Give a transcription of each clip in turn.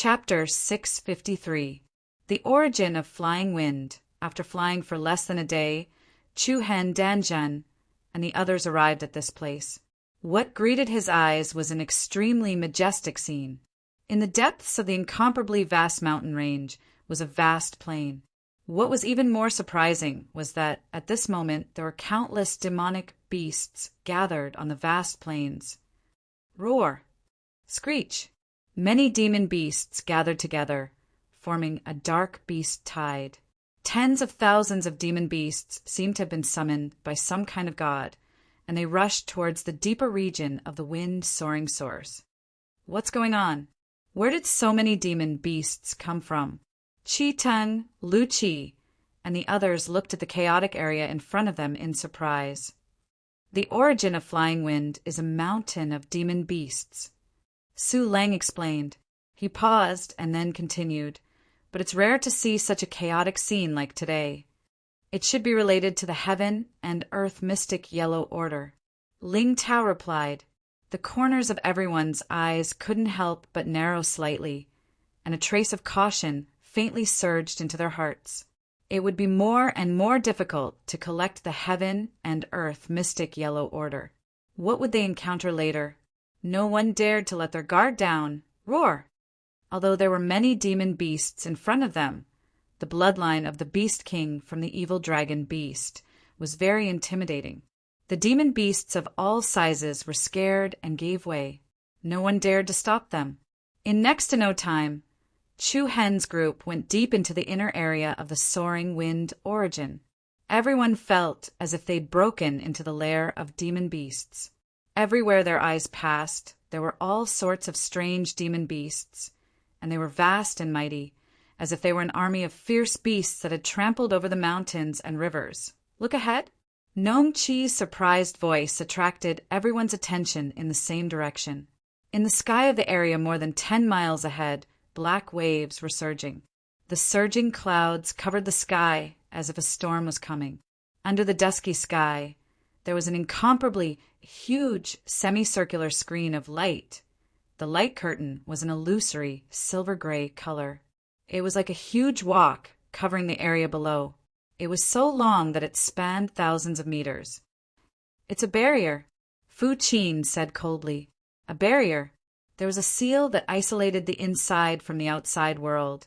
Chapter 653. The Origin of Flying Wind. After flying for less than a day, Chu-Hen Danzhen and the others arrived at this place. What greeted his eyes was an extremely majestic scene. In the depths of the incomparably vast mountain range was a vast plain. What was even more surprising was that, at this moment, there were countless demonic beasts gathered on the vast plains. Roar! Screech! Many demon beasts gathered together, forming a dark beast tide. Tens of thousands of demon beasts seemed to have been summoned by some kind of god, and they rushed towards the deeper region of the wind-soaring source. What's going on? Where did so many demon beasts come from? Chi-Tung, Lu-Chi, and the others looked at the chaotic area in front of them in surprise. The origin of Flying Wind is a mountain of demon beasts. Su Lang explained. He paused and then continued, but it's rare to see such a chaotic scene like today. It should be related to the heaven and earth mystic yellow order. Ling Tao replied. The corners of everyone's eyes couldn't help but narrow slightly, and a trace of caution faintly surged into their hearts. It would be more and more difficult to collect the heaven and earth mystic yellow order. What would they encounter later? No one dared to let their guard down. Roar! Although there were many demon beasts in front of them, the bloodline of the Beast King from the evil dragon Beast was very intimidating. The demon beasts of all sizes were scared and gave way. No one dared to stop them. In next to no time, Chu-Hen's group went deep into the inner area of the soaring wind origin. Everyone felt as if they'd broken into the lair of demon beasts. Everywhere their eyes passed, there were all sorts of strange demon beasts, and they were vast and mighty, as if they were an army of fierce beasts that had trampled over the mountains and rivers. Look ahead! Nong Chi's surprised voice attracted everyone's attention in the same direction. In the sky of the area more than 10 miles ahead, black waves were surging. The surging clouds covered the sky as if a storm was coming. Under the dusky sky, there was an incomparably huge semicircular screen of light. The light curtain was an illusory silver-gray color. It was like a huge walk covering the area below. It was so long that it spanned thousands of meters. It's a barrier, Fu Qin said coldly. A barrier. There was a seal that isolated the inside from the outside world,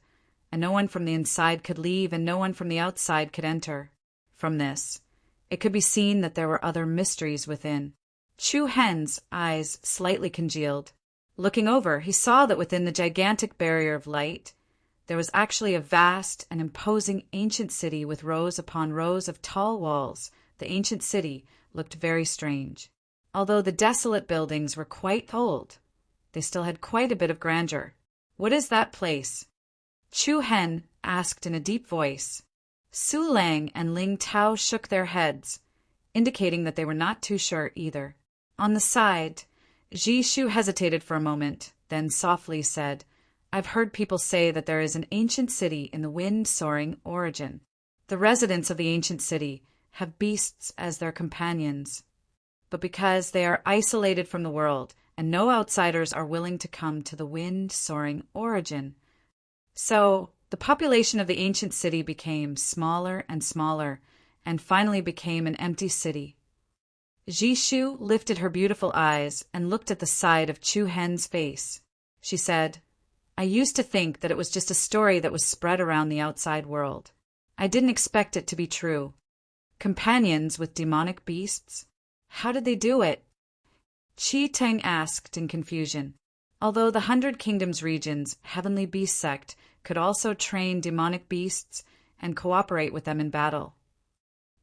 and no one from the inside could leave and no one from the outside could enter. From this, it could be seen that there were other mysteries within. Chu-Hen's eyes slightly congealed. Looking over, he saw that within the gigantic barrier of light, there was actually a vast and imposing ancient city with rows upon rows of tall walls. The ancient city looked very strange. Although the desolate buildings were quite old, they still had quite a bit of grandeur. What is that place? Chu-Hen asked in a deep voice. Su Lang and Ling Tao shook their heads, indicating that they were not too sure either. On the side, Ji-Shu hesitated for a moment, then softly said, I've heard people say that there is an ancient city in the wind-soaring origin. The residents of the ancient city have beasts as their companions. But because they are isolated from the world, and no outsiders are willing to come to the wind-soaring origin, so the population of the ancient city became smaller and smaller, and finally became an empty city. Ji-Shu lifted her beautiful eyes and looked at the side of Chu-Hen's face. She said, I used to think that it was just a story that was spread around the outside world. I didn't expect it to be true. Companions with demonic beasts? How did they do it? Chi-Teng asked in confusion. Although the 100 Kingdoms region's heavenly beast sect could also train demonic beasts and cooperate with them in battle.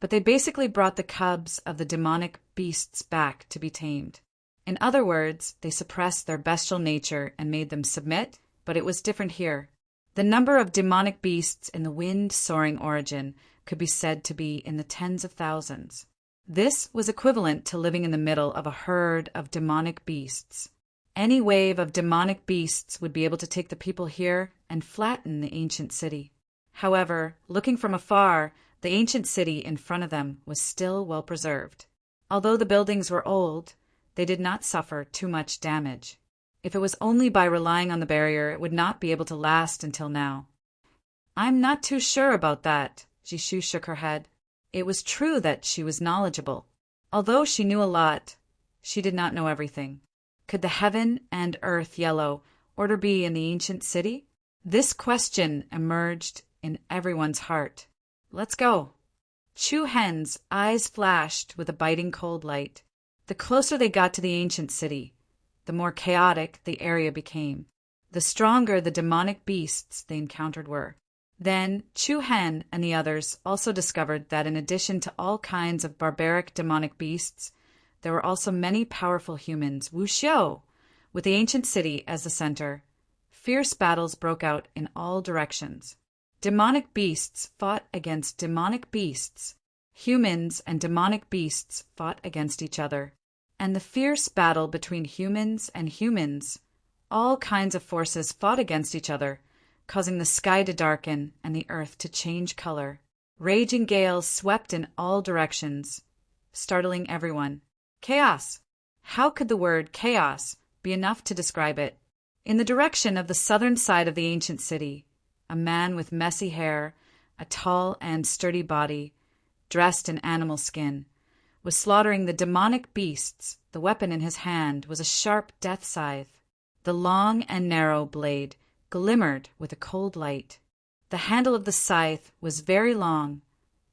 But they basically brought the cubs of the demonic beasts back to be tamed. In other words, they suppressed their bestial nature and made them submit, but it was different here. The number of demonic beasts in the wind-soaring origin could be said to be in the tens of thousands. This was equivalent to living in the middle of a herd of demonic beasts. Any wave of demonic beasts would be able to take the people here and flatten the ancient city. However, looking from afar, the ancient city in front of them was still well preserved. Although the buildings were old, they did not suffer too much damage. If it was only by relying on the barrier, it would not be able to last until now. I'm not too sure about that. Jishu shook her head. It was true that she was knowledgeable. Although she knew a lot, she did not know everything. Could the heaven and earth yellow order be in the ancient city? This question emerged in everyone's heart. Let's go. Chu Hen's eyes flashed with a biting cold light. The closer they got to the ancient city, the more chaotic the area became. The stronger the demonic beasts they encountered were. Then Chu Hen and the others also discovered that in addition to all kinds of barbaric demonic beasts, there were also many powerful humans. Wu Xiao, with the ancient city as the center, fierce battles broke out in all directions. Demonic beasts fought against demonic beasts. Humans and demonic beasts fought against each other. And the fierce battle between humans and humans, all kinds of forces fought against each other, causing the sky to darken and the earth to change color. Raging gales swept in all directions, startling everyone. Chaos! How could the word chaos be enough to describe it? In the direction of the southern side of the ancient city, a man with messy hair, a tall and sturdy body, dressed in animal skin, was slaughtering the demonic beasts. The weapon in his hand was a sharp death scythe. The long and narrow blade glimmered with a cold light. The handle of the scythe was very long,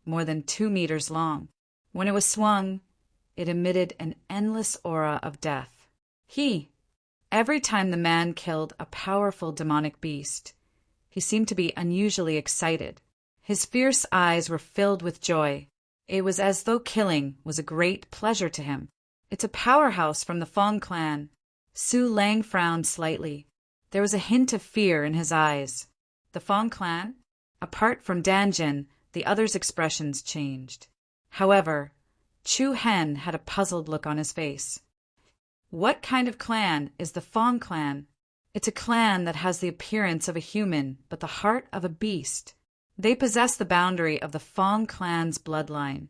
more than 2 meters long. When it was swung, it emitted an endless aura of death. Every time the man killed a powerful demonic beast, he seemed to be unusually excited. His fierce eyes were filled with joy. It was as though killing was a great pleasure to him. It's a powerhouse from the Fong clan. Su Lang frowned slightly. There was a hint of fear in his eyes. The Fong clan? Apart from Danjin, the others' expressions changed. However, Chu Hen had a puzzled look on his face. What kind of clan is the Fong clan? It's a clan that has the appearance of a human, but the heart of a beast. They possess the boundary of the Fong clan's bloodline,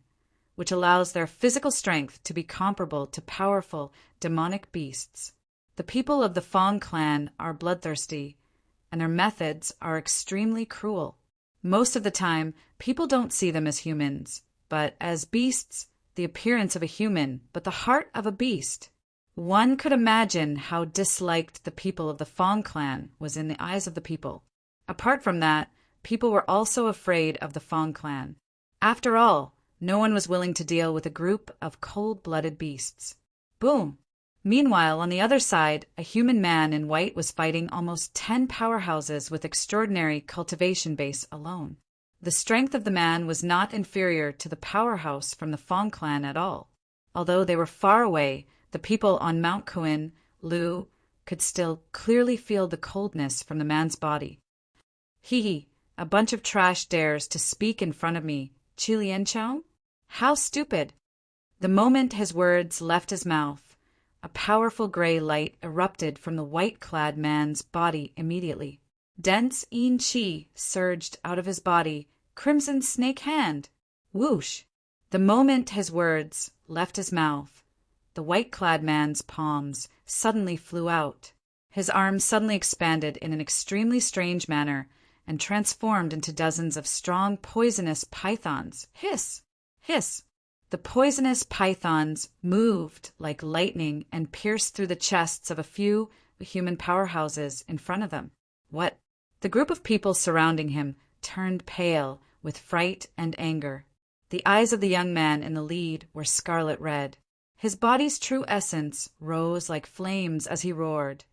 which allows their physical strength to be comparable to powerful demonic beasts. The people of the Fong clan are bloodthirsty, and their methods are extremely cruel. Most of the time, people don't see them as humans, but as beasts, the appearance of a human, but the heart of a beast. One could imagine how disliked the people of the Fong clan was in the eyes of the people. Apart from that, people were also afraid of the Fong clan. After all, no one was willing to deal with a group of cold-blooded beasts. Boom! Meanwhile, on the other side, a human man in white was fighting almost 10 powerhouses with extraordinary cultivation base alone. The strength of the man was not inferior to the powerhouse from the Fong clan at all. Although they were far away, the people on Mount Kuin, Lu, could still clearly feel the coldness from the man's body. A bunch of trash dares to speak in front of me, Qi Lianchao? How stupid! The moment his words left his mouth, a powerful gray light erupted from the white-clad man's body immediately. Dense Yin Qi surged out of his body, crimson snake hand. Whoosh! The moment his words left his mouth, the white-clad man's palms suddenly flew out. His arms suddenly expanded in an extremely strange manner and transformed into dozens of strong poisonous pythons. Hiss! Hiss! The poisonous pythons moved like lightning and pierced through the chests of a few human powerhouses in front of them. What? The group of people surrounding him turned pale with fright and anger. The eyes of the young man in the lead were scarlet red. His body's true essence rose like flames as he roared.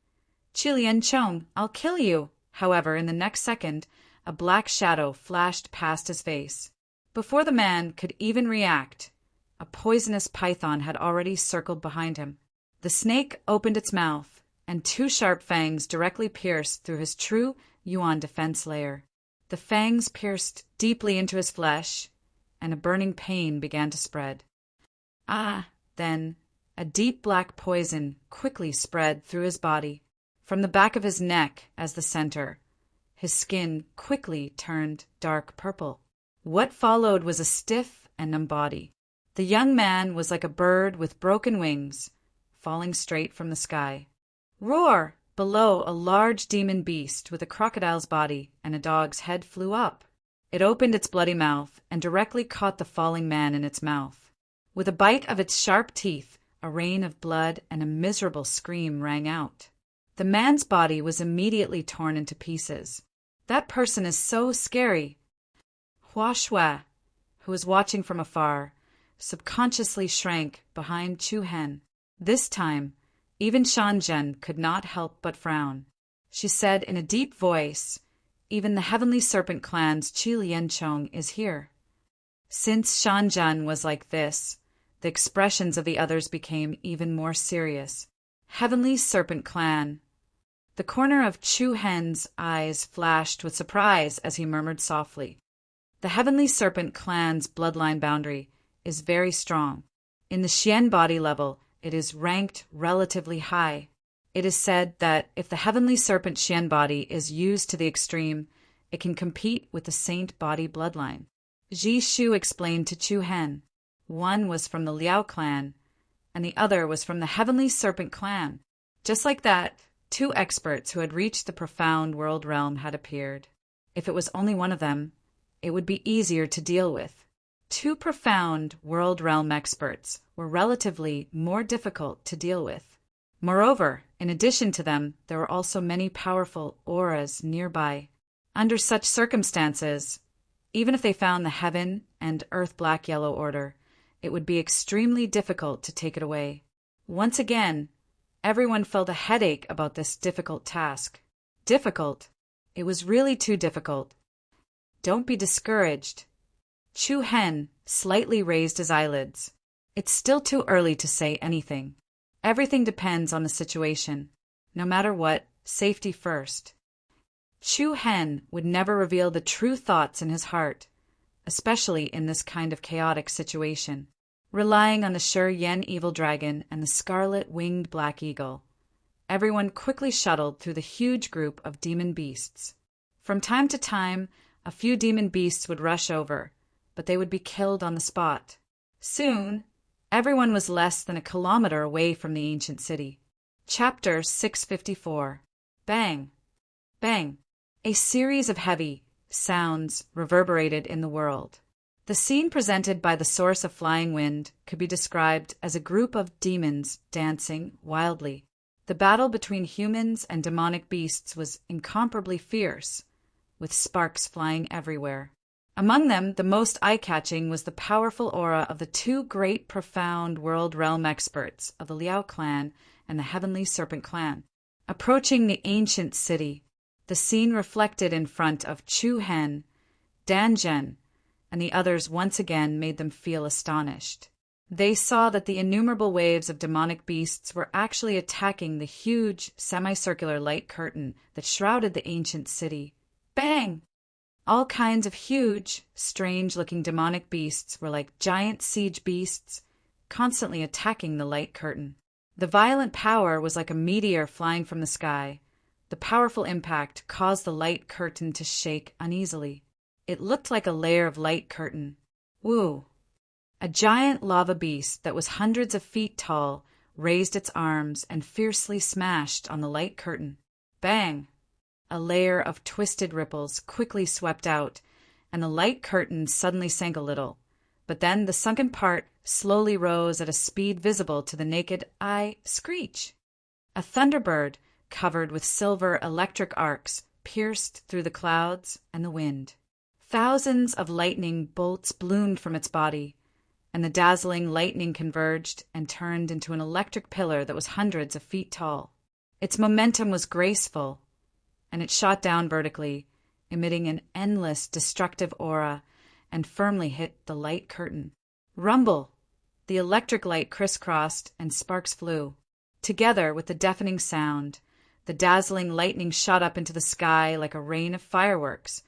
Qilian Chong, I'll kill you! However, in the next second, a black shadow flashed past his face. Before the man could even react, a poisonous python had already circled behind him. The snake opened its mouth, and 2 sharp fangs directly pierced through his true Yuan defense layer. The fangs pierced deeply into his flesh, and a burning pain began to spread. Then a deep black poison quickly spread through his body, from the back of his neck as the center. His skin quickly turned dark purple. What followed was a stiff and numb body. The young man was like a bird with broken wings, falling straight from the sky. Roar! Below, a large demon beast with a crocodile's body and a dog's head flew up. It opened its bloody mouth and directly caught the falling man in its mouth. With a bite of its sharp teeth, a rain of blood and a miserable scream rang out. The man's body was immediately torn into pieces. That person is so scary. Hua Shui, who was watching from afar, subconsciously shrank behind Chu Hen. This time, even Shan Zhen could not help but frown. She said in a deep voice, "Even the Heavenly Serpent Clan's Qi Lianchong is here." Since Shan Zhen was like this, the expressions of the others became even more serious. Heavenly Serpent Clan. The corner of Chu Hen's eyes flashed with surprise as he murmured softly, "The Heavenly Serpent Clan's bloodline boundary is very strong. In the Xian body level, it is ranked relatively high. It is said that if the Heavenly Serpent Xian body is used to the extreme, it can compete with the Saint body bloodline." Ji Shu explained to Chu Hen. One was from the Liao clan, and the other was from the Heavenly Serpent clan. Just like that, two experts who had reached the profound world realm had appeared. If it was only one of them, it would be easier to deal with. Two profound world realm experts were relatively more difficult to deal with. Moreover, in addition to them, there were also many powerful auras nearby. Under such circumstances, even if they found the Heaven and Earth Black-Yellow Order, it would be extremely difficult to take it away. Once again, everyone felt a headache about this difficult task. Difficult? It was really too difficult. Don't be discouraged. Chu Hen slightly raised his eyelids. It's still too early to say anything. Everything depends on the situation. No matter what, safety first. Chu Hen would never reveal the true thoughts in his heart, especially in this kind of chaotic situation. Relying on the Shi Yen evil dragon and the scarlet-winged black eagle, everyone quickly shuttled through the huge group of demon beasts. From time to time, a few demon beasts would rush over, but they would be killed on the spot. Soon, everyone was less than a kilometer away from the ancient city. Chapter 654. Bang! Bang! A series of heavy sounds reverberated in the world. The scene presented by the source of flying wind could be described as a group of demons dancing wildly. The battle between humans and demonic beasts was incomparably fierce, with sparks flying everywhere. Among them, the most eye-catching was the powerful aura of the two great profound world realm experts of the Liao clan and the Heavenly Serpent clan. Approaching the ancient city, the scene reflected in front of Chu Hen, Dan Zhen, and the others once again made them feel astonished. They saw that the innumerable waves of demonic beasts were actually attacking the huge semicircular light curtain that shrouded the ancient city. Bang! All kinds of huge, strange-looking demonic beasts were like giant siege beasts, constantly attacking the light curtain. The violent power was like a meteor flying from the sky. The powerful impact caused the light curtain to shake uneasily. It looked like a layer of light curtain. Woo! A giant lava beast that was hundreds of feet tall raised its arms and fiercely smashed on the light curtain. Bang! A layer of twisted ripples quickly swept out, and the light curtain suddenly sank a little. But then the sunken part slowly rose at a speed visible to the naked eye. Screech! A thunderbird, covered with silver electric arcs, pierced through the clouds and the wind. Thousands of lightning bolts bloomed from its body, and the dazzling lightning converged and turned into an electric pillar that was hundreds of feet tall. Its momentum was graceful, and it shot down vertically, emitting an endless destructive aura, and firmly hit the light curtain. Rumble! The electric light crisscrossed and sparks flew. Together with the deafening sound, the dazzling lightning shot up into the sky like a rain of fireworks,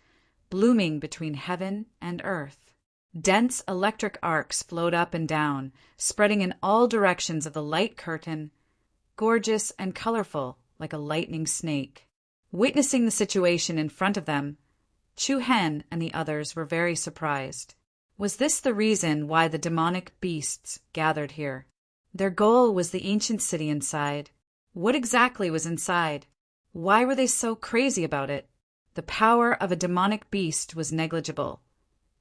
blooming between heaven and earth. Dense electric arcs flowed up and down, spreading in all directions of the light curtain, gorgeous and colorful like a lightning snake. Witnessing the situation in front of them, Chu Hen and the others were very surprised. Was this the reason why the demonic beasts gathered here? Their goal was the ancient city inside. What exactly was inside? Why were they so crazy about it? The power of a demonic beast was negligible,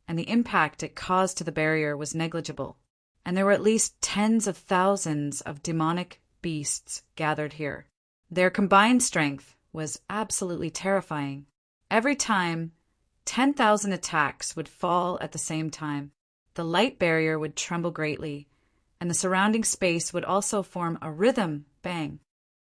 and the impact it caused to the barrier was negligible. And there were at least tens of thousands of demonic beasts gathered here. Their combined strength was absolutely terrifying. Every time, 10,000 attacks would fall at the same time. The light barrier would tremble greatly, and the surrounding space would also form a rhythm bang,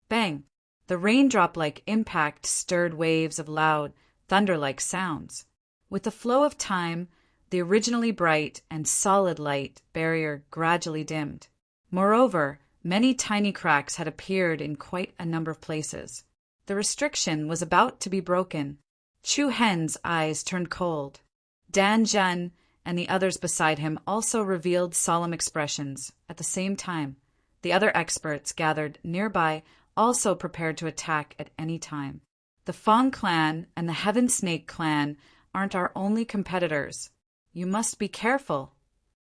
bang. The raindrop-like impact stirred waves of loud, thunder-like sounds. With the flow of time, the originally bright and solid light barrier gradually dimmed. Moreover, many tiny cracks had appeared in quite a number of places. The restriction was about to be broken. Chu Hen's eyes turned cold. Dan Zhen and the others beside him also revealed solemn expressions. At the same time, the other experts gathered nearby also prepared to attack at any time. The Fang clan and the Heaven Snake clan aren't our only competitors. You must be careful.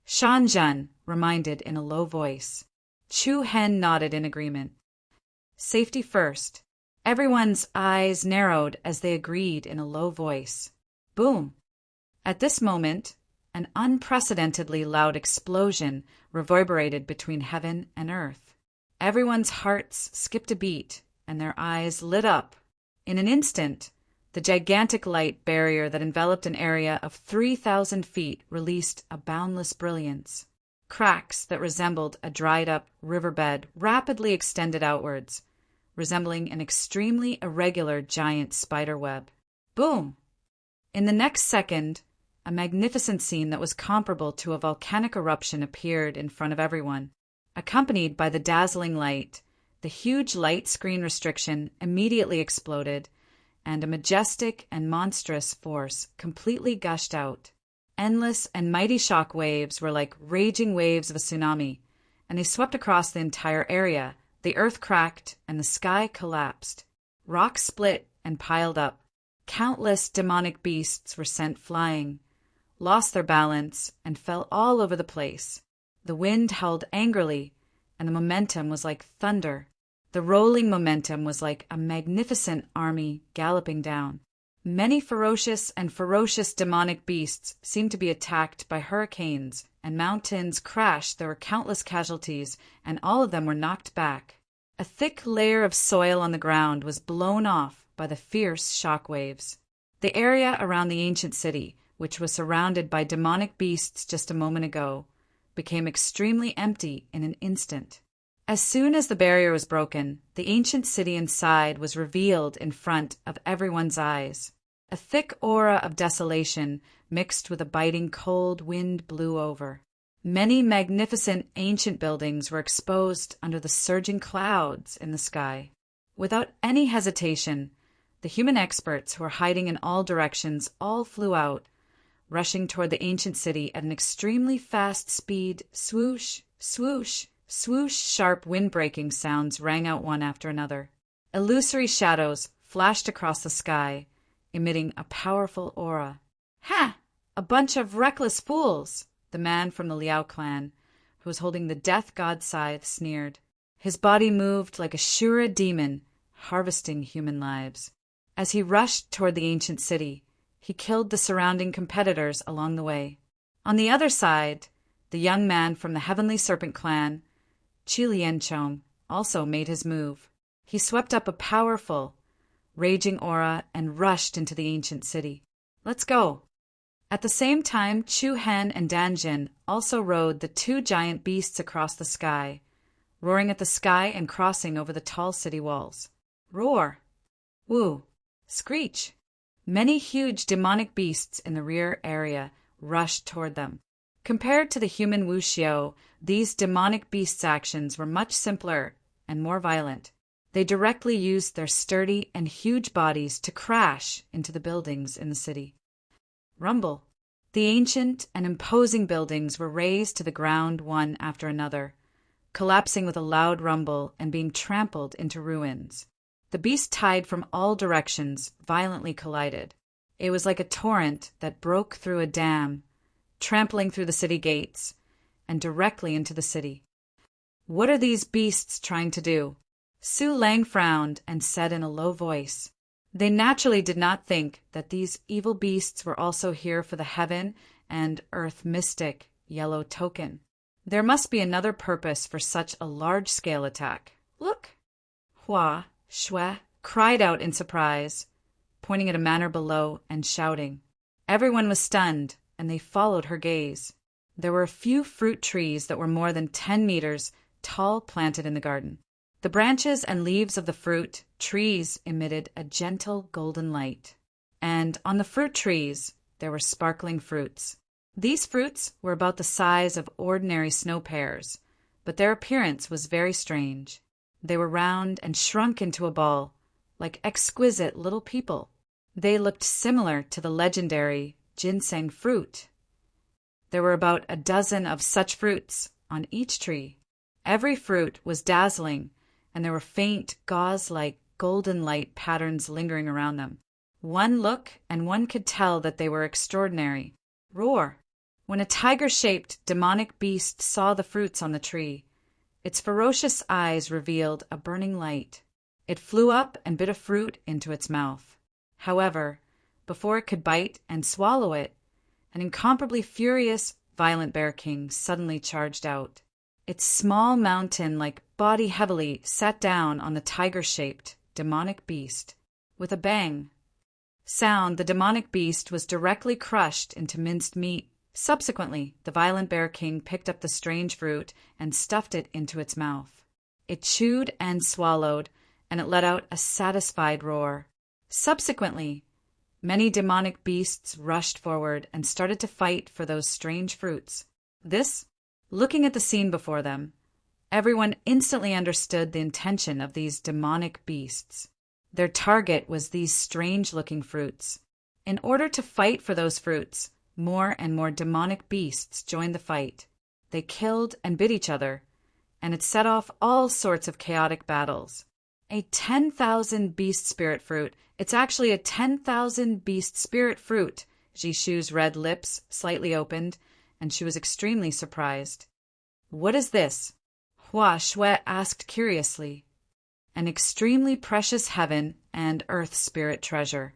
Shan Zhen reminded in a low voice. Chu Hen nodded in agreement. Safety first. Everyone's eyes narrowed as they agreed in a low voice. Boom! At this moment, an unprecedentedly loud explosion reverberated between heaven and earth. Everyone's hearts skipped a beat, and their eyes lit up. In an instant, the gigantic light barrier that enveloped an area of 3,000 feet released a boundless brilliance. Cracks that resembled a dried-up riverbed rapidly extended outwards, resembling an extremely irregular giant spider web. Boom! In the next second, a magnificent scene that was comparable to a volcanic eruption appeared in front of everyone. Accompanied by the dazzling light, the huge light screen restriction immediately exploded, and a majestic and monstrous force completely gushed out. Endless and mighty shock waves were like raging waves of a tsunami, and they swept across the entire area. The earth cracked, and the sky collapsed. Rocks split and piled up. Countless demonic beasts were sent flying, lost their balance, and fell all over the place. The wind howled angrily, and the momentum was like thunder. The rolling momentum was like a magnificent army galloping down. Many ferocious demonic beasts seemed to be attacked by hurricanes, and mountains crashed. There were countless casualties, and all of them were knocked back. A thick layer of soil on the ground was blown off by the fierce shock waves. The area around the ancient city, which was surrounded by demonic beasts just a moment ago, became extremely empty in an instant. As soon as the barrier was broken, the ancient city inside was revealed in front of everyone's eyes. A thick aura of desolation mixed with a biting cold wind blew over. Many magnificent ancient buildings were exposed under the surging clouds in the sky. Without any hesitation, the human experts who were hiding in all directions all flew out, rushing toward the ancient city at an extremely fast speed. Swoosh, swoosh, swoosh, sharp wind-breaking sounds rang out one after another. Illusory shadows flashed across the sky, emitting a powerful aura. Ha! A bunch of reckless fools! The man from the Liao clan, who was holding the death god scythe, sneered. His body moved like a Shura demon, harvesting human lives. As he rushed toward the ancient city, he killed the surrounding competitors along the way. On the other side, the young man from the Heavenly Serpent clan, Qi Lianchong, also made his move. He swept up a powerful, raging aura and rushed into the ancient city. Let's go! At the same time, Chu Hen and Danjin also rode the two giant beasts across the sky, roaring at the sky and crossing over the tall city walls. Roar! Woo! Screech! Many huge demonic beasts in the rear area rushed toward them. Compared to the human wuxiu, these demonic beasts' actions were much simpler and more violent. They directly used their sturdy and huge bodies to crash into the buildings in the city. Rumble. The ancient and imposing buildings were razed to the ground one after another, collapsing with a loud rumble and being trampled into ruins. The beasts tied from all directions violently collided. It was like a torrent that broke through a dam, trampling through the city gates and directly into the city. What are these beasts trying to do? Su Lang frowned and said in a low voice, "They naturally did not think that these evil beasts were also here for the heaven and earth mystic yellow token. There must be another purpose for such a large-scale attack. Look!" Hua Shui cried out in surprise, pointing at a manor below and shouting. Everyone was stunned, and they followed her gaze. There were a few fruit trees that were more than 10 meters tall planted in the garden. The branches and leaves of the fruit trees emitted a gentle golden light, and on the fruit trees there were sparkling fruits. These fruits were about the size of ordinary snow pears, but their appearance was very strange. They were round and shrunk into a ball, like exquisite little people. They looked similar to the legendary ginseng fruit. There were about a dozen of such fruits on each tree. Every fruit was dazzling, and there were faint, gauze-like golden light patterns lingering around them. One look, and one could tell that they were extraordinary. Roar! When a tiger-shaped demonic beast saw the fruits on the tree, its ferocious eyes revealed a burning light. It flew up and bit a fruit into its mouth. However, before it could bite and swallow it, an incomparably furious, violent bear king suddenly charged out. Its small mountain-like body heavily sat down on the tiger-shaped demonic beast. With a bang sound, the demonic beast was directly crushed into minced meat. Subsequently, the violent bear king picked up the strange fruit and stuffed it into its mouth. It chewed and swallowed, and it let out a satisfied roar. Subsequently, many demonic beasts rushed forward and started to fight for those strange fruits. Looking at the scene before them, everyone instantly understood the intention of these demonic beasts. Their target was these strange-looking fruits. In order to fight for those fruits, more and more demonic beasts joined the fight. They killed and bit each other, and it set off all sorts of chaotic battles. A 10,000 beast spirit fruit. It's actually a 10,000 beast spirit fruit. Jishu's red lips slightly opened, and she was extremely surprised. "What is this?" Hua Shui asked curiously. "An extremely precious heaven and earth spirit treasure.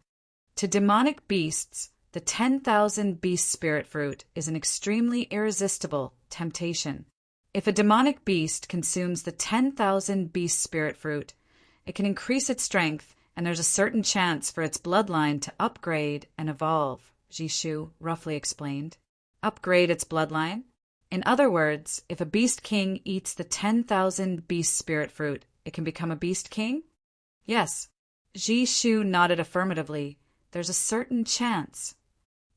To demonic beasts, the 10,000 beast spirit fruit is an extremely irresistible temptation. If a demonic beast consumes the 10,000 beast spirit fruit, it can increase its strength, and there's a certain chance for its bloodline to upgrade and evolve," Jishu roughly explained. Upgrade its bloodline? In other words, if a beast king eats the 10,000 beast spirit fruit, it can become a beast king? Yes. Jishu nodded affirmatively. There's a certain chance.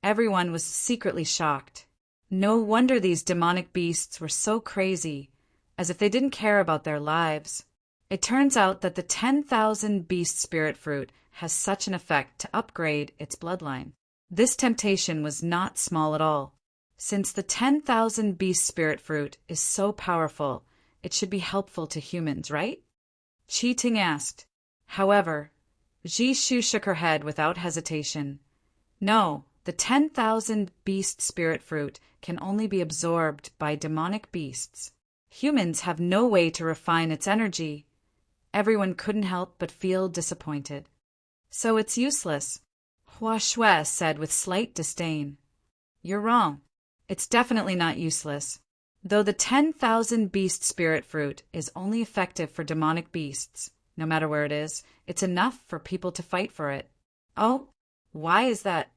Everyone was secretly shocked. No wonder these demonic beasts were so crazy, as if they didn't care about their lives. It turns out that the 10,000 beast spirit fruit has such an effect to upgrade its bloodline. This temptation was not small at all. Since the 10,000 beast spirit fruit is so powerful, it should be helpful to humans, right? Qi Ting asked. However, Jishu shook her head without hesitation. No, the 10,000 beast spirit fruit can only be absorbed by demonic beasts. Humans have no way to refine its energy. Everyone couldn't help but feel disappointed. So it's useless, Hua Shui said with slight disdain. You're wrong. It's definitely not useless. Though the 10,000 beast spirit fruit is only effective for demonic beasts, no matter where it is, it's enough for people to fight for it. Oh, why is that?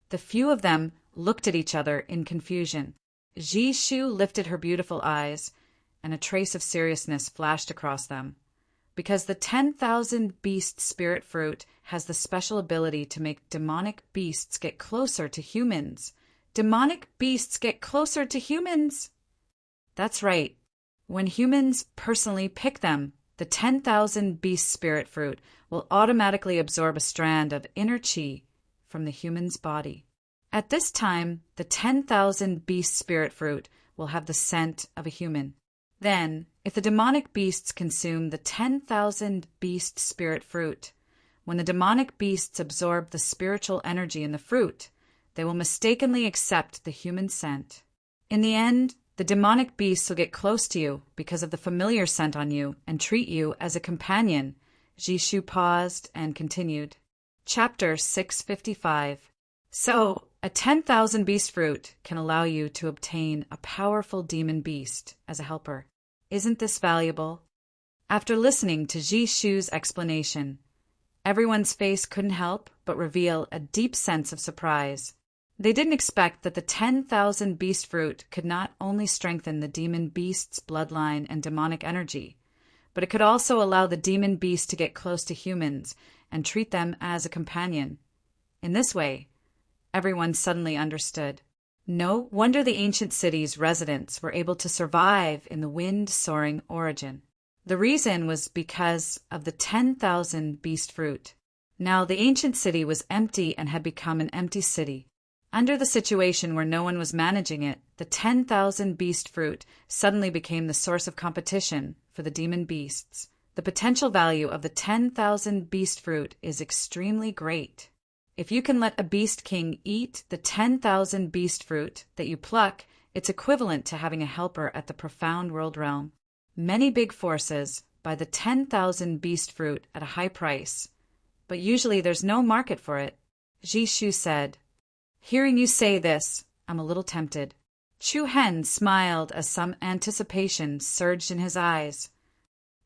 The few of them looked at each other in confusion. Jishu lifted her beautiful eyes, and a trace of seriousness flashed across them. Because the 10,000 beast spirit fruit has the special ability to make demonic beasts get closer to humans. Demonic beasts get closer to humans? That's right. When humans personally pick them, the 10,000 beast spirit fruit will automatically absorb a strand of inner qi from the human's body. At this time, the 10,000 beast spirit fruit will have the scent of a human. Then, if the demonic beasts consume the 10,000 beast spirit fruit, when the demonic beasts absorb the spiritual energy in the fruit, they will mistakenly accept the human scent. In the end, The demonic beasts will get close to you because of the familiar scent on you and treat you as a companion. Jishu paused and continued. Chapter 655. So, a 10,000 beast fruit can allow you to obtain a powerful demon beast as a helper. Isn't this valuable? After listening to Jishu's explanation, everyone's face couldn't help but reveal a deep sense of surprise. They didn't expect that the 10,000 beast fruit could not only strengthen the demon beast's bloodline and demonic energy, but it could also allow the demon beast to get close to humans and treat them as a companion. In this way, everyone suddenly understood. No wonder the ancient city's residents were able to survive in the wind-soaring origin. The reason was because of the 10,000 beast fruit. Now the ancient city was empty and had become an empty city. Under the situation where no one was managing it, the 10,000 beast fruit suddenly became the source of competition for the demon beasts. The potential value of the 10,000 beast fruit is extremely great. If you can let a beast king eat the 10,000 beast fruit that you pluck, it's equivalent to having a helper at the profound world realm. Many big forces buy the 10,000 beast fruit at a high price, but usually there's no market for it. Jishu said, "Hearing you say this, I'm a little tempted." Chu Hen smiled as some anticipation surged in his eyes.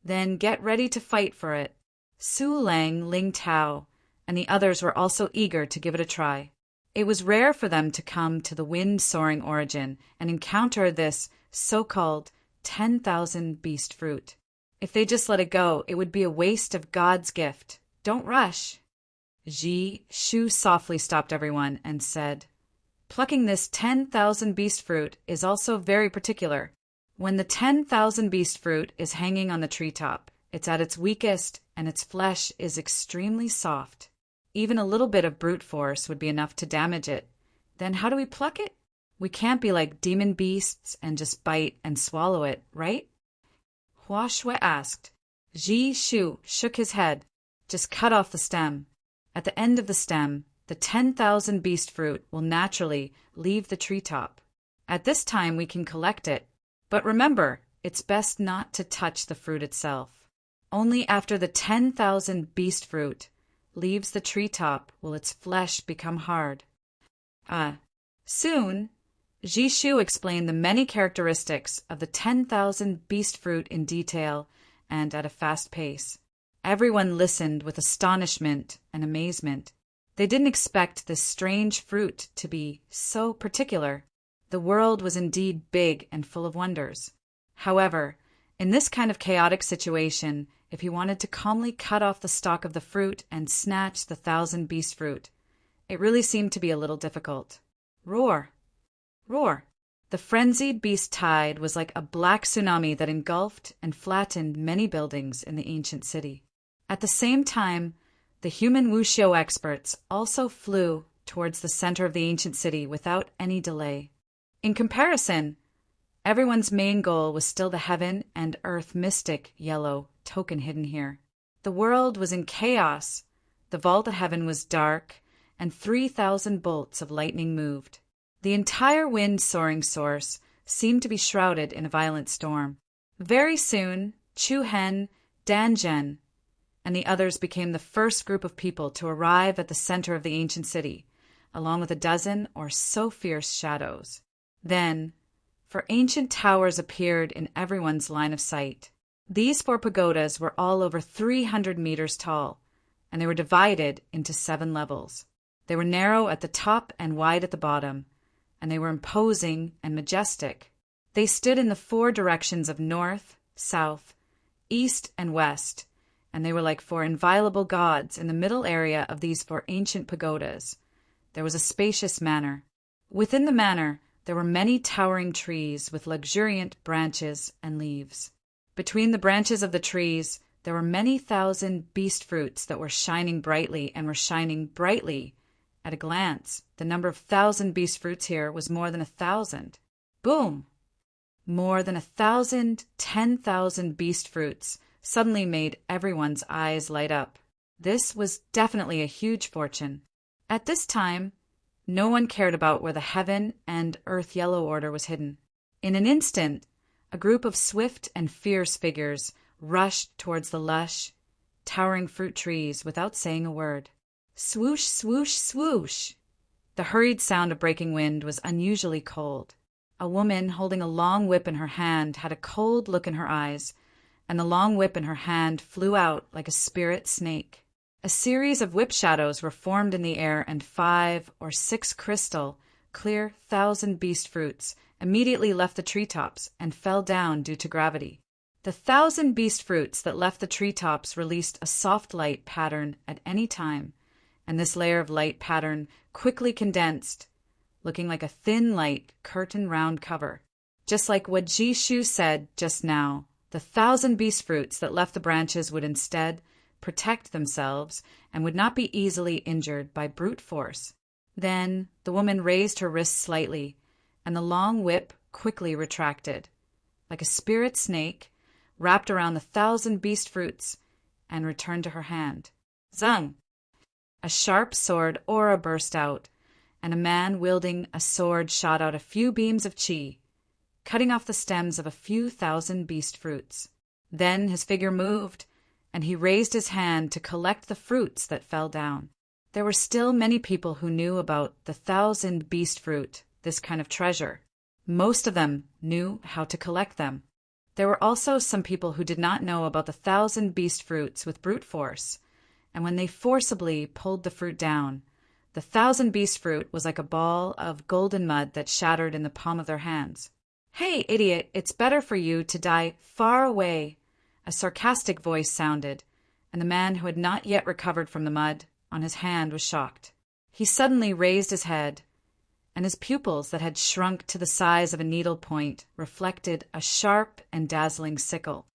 "Then get ready to fight for it." Su Lang, Ling Tao, and the others were also eager to give it a try. It was rare for them to come to the wind-soaring origin and encounter this so-called 10,000 beast fruit. If they just let it go, it would be a waste of God's gift. Don't rush. Shu softly stopped everyone and said, "Plucking this 10,000 beast fruit is also very particular. When the 10,000 beast fruit is hanging on the treetop, it's at its weakest and its flesh is extremely soft. Even a little bit of brute force would be enough to damage it. Then how do we pluck it? We can't be like demon beasts and just bite and swallow it, right?" Hua Shui asked. Shu shook his head. "Just cut off the stem. At the end of the stem, the 10,000 beast fruit will naturally leave the treetop. At this time we can collect it. But remember, it's best not to touch the fruit itself. Only after the 10,000 beast fruit leaves the treetop will its flesh become hard." Soon, Jishu explained the many characteristics of the 10,000 beast fruit in detail and at a fast pace. Everyone listened with astonishment and amazement. They didn't expect this strange fruit to be so particular. The world was indeed big and full of wonders. However, in this kind of chaotic situation, if he wanted to calmly cut off the stalk of the fruit and snatch the 1,000 beast fruit, it really seemed to be a little difficult. Roar! Roar! The frenzied beast tide was like a black tsunami that engulfed and flattened many buildings in the ancient city. At the same time, the human wuxio experts also flew towards the center of the ancient city without any delay. In comparison, everyone's main goal was still the heaven and earth mystic yellow token hidden here. The world was in chaos. The vault of heaven was dark, and 3,000 bolts of lightning moved. The entire wind-soaring source seemed to be shrouded in a violent storm. Very soon, Chu Hen, Dan Zhen, and the others became the first group of people to arrive at the center of the ancient city, along with a dozen or so fierce shadows. Then, 4 ancient towers appeared in everyone's line of sight. These 4 pagodas were all over 300 meters tall, and they were divided into 7 levels. They were narrow at the top and wide at the bottom, and they were imposing and majestic. They stood in the 4 directions of north, south, east, and west, and they were like 4 inviolable gods in the middle area of these 4 ancient pagodas. There was a spacious manor. Within the manor, there were many towering trees with luxuriant branches and leaves. Between the branches of the trees, there were many thousand beast fruits that were shining brightly and were shining brightly. At a glance, the number of 1,000 beast fruits here was more than 1,000. Boom! More than 1,000, 10,000 beast fruits suddenly made everyone's eyes light up. This was definitely a huge fortune. At this time, no one cared about where the heaven and earth yellow order was hidden. In an instant, a group of swift and fierce figures rushed towards the lush, towering fruit trees without saying a word. Swoosh, swoosh, swoosh! The hurried sound of breaking wind was unusually cold. A woman holding a long whip in her hand had a cold look in her eyes, and the long whip in her hand flew out like a spirit snake. A series of whip shadows were formed in the air, and 5 or 6 crystal, clear 1,000 beast fruits immediately left the treetops and fell down due to gravity. The 1,000 beast fruits that left the treetops released a soft light pattern at any time, and this layer of light pattern quickly condensed, looking like a thin light curtain round cover. Just like what Jishu said just now, the 1,000 beast fruits that left the branches would instead protect themselves and would not be easily injured by brute force. Then the woman raised her wrist slightly, and the long whip quickly retracted, like a spirit snake, wrapped around the 1,000 beast fruits, and returned to her hand. Zung! A sharp sword aura burst out, and a man wielding a sword shot out a few beams of chi, cutting off the stems of a few 1,000 beast fruits. Then his figure moved, and he raised his hand to collect the fruits that fell down. There were still many people who knew about the 1,000 beast fruit, this kind of treasure. Most of them knew how to collect them. There were also some people who did not know about the 1,000 beast fruits with brute force, and when they forcibly pulled the fruit down, the 1,000 beast fruit was like a ball of golden mud that shattered in the palm of their hands. "Hey, idiot, it's better for you to die far away," a sarcastic voice sounded, and the man who had not yet recovered from the mud on his hand was shocked. He suddenly raised his head, and his pupils that had shrunk to the size of a needle point reflected a sharp and dazzling sickle.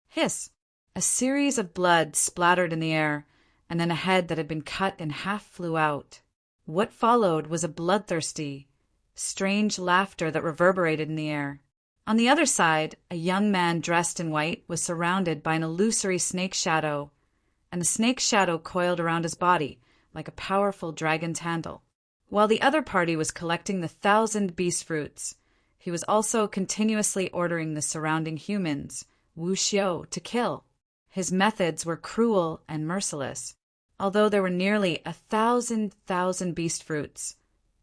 Hiss! A series of blood splattered in the air, and then a head that had been cut in half flew out. What followed was a bloodthirsty, strange laughter that reverberated in the air. On the other side, a young man dressed in white was surrounded by an illusory snake shadow, and the snake shadow coiled around his body like a powerful dragon's handle. While the other party was collecting the 1,000 beast fruits, he was also continuously ordering the surrounding humans, Wu Xiao, to kill. His methods were cruel and merciless. Although there were nearly 1,000 beast fruits,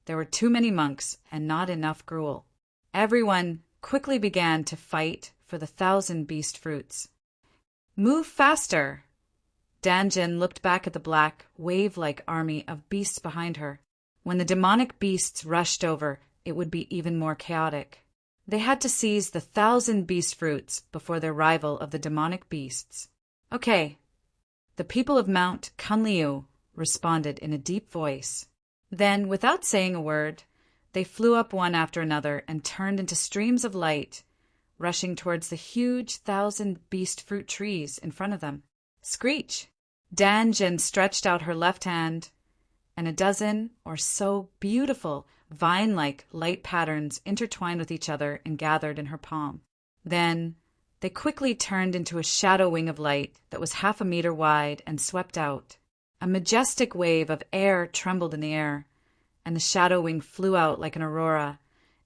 there were too many monks and not enough gruel. Everyone quickly began to fight for the 1,000 beast fruits. "Move faster!" Danjin looked back at the black, wave-like army of beasts behind her. When the demonic beasts rushed over, it would be even more chaotic. They had to seize the 1,000 beast fruits before their rival of the demonic beasts. "Okay." The people of Mount Kunliu responded in a deep voice. Then, without saying a word, they flew up one after another and turned into streams of light, rushing towards the huge 1,000 beast fruit trees in front of them. Screech! Danjin stretched out her left hand, and a dozen or so beautiful, vine-like light patterns intertwined with each other and gathered in her palm. Then they quickly turned into a shadow wing of light that was 1/2 meter wide and swept out. A majestic wave of air trembled in the air, and the shadow wing flew out like an aurora,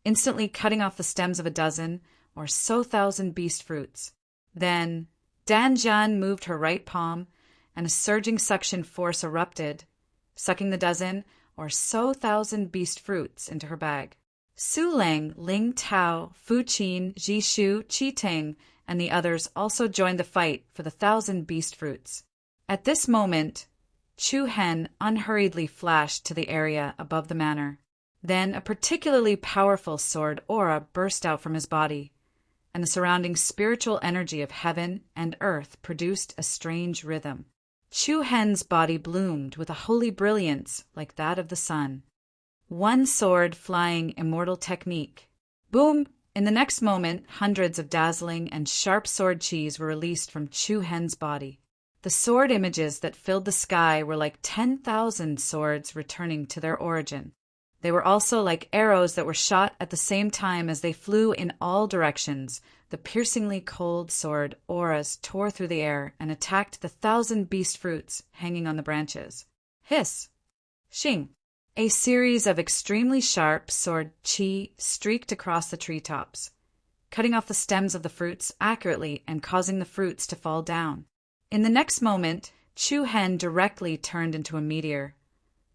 instantly cutting off the stems of a dozen or so 1,000 beast fruits. Then Danjan moved her right palm, and a surging suction force erupted, sucking the dozen or so 1,000 beast fruits into her bag. Su Lang, Ling Tao, Fu Qin, Ji Shu, Qi Teng, and the others also joined the fight for the 1,000 beast fruits. At this moment, Chu Hen unhurriedly flashed to the area above the manor. Then a particularly powerful sword aura burst out from his body, and the surrounding spiritual energy of heaven and earth produced a strange rhythm. Chu Hen's body bloomed with a holy brilliance like that of the sun. One sword flying immortal technique. Boom! In the next moment, hundreds of dazzling and sharp sword chis were released from Chu Hen's body. The sword images that filled the sky were like 10,000 swords returning to their origin. They were also like arrows that were shot at the same time as they flew in all directions. The piercingly cold sword auras tore through the air and attacked the 1,000 beast fruits hanging on the branches. Hiss! Xing! A series of extremely sharp sword chi streaked across the treetops. cutting off the stems of the fruits accurately and causing the fruits to fall down. In the next moment, Chu Hen directly turned into a meteor,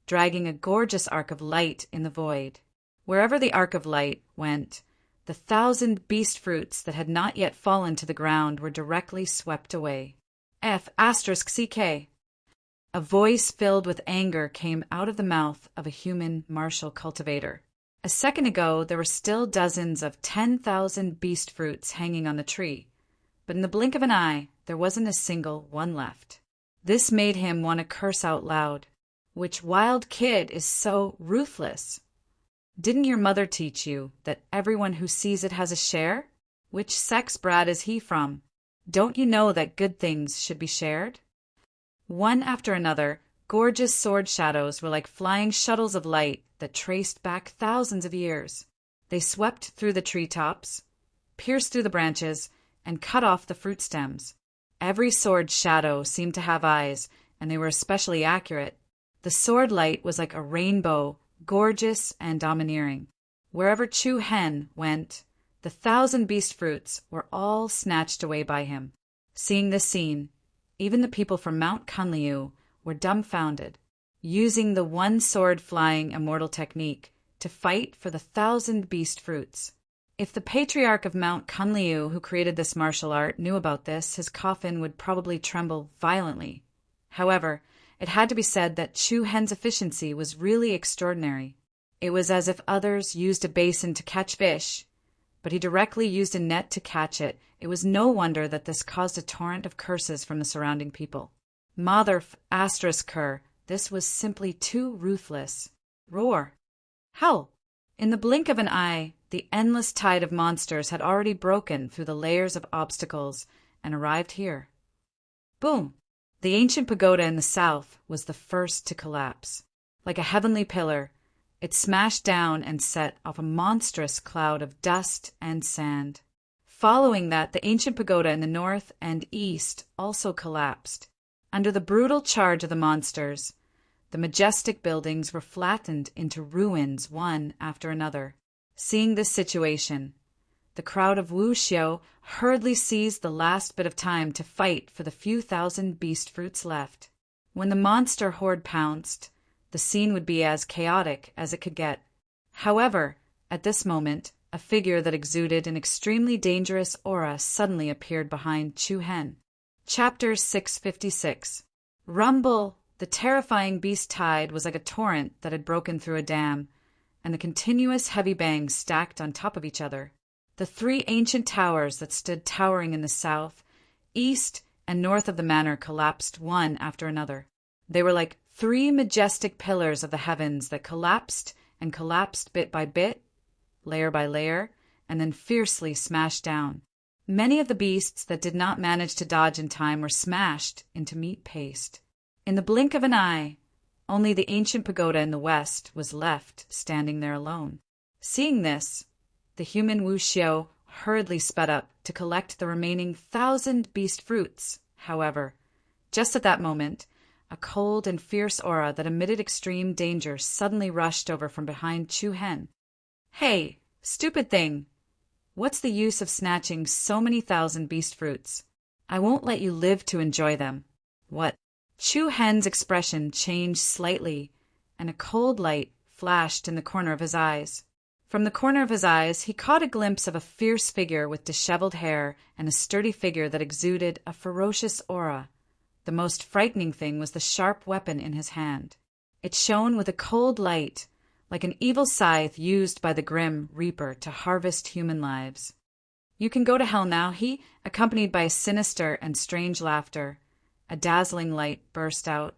dragging a gorgeous arc of light in the void. Wherever the arc of light went, the 1,000 beast fruits that had not yet fallen to the ground were directly swept away. F***CK. A voice filled with anger came out of the mouth of a human martial cultivator. A second ago, there were still dozens of 10,000 beast fruits hanging on the tree, but in the blink of an eye, there wasn't a single one left. This made him want to curse out loud. Which wild kid is so ruthless? Didn't your mother teach you that everyone who sees it has a share? Which sex brat is he from? Don't you know that good things should be shared? One after another, gorgeous sword shadows were like flying shuttles of light that traced back thousands of years. They swept through the treetops, pierced through the branches, and cut off the fruit stems. Every sword shadow seemed to have eyes, and they were especially accurate. The sword light was like a rainbow, gorgeous and domineering. Wherever Chu Hen went, the 1,000 beast fruits were all snatched away by him. Seeing this scene, even the people from Mount Kunliu were dumbfounded, using the one-sword-flying immortal technique to fight for the 1,000 beast fruits. If the patriarch of Mount Kunliu, who created this martial art, knew about this, his coffin would probably tremble violently. However, it had to be said that Chu Hen's efficiency was really extraordinary. It was as if others used a basin to catch fish, but he directly used a net to catch it. It was no wonder that this caused a torrent of curses from the surrounding people. Mother****, this was simply too ruthless. Roar. Howl. In the blink of an eye, the endless tide of monsters had already broken through the layers of obstacles and arrived here. Boom. The ancient pagoda in the south was the first to collapse. Like a heavenly pillar, it smashed down and set off a monstrous cloud of dust and sand. Following that, the ancient pagoda in the north and east also collapsed. Under the brutal charge of the monsters, the majestic buildings were flattened into ruins one after another. Seeing this situation, the crowd of Wuxiu hurriedly seized the last bit of time to fight for the few thousand beast fruits left. When the monster horde pounced, the scene would be as chaotic as it could get. However, at this moment, a figure that exuded an extremely dangerous aura suddenly appeared behind Chu Hen. Chapter 656. Rumble! The terrifying beast tide was like a torrent that had broken through a dam, and the continuous heavy bangs stacked on top of each other. The 3 ancient towers that stood towering in the south, east, and north of the manor collapsed one after another. They were like 3 majestic pillars of the heavens that collapsed and collapsed bit by bit, layer by layer, and then fiercely smashed down. Many of the beasts that did not manage to dodge in time were smashed into meat paste. In the blink of an eye, only the ancient pagoda in the west was left standing there alone. Seeing this, the human Wuxiu hurriedly sped up to collect the remaining 1,000 beast fruits. However, just at that moment, a cold and fierce aura that emitted extreme danger suddenly rushed over from behind Chu Hen. Hey, stupid thing! What's the use of snatching so many 1,000 beast fruits? I won't let you live to enjoy them. What? Chu Hen's expression changed slightly, and a cold light flashed in the corner of his eyes. From the corner of his eyes, he caught a glimpse of a fierce figure with disheveled hair and a sturdy figure that exuded a ferocious aura. The most frightening thing was the sharp weapon in his hand. It shone with a cold light, like an evil scythe used by the grim reaper to harvest human lives. You can go to hell now, he, accompanied by a sinister and strange laughter. A dazzling light burst out,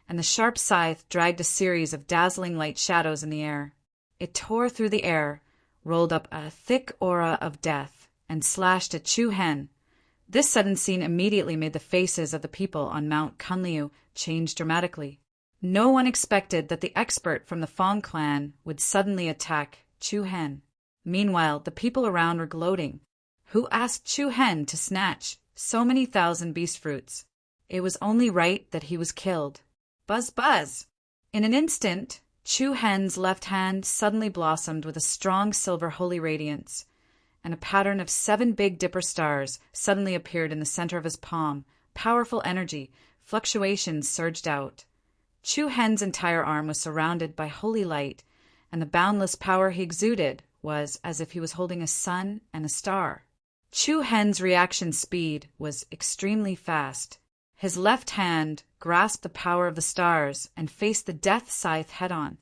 and the sharp scythe dragged a series of dazzling light shadows in the air. It tore through the air, rolled up a thick aura of death, and slashed at Chu Hen. This sudden scene immediately made the faces of the people on Mount Kunliu change dramatically. No one expected that the expert from the Fong clan would suddenly attack Chu Hen. Meanwhile, the people around were gloating. Who asked Chu Hen to snatch so many 1,000 beast fruits? It was only right that he was killed. Buzz, buzz! In an instant, Chu Hen's left hand suddenly blossomed with a strong silver holy radiance, and a pattern of 7 Big Dipper stars suddenly appeared in the center of his palm. Powerful energy, fluctuations surged out. Chu Hen's entire arm was surrounded by holy light, and the boundless power he exuded was as if he was holding a sun and a star. Chu Hen's reaction speed was extremely fast. His left hand grasped the power of the stars and faced the death scythe head-on.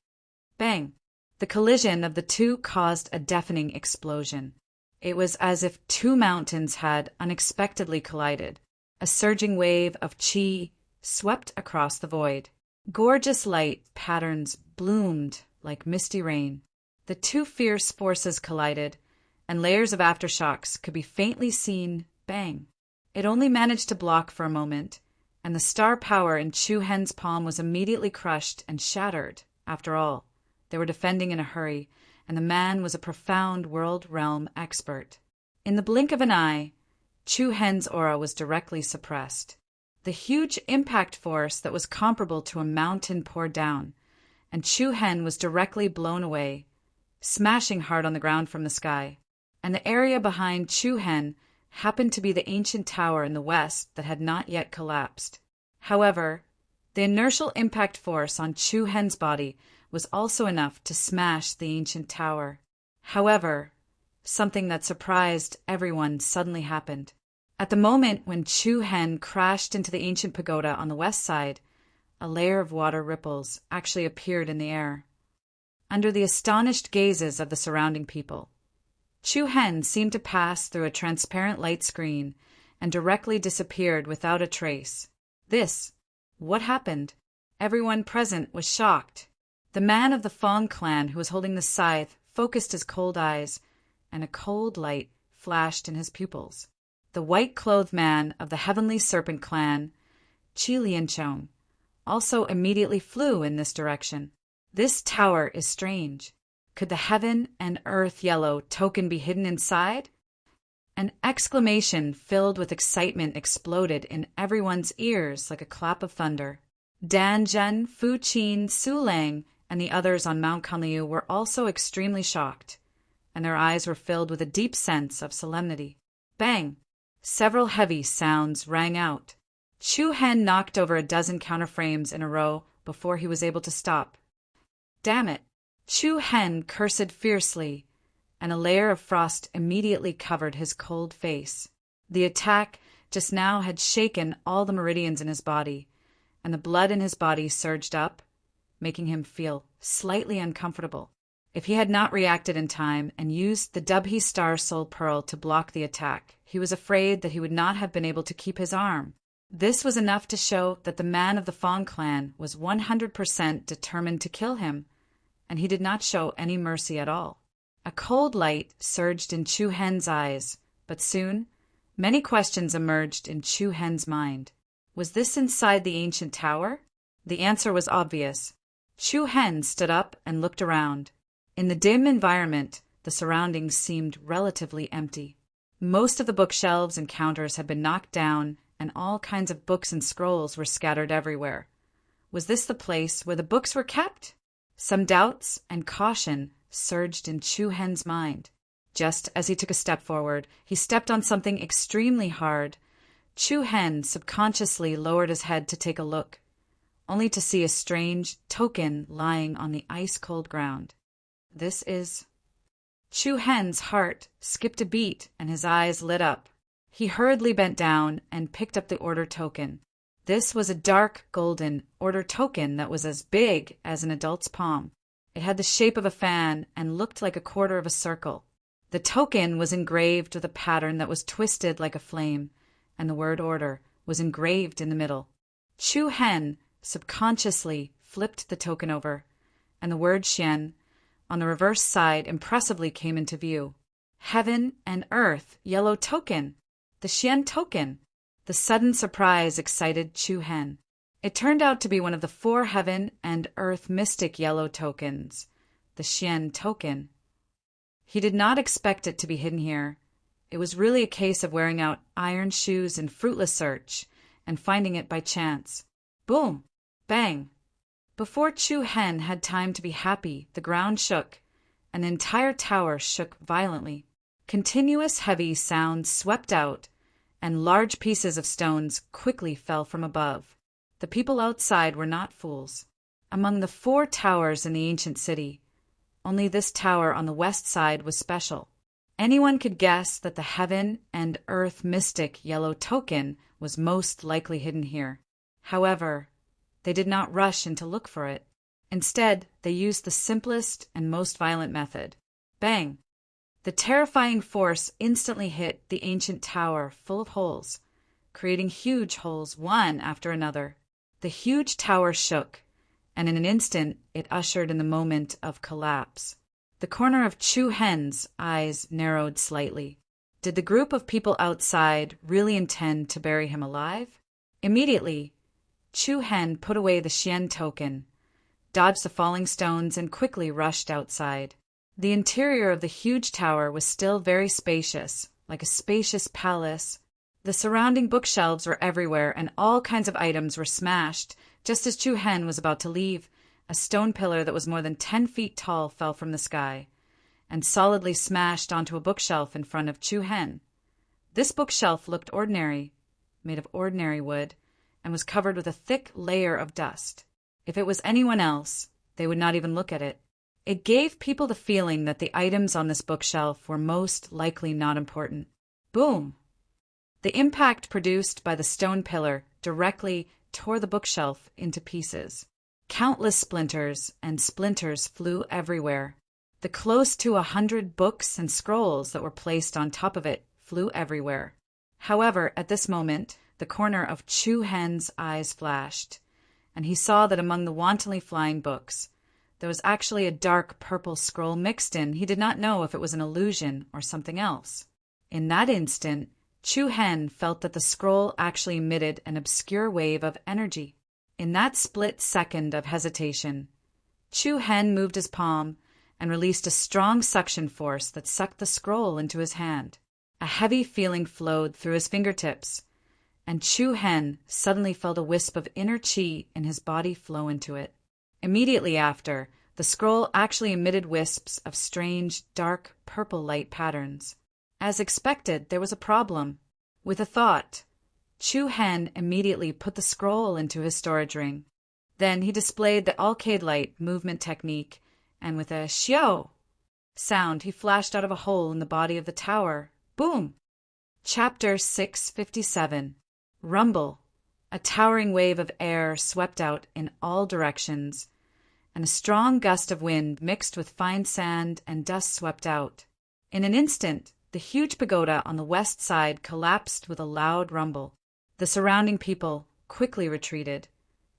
Bang! The collision of the two caused a deafening explosion. It was as if 2 mountains had unexpectedly collided. A surging wave of chi swept across the void. Gorgeous light patterns bloomed like misty rain. The 2 fierce forces collided, and layers of aftershocks could be faintly seen. Bang! It only managed to block for a moment, and the star power in Chu Hen's palm was immediately crushed and shattered. After all, they were defending in a hurry, and the man was a profound world realm expert. In the blink of an eye, Chu Hen's aura was directly suppressed. The huge impact force that was comparable to a mountain poured down, and Chu Hen was directly blown away, smashing hard on the ground from the sky. And the area behind Chu Hen happened to be the ancient tower in the west that had not yet collapsed. However, the inertial impact force on Chu Hen's body was also enough to smash the ancient tower. However, something that surprised everyone suddenly happened. At the moment when Chu Hen crashed into the ancient pagoda on the west side, a layer of water ripples actually appeared in the air. Under the astonished gazes of the surrounding people, Chu Hen seemed to pass through a transparent light screen and directly disappeared without a trace. What happened? Everyone present was shocked. The man of the Fong clan who was holding the scythe focused his cold eyes, and a cold light flashed in his pupils. The white-clothed man of the Heavenly Serpent clan, Chi Lianchong, also immediately flew in this direction. This tower is strange. Could the heaven and earth yellow token be hidden inside? An exclamation filled with excitement exploded in everyone's ears like a clap of thunder. Dan Zhen, Fu Qin, Su Lang, and the others on Mount Kanliu were also extremely shocked, and their eyes were filled with a deep sense of solemnity. Bang! Several heavy sounds rang out. Chu Hen knocked over a dozen counterframes in a row before he was able to stop. Damn it! Chu Hen cursed fiercely, and a layer of frost immediately covered his cold face. The attack just now had shaken all the meridians in his body, and the blood in his body surged up, making him feel slightly uncomfortable. If he had not reacted in time and used the Dubhi Star Soul Pearl to block the attack, he was afraid that he would not have been able to keep his arm. This was enough to show that the man of the Fong clan was 100% determined to kill him, and he did not show any mercy at all. A cold light surged in Chu Hen's eyes, but soon many questions emerged in Chu Hen's mind. Was this inside the ancient tower? The answer was obvious. Chu Hen stood up and looked around. In the dim environment, the surroundings seemed relatively empty. Most of the bookshelves and counters had been knocked down, and all kinds of books and scrolls were scattered everywhere. Was this the place where the books were kept? Some doubts and caution surged in Chu Hen's mind. Just as he took a step forward, he stepped on something extremely hard. Chu Hen subconsciously lowered his head to take a look, only to see a strange token lying on the ice-cold ground. This is... Chu Hen's heart skipped a beat and his eyes lit up. He hurriedly bent down and picked up the order token. This was a dark golden order token that was as big as an adult's palm. It had the shape of a fan and looked like a quarter of a circle. The token was engraved with a pattern that was twisted like a flame, and the word order was engraved in the middle. Chu Hen subconsciously flipped the token over, and the word Xian on the reverse side impressively came into view. Heaven and earth yellow token! The Xian token! The sudden surprise excited Chu Hen. It turned out to be one of the 4 heaven and earth mystic yellow tokens, the Xian token. He did not expect it to be hidden here. It was really a case of wearing out iron shoes in fruitless search and finding it by chance. Boom! Bang! Before Chu Hen had time to be happy, the ground shook, and the entire tower shook violently. Continuous heavy sounds swept out, and large pieces of stones quickly fell from above. The people outside were not fools. Among the 4 towers in the ancient city, only this tower on the west side was special. Anyone could guess that the heaven and earth mystic yellow token was most likely hidden here. However, they did not rush in to look for it. Instead, they used the simplest and most violent method. Bang! The terrifying force instantly hit the ancient tower full of holes, creating huge holes one after another. The huge tower shook, and in an instant it ushered in the moment of collapse. The corner of Chu Hen's eyes narrowed slightly. Did the group of people outside really intend to bury him alive? Immediately, Chu Hen put away the Xian token, dodged the falling stones, and quickly rushed outside. The interior of the huge tower was still very spacious, like a spacious palace. The surrounding bookshelves were everywhere, and all kinds of items were smashed. Just as Chu Hen was about to leave, a stone pillar that was more than 10 feet tall fell from the sky and solidly smashed onto a bookshelf in front of Chu Hen. This bookshelf looked ordinary, made of ordinary wood, and was covered with a thick layer of dust. If it was anyone else, they would not even look at it. It gave people the feeling that the items on this bookshelf were most likely not important. Boom! The impact produced by the stone pillar directly tore the bookshelf into pieces. Countless splinters and splinters flew everywhere. The close to 100 books and scrolls that were placed on top of it flew everywhere. However, at this moment, the corner of Chu Hen's eyes flashed, and he saw that among the wantonly flying books, there was actually a dark purple scroll mixed in. He did not know if it was an illusion or something else. In that instant, Chu Hen felt that the scroll actually emitted an obscure wave of energy. In that split second of hesitation, Chu Hen moved his palm and released a strong suction force that sucked the scroll into his hand. A heavy feeling flowed through his fingertips, and Chu Hen suddenly felt a wisp of inner qi in his body flow into it. Immediately after, the scroll actually emitted wisps of strange, dark, purple light patterns. As expected, there was a problem. With a thought, Chu Hen immediately put the scroll into his storage ring. Then he displayed the Alcade light movement technique, and with a xiao sound, he flashed out of a hole in the body of the tower. Boom! Chapter 657. Rumble. A towering wave of air swept out in all directions, and a strong gust of wind mixed with fine sand and dust swept out. In an instant, the huge pagoda on the west side collapsed with a loud rumble. The surrounding people quickly retreated,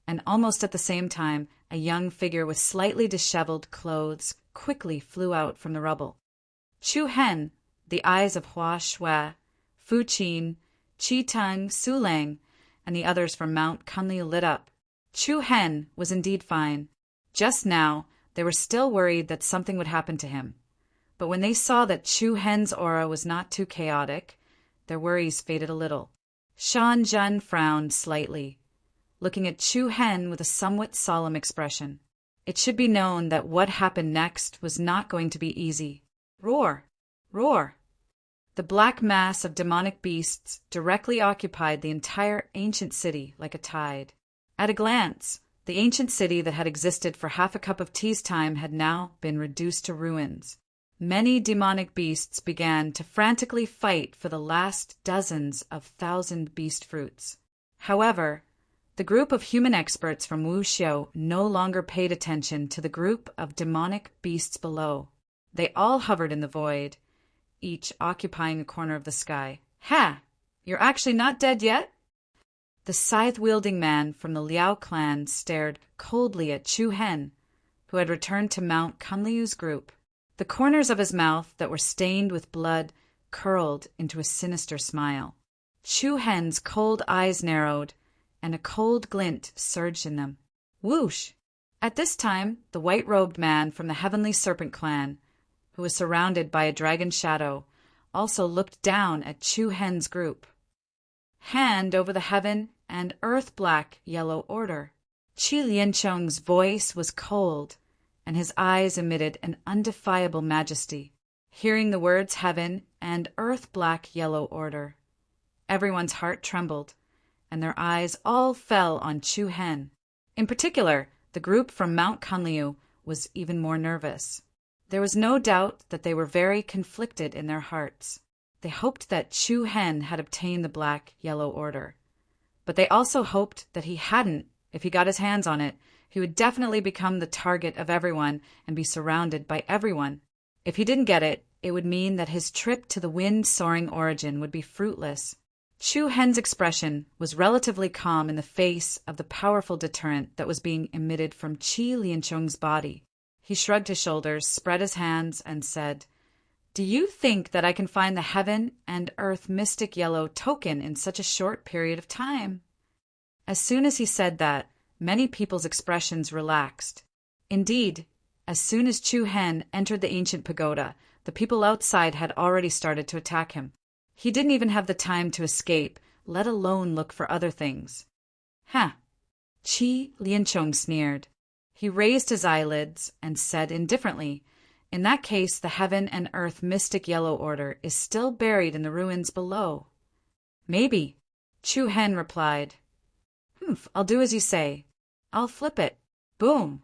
and almost at the same time, a young figure with slightly disheveled clothes quickly flew out from the rubble. Chu Hen, the eyes of Hua Shui, Fu Qin, Qi Teng, Su Lang, and the others from Mount Kunli lit up. Chu Hen was indeed fine. Just now, they were still worried that something would happen to him. But when they saw that Chu Hen's aura was not too chaotic, their worries faded a little. Shan Jun frowned slightly, looking at Chu Hen with a somewhat solemn expression. It should be known that what happened next was not going to be easy. Roar! Roar! The black mass of demonic beasts directly occupied the entire ancient city like a tide. At a glance, the ancient city that had existed for half a cup of tea's time had now been reduced to ruins. Many demonic beasts began to frantically fight for the last dozens of thousand beast fruits. However, the group of human experts from Wuxiu no longer paid attention to the group of demonic beasts below. They all hovered in the void, each occupying a corner of the sky. Ha! You're actually not dead yet? The scythe-wielding man from the Liao clan stared coldly at Chu Hen, who had returned to Mount Kunliu's group. The corners of his mouth that were stained with blood curled into a sinister smile. Chu Hen's cold eyes narrowed, and a cold glint surged in them. Whoosh! At this time, the white-robed man from the Heavenly Serpent clan, who was surrounded by a dragon shadow, also looked down at Chu Hen's group. Hand over the heaven and earth black yellow order. Qi Liancheng's voice was cold, and his eyes emitted an undefiable majesty. hearing the words heaven and earth black yellow order. Everyone's heart trembled, and their eyes all fell on Chu Hen. In particular, the group from Mount Kunliu was even more nervous. There was no doubt that they were very conflicted in their hearts. They hoped that Chu Hen had obtained the black yellow order. But they also hoped that he hadn't. If he got his hands on it, he would definitely become the target of everyone and be surrounded by everyone. If he didn't get it, it would mean that his trip to the wind-soaring origin would be fruitless. Chu Hen's expression was relatively calm in the face of the powerful deterrent that was being emitted from Qi Liancheng's body. He shrugged his shoulders, spread his hands, and said, "Do you think that I can find the heaven and earth mystic yellow token in such a short period of time?" As soon as he said that, many people's expressions relaxed. Indeed, as soon as Chu Hen entered the ancient pagoda, the people outside had already started to attack him. He didn't even have the time to escape, let alone look for other things. "Huh." Qi Liancheng sneered. He raised his eyelids and said indifferently, "In that case, the heaven and earth mystic yellow order is still buried in the ruins below." "Maybe," Chu Hen replied. I'll do as you say. I'll flip it." Boom!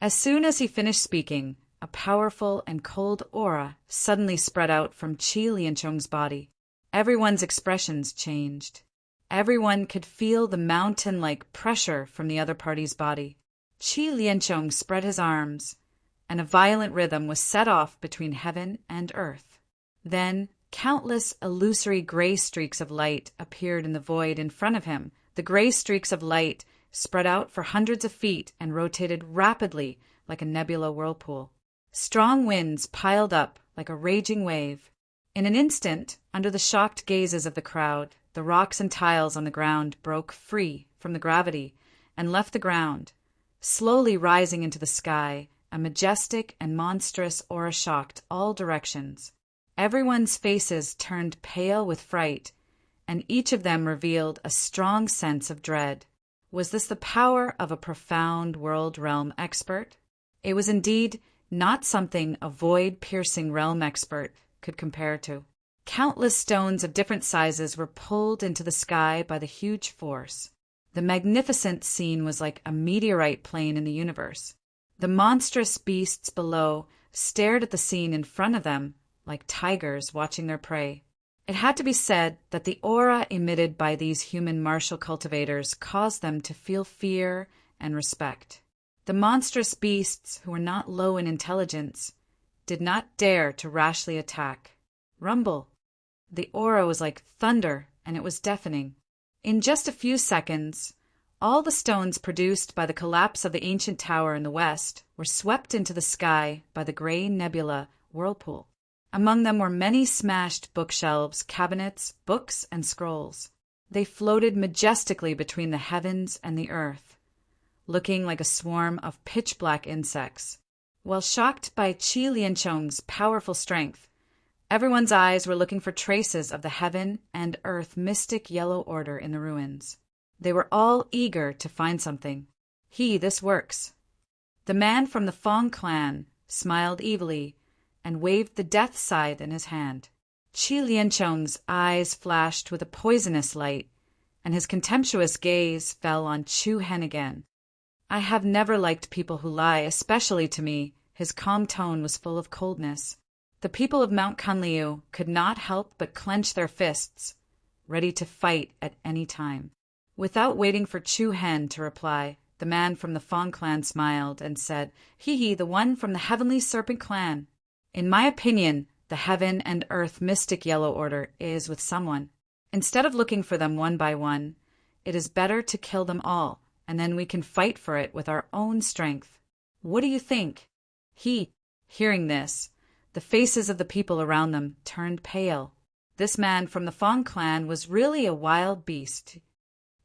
As soon as he finished speaking, a powerful and cold aura suddenly spread out from Qi Liancheng's body. Everyone's expressions changed. Everyone could feel the mountain-like pressure from the other party's body. Qi Liancheng spread his arms, and a violent rhythm was set off between heaven and earth. Then countless illusory gray streaks of light appeared in the void in front of him. The gray streaks of light spread out for hundreds of feet and rotated rapidly like a nebula whirlpool. Strong winds piled up like a raging wave. In an instant, under the shocked gazes of the crowd, the rocks and tiles on the ground broke free from the gravity and left the ground, slowly rising into the sky. A majestic and monstrous aura shocked all directions. Everyone's faces turned pale with fright, and each of them revealed a strong sense of dread. Was this the power of a profound world realm expert? It was indeed not something a void-piercing realm expert could compare to. Countless stones of different sizes were pulled into the sky by the huge force. The magnificent scene was like a meteorite plane in the universe. The monstrous beasts below stared at the scene in front of them like tigers watching their prey. It had to be said that the aura emitted by these human martial cultivators caused them to feel fear and respect. The monstrous beasts, who were not low in intelligence, did not dare to rashly attack. Rumble! The aura was like thunder, and it was deafening. In just a few seconds, all the stones produced by the collapse of the ancient tower in the west were swept into the sky by the gray nebula whirlpool. Among them were many smashed bookshelves, cabinets, books, and scrolls. They floated majestically between the heavens and the earth, looking like a swarm of pitch-black insects. While shocked by Qi Liancheng's powerful strength, everyone's eyes were looking for traces of the heaven and earth mystic yellow order in the ruins. They were all eager to find something. This works. The man from the Fong clan smiled evilly and waved the death scythe in his hand. Qi Liancheng's eyes flashed with a poisonous light, and his contemptuous gaze fell on Chu Hen again. "I have never liked people who lie, especially to me." His calm tone was full of coldness. The people of Mount Kunliu could not help but clench their fists, ready to fight at any time. Without waiting for Chu Hen to reply, the man from the Fong clan smiled and said, the one from the Heavenly Serpent clan. "In my opinion, the heaven and earth mystic yellow order is with someone. Instead of looking for them one by one, it is better to kill them all, and then we can fight for it with our own strength. What do you think?" Hearing this, the faces of the people around them turned pale. This man from the Fong clan was really a wild beast.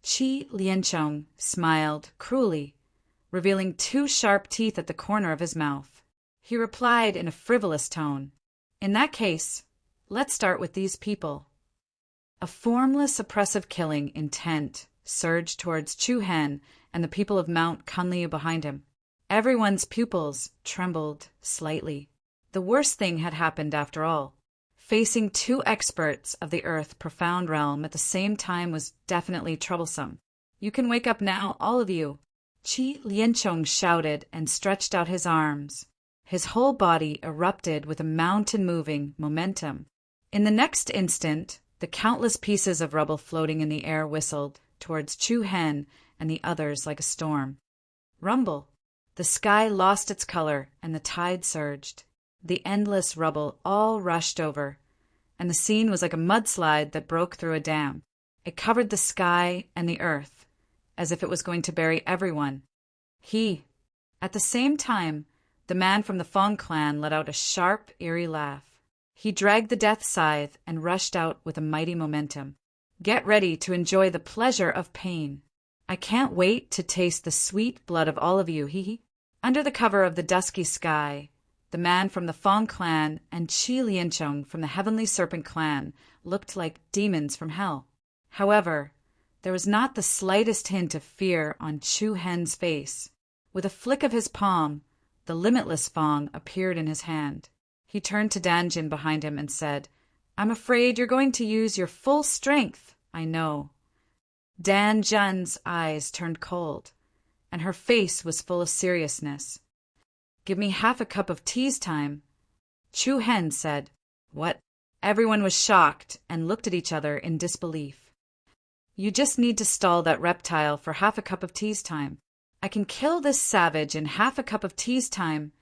Qi Liancheng smiled cruelly, revealing 2 sharp teeth at the corner of his mouth. He replied in a frivolous tone, "In that case, let's start with these people." A formless, oppressive killing intent surged towards Chu Hen and the people of Mount Kunliu behind him. Everyone's pupils trembled slightly. The worst thing had happened after all. Facing two experts of the Earth profound realm at the same time was definitely troublesome. You can wake up now, all of you. Qi Liancheng shouted and stretched out his arms. His whole body erupted with a mountain-moving momentum. In the next instant, the countless pieces of rubble floating in the air whistled towards Chu Hen and the others like a storm. Rumble. The sky lost its color and the tide surged. The endless rubble all rushed over, and the scene was like a mudslide that broke through a dam. It covered the sky and the earth, as if it was going to bury everyone. At the same time, the man from the Fong clan let out a sharp, eerie laugh. He dragged the death scythe and rushed out with a mighty momentum. Get ready to enjoy the pleasure of pain. I can't wait to taste the sweet blood of all of you, Under the cover of the dusky sky, the man from the Fong clan and Qi Liancheng from the Heavenly Serpent clan looked like demons from hell. However, there was not the slightest hint of fear on Chu Hen's face. With a flick of his palm, the limitless Fong appeared in his hand. He turned to Danjin behind him and said, I'm afraid you're going to use your full strength, I know. Danjun's eyes turned cold, and her face was full of seriousness. Give me half a cup of tea's time. Chu Hen said, What? Everyone was shocked and looked at each other in disbelief. You just need to stall that reptile for half a cup of tea's time. I can kill this savage in half a cup of tea's time.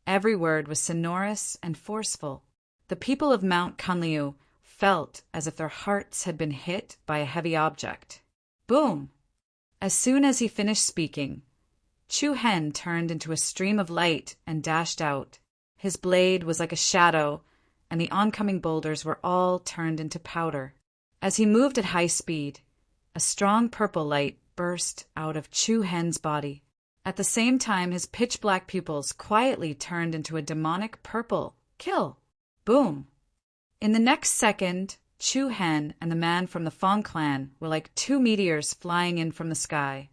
Every word was sonorous and forceful. The people of Mount Kunliu felt as if their hearts had been hit by a heavy object. Boom! As soon as he finished speaking, Chu Hen turned into a stream of light and dashed out. His blade was like a shadow, and the oncoming boulders were all turned into powder. As he moved at high speed, a strong purple light burst out of Chu Hen's body. At the same time, his pitch-black pupils quietly turned into a demonic purple. Kill! Boom! In the next second, Chu Hen and the man from the Fong clan were like two meteors flying in from the sky,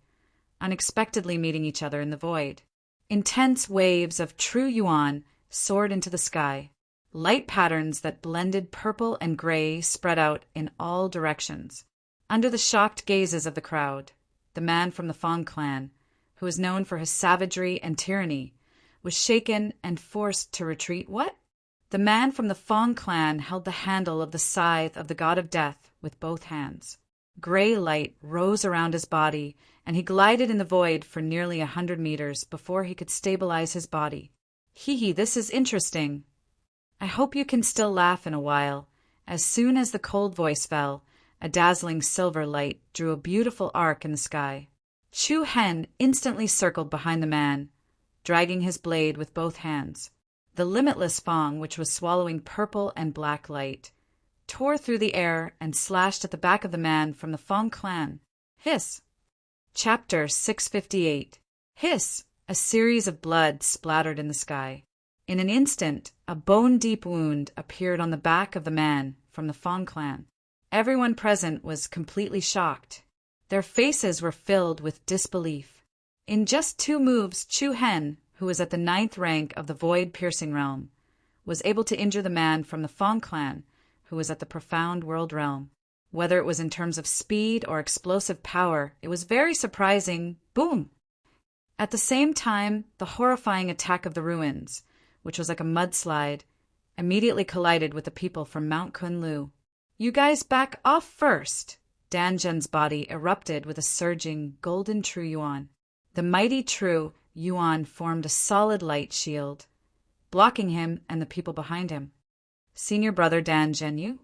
unexpectedly meeting each other in the void. Intense waves of true yuan soared into the sky. Light patterns that blended purple and gray spread out in all directions. Under the shocked gazes of the crowd, the man from the Fong clan, who was known for his savagery and tyranny, was shaken and forced to retreat. What? The man from the Fong clan held the handle of the scythe of the god of death with both hands. Gray light rose around his body, and he glided in the void for nearly 100 meters before he could stabilize his body. This is interesting. I hope you can still laugh in a while. As soon as the cold voice fell, a dazzling silver light drew a beautiful arc in the sky. Chu Hen instantly circled behind the man, dragging his blade with both hands. The limitless Fong, which was swallowing purple and black light, tore through the air and slashed at the back of the man from the Fong clan. Hiss! Chapter 658. Hiss! A series of blood splattered in the sky. In an instant, a bone-deep wound appeared on the back of the man from the Fong clan. Everyone present was completely shocked. Their faces were filled with disbelief. In just 2 moves, Chu Hen, who was at the 9th rank of the void-piercing realm, was able to injure the man from the Fong clan, who was at the profound world realm. Whether it was in terms of speed or explosive power, it was very surprising. Boom! At the same time, the horrifying attack of the ruins, which was like a mudslide, immediately collided with the people from Mount Kunlu. You guys back off first! Danjun's body erupted with a surging golden true yuan. The mighty true yuan formed a solid light shield, blocking him and the people behind him. Senior brother Danjun, you?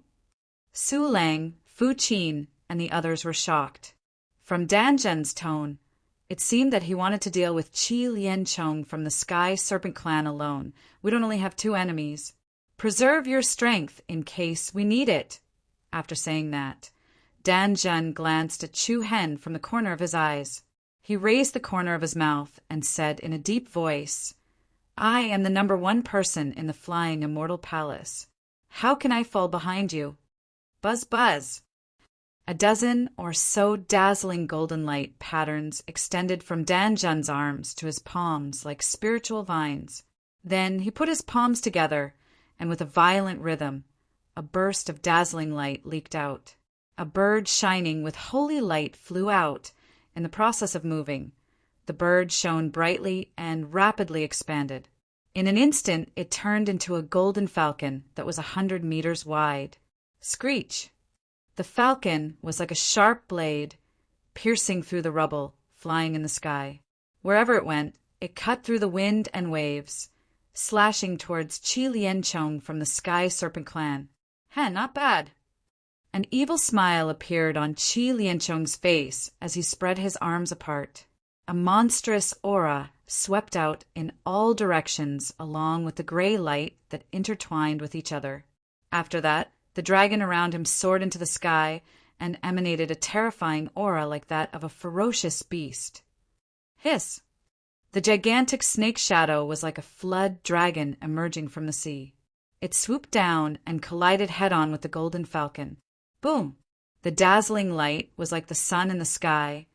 Su Lang, Fu Qin, and the others were shocked. From Danjun's tone, it seemed that he wanted to deal with Qi Liancheng from the Sky Serpent clan alone. We don't only have 2 enemies. Preserve your strength in case we need it. After saying that, Danjun glanced at Chu Hen from the corner of his eyes. He raised the corner of his mouth and said in a deep voice, I am the #1 person in the Flying Immortal Palace. How can I fall behind you? Buzz, buzz. A dozen or so dazzling golden light patterns extended from Danjun's arms to his palms like spiritual vines. Then he put his palms together, and with a violent rhythm, a burst of dazzling light leaked out. A bird shining with holy light flew out. In the process of moving, the bird shone brightly and rapidly expanded. In an instant it turned into a golden falcon that was 100 meters wide. Screech! The falcon was like a sharp blade, piercing through the rubble, flying in the sky. Wherever it went, it cut through the wind and waves, slashing towards Chi Liancheng from the Sky Serpent clan. Not bad. An evil smile appeared on Chi Liancheng's face as he spread his arms apart. A monstrous aura swept out in all directions along with the gray light that intertwined with each other. After that, the dragon around him soared into the sky and emanated a terrifying aura like that of a ferocious beast. Hiss! The gigantic snake shadow was like a flood dragon emerging from the sea. It swooped down and collided head-on with the golden falcon. Boom! The dazzling light was like the sun in the sky,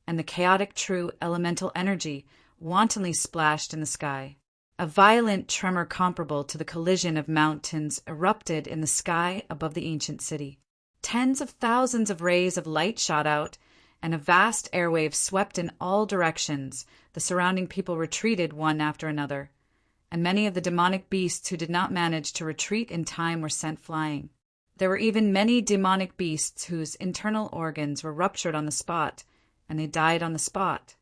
and the chaotic true elemental energy wantonly splashed in the sky. A violent tremor comparable to the collision of mountains erupted in the sky above the ancient city. Tens of thousands of rays of light shot out, and a vast airwave swept in all directions. The surrounding people retreated one after another, and many of the demonic beasts who did not manage to retreat in time were sent flying. There were even many demonic beasts whose internal organs were ruptured on the spot, and they died on the spot.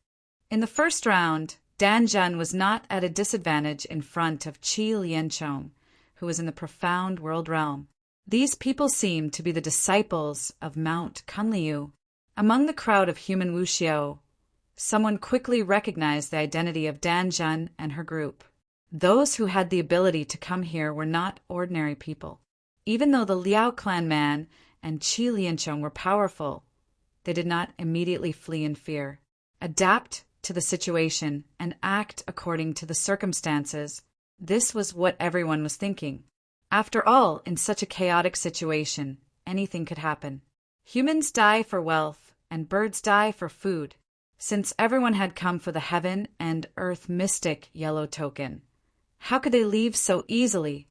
In the first round, Danjun was not at a disadvantage in front of Chi Liancheng, who was in the profound world realm. These people seemed to be the disciples of Mount Kunliu. Among the crowd of human wuxiu, someone quickly recognized the identity of Danjun and her group. Those who had the ability to come here were not ordinary people. Even though the Liao clan man and Chi Liancheng were powerful, they did not immediately flee in fear. Adapt to the situation and act according to the circumstances. This was what everyone was thinking. After all, in such a chaotic situation, anything could happen. Humans die for wealth, and birds die for food. Since everyone had come for the heaven and earth mystic yellow token, how could they leave so easily?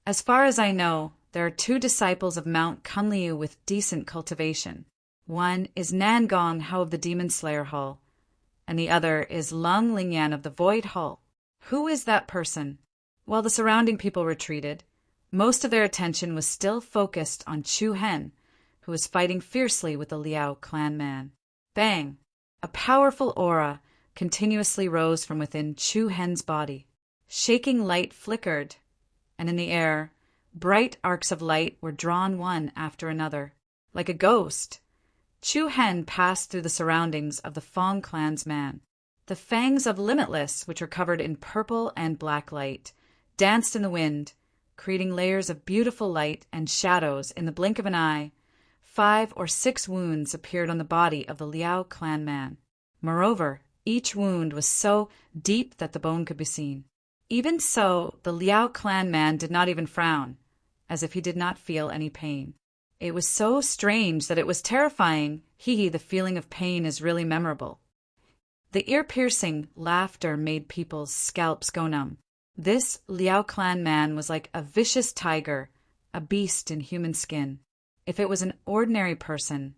As far as I know, there are 2 disciples of Mount Kunliu with decent cultivation. One is Nangong Hao of the Demon Slayer Hall, and the other is Lung Lingyan of the Void Hall. Who is that person? While the surrounding people retreated, most of their attention was still focused on Chu Hen, who was fighting fiercely with the Liao clan man. Bang! A powerful aura continuously rose from within Chu Hen's body. Shaking light flickered, and in the air, bright arcs of light were drawn one after another. Like a ghost, Chu Hen passed through the surroundings of the Fong clan's man. The fangs of Limitless, which were covered in purple and black light, danced in the wind, creating layers of beautiful light and shadows. In the blink of an eye, 5 or 6 wounds appeared on the body of the Liao clan man. Moreover, each wound was so deep that the bone could be seen. Even so, the Liao clan man did not even frown, as if he did not feel any pain. It was so strange that it was terrifying. The feeling of pain is really memorable. The ear-piercing laughter made people's scalps go numb. This Liao clan man was like a vicious tiger, a beast in human skin. If it was an ordinary person,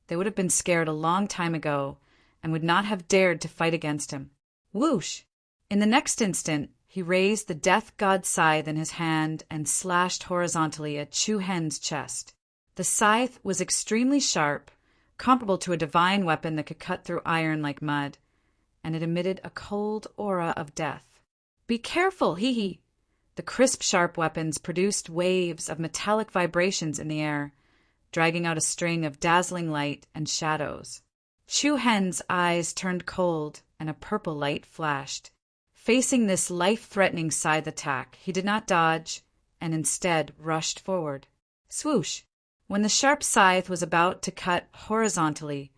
they would have been scared a long time ago and would not have dared to fight against him. Whoosh! In the next instant, he raised the death god scythe in his hand and slashed horizontally at Chu Hen's chest. The scythe was extremely sharp, comparable to a divine weapon that could cut through iron like mud, and it emitted a cold aura of death. Be careful, The crisp, sharp weapons produced waves of metallic vibrations in the air, dragging out a string of dazzling light and shadows. Chu Hen's eyes turned cold, and a purple light flashed. Facing this life-threatening scythe attack, he did not dodge, and instead rushed forward. Swoosh! When the sharp scythe was about to cut horizontally,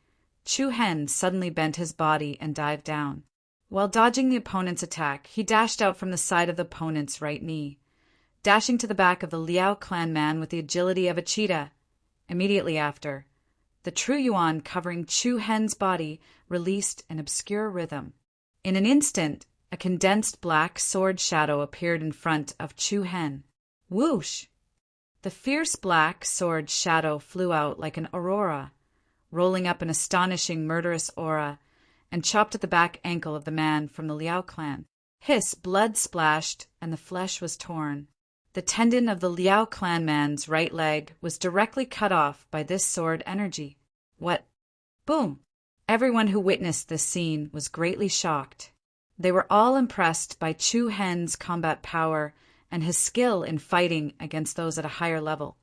Chu Hen suddenly bent his body and dived down. While dodging the opponent's attack, he dashed out from the side of the opponent's right knee, dashing to the back of the Liao clan man with the agility of a cheetah. Immediately after, the true yuan covering Chu Hen's body released an obscure rhythm. In an instant, A condensed black sword shadow appeared in front of Chu Hen. Whoosh! The fierce black sword shadow flew out like an aurora, rolling up an astonishing murderous aura, and chopped at the back ankle of the man from the Liao clan. Hiss, blood splashed, and the flesh was torn. The tendon of the Liao clan man's right leg was directly cut off by this sword energy. What? Boom! Everyone who witnessed this scene was greatly shocked. They were all impressed by Chu Hen's combat power and his skill in fighting against those at a higher level.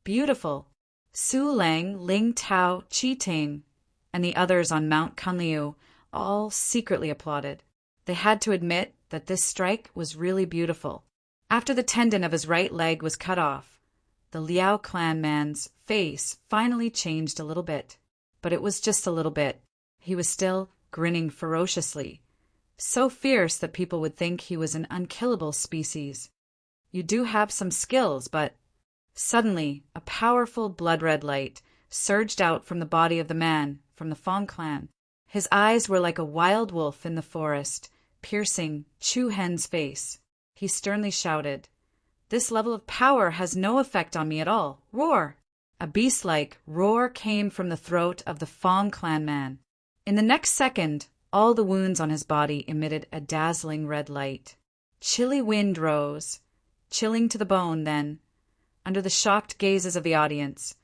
Beautiful! Su Lang, Ling Tao, Qi Ting, and the others on Mount Kunliu all secretly applauded. They had to admit that this strike was really beautiful. After the tendon of his right leg was cut off, the Liao clan man's face finally changed a little bit. But it was just a little bit. He was still grinning ferociously, so fierce that people would think he was an unkillable species. You do have some skills, but... Suddenly, a powerful blood-red light surged out from the body of the man from the Fong clan. His eyes were like a wild wolf in the forest, piercing Chu Hen's face. He sternly shouted, "This level of power has no effect on me at all. Roar!" A beast-like roar came from the throat of the Fong clan man. In the next second, all the wounds on his body emitted a dazzling red light. Chilly wind rose, chilling to the bone then. Under the shocked gazes of the audience,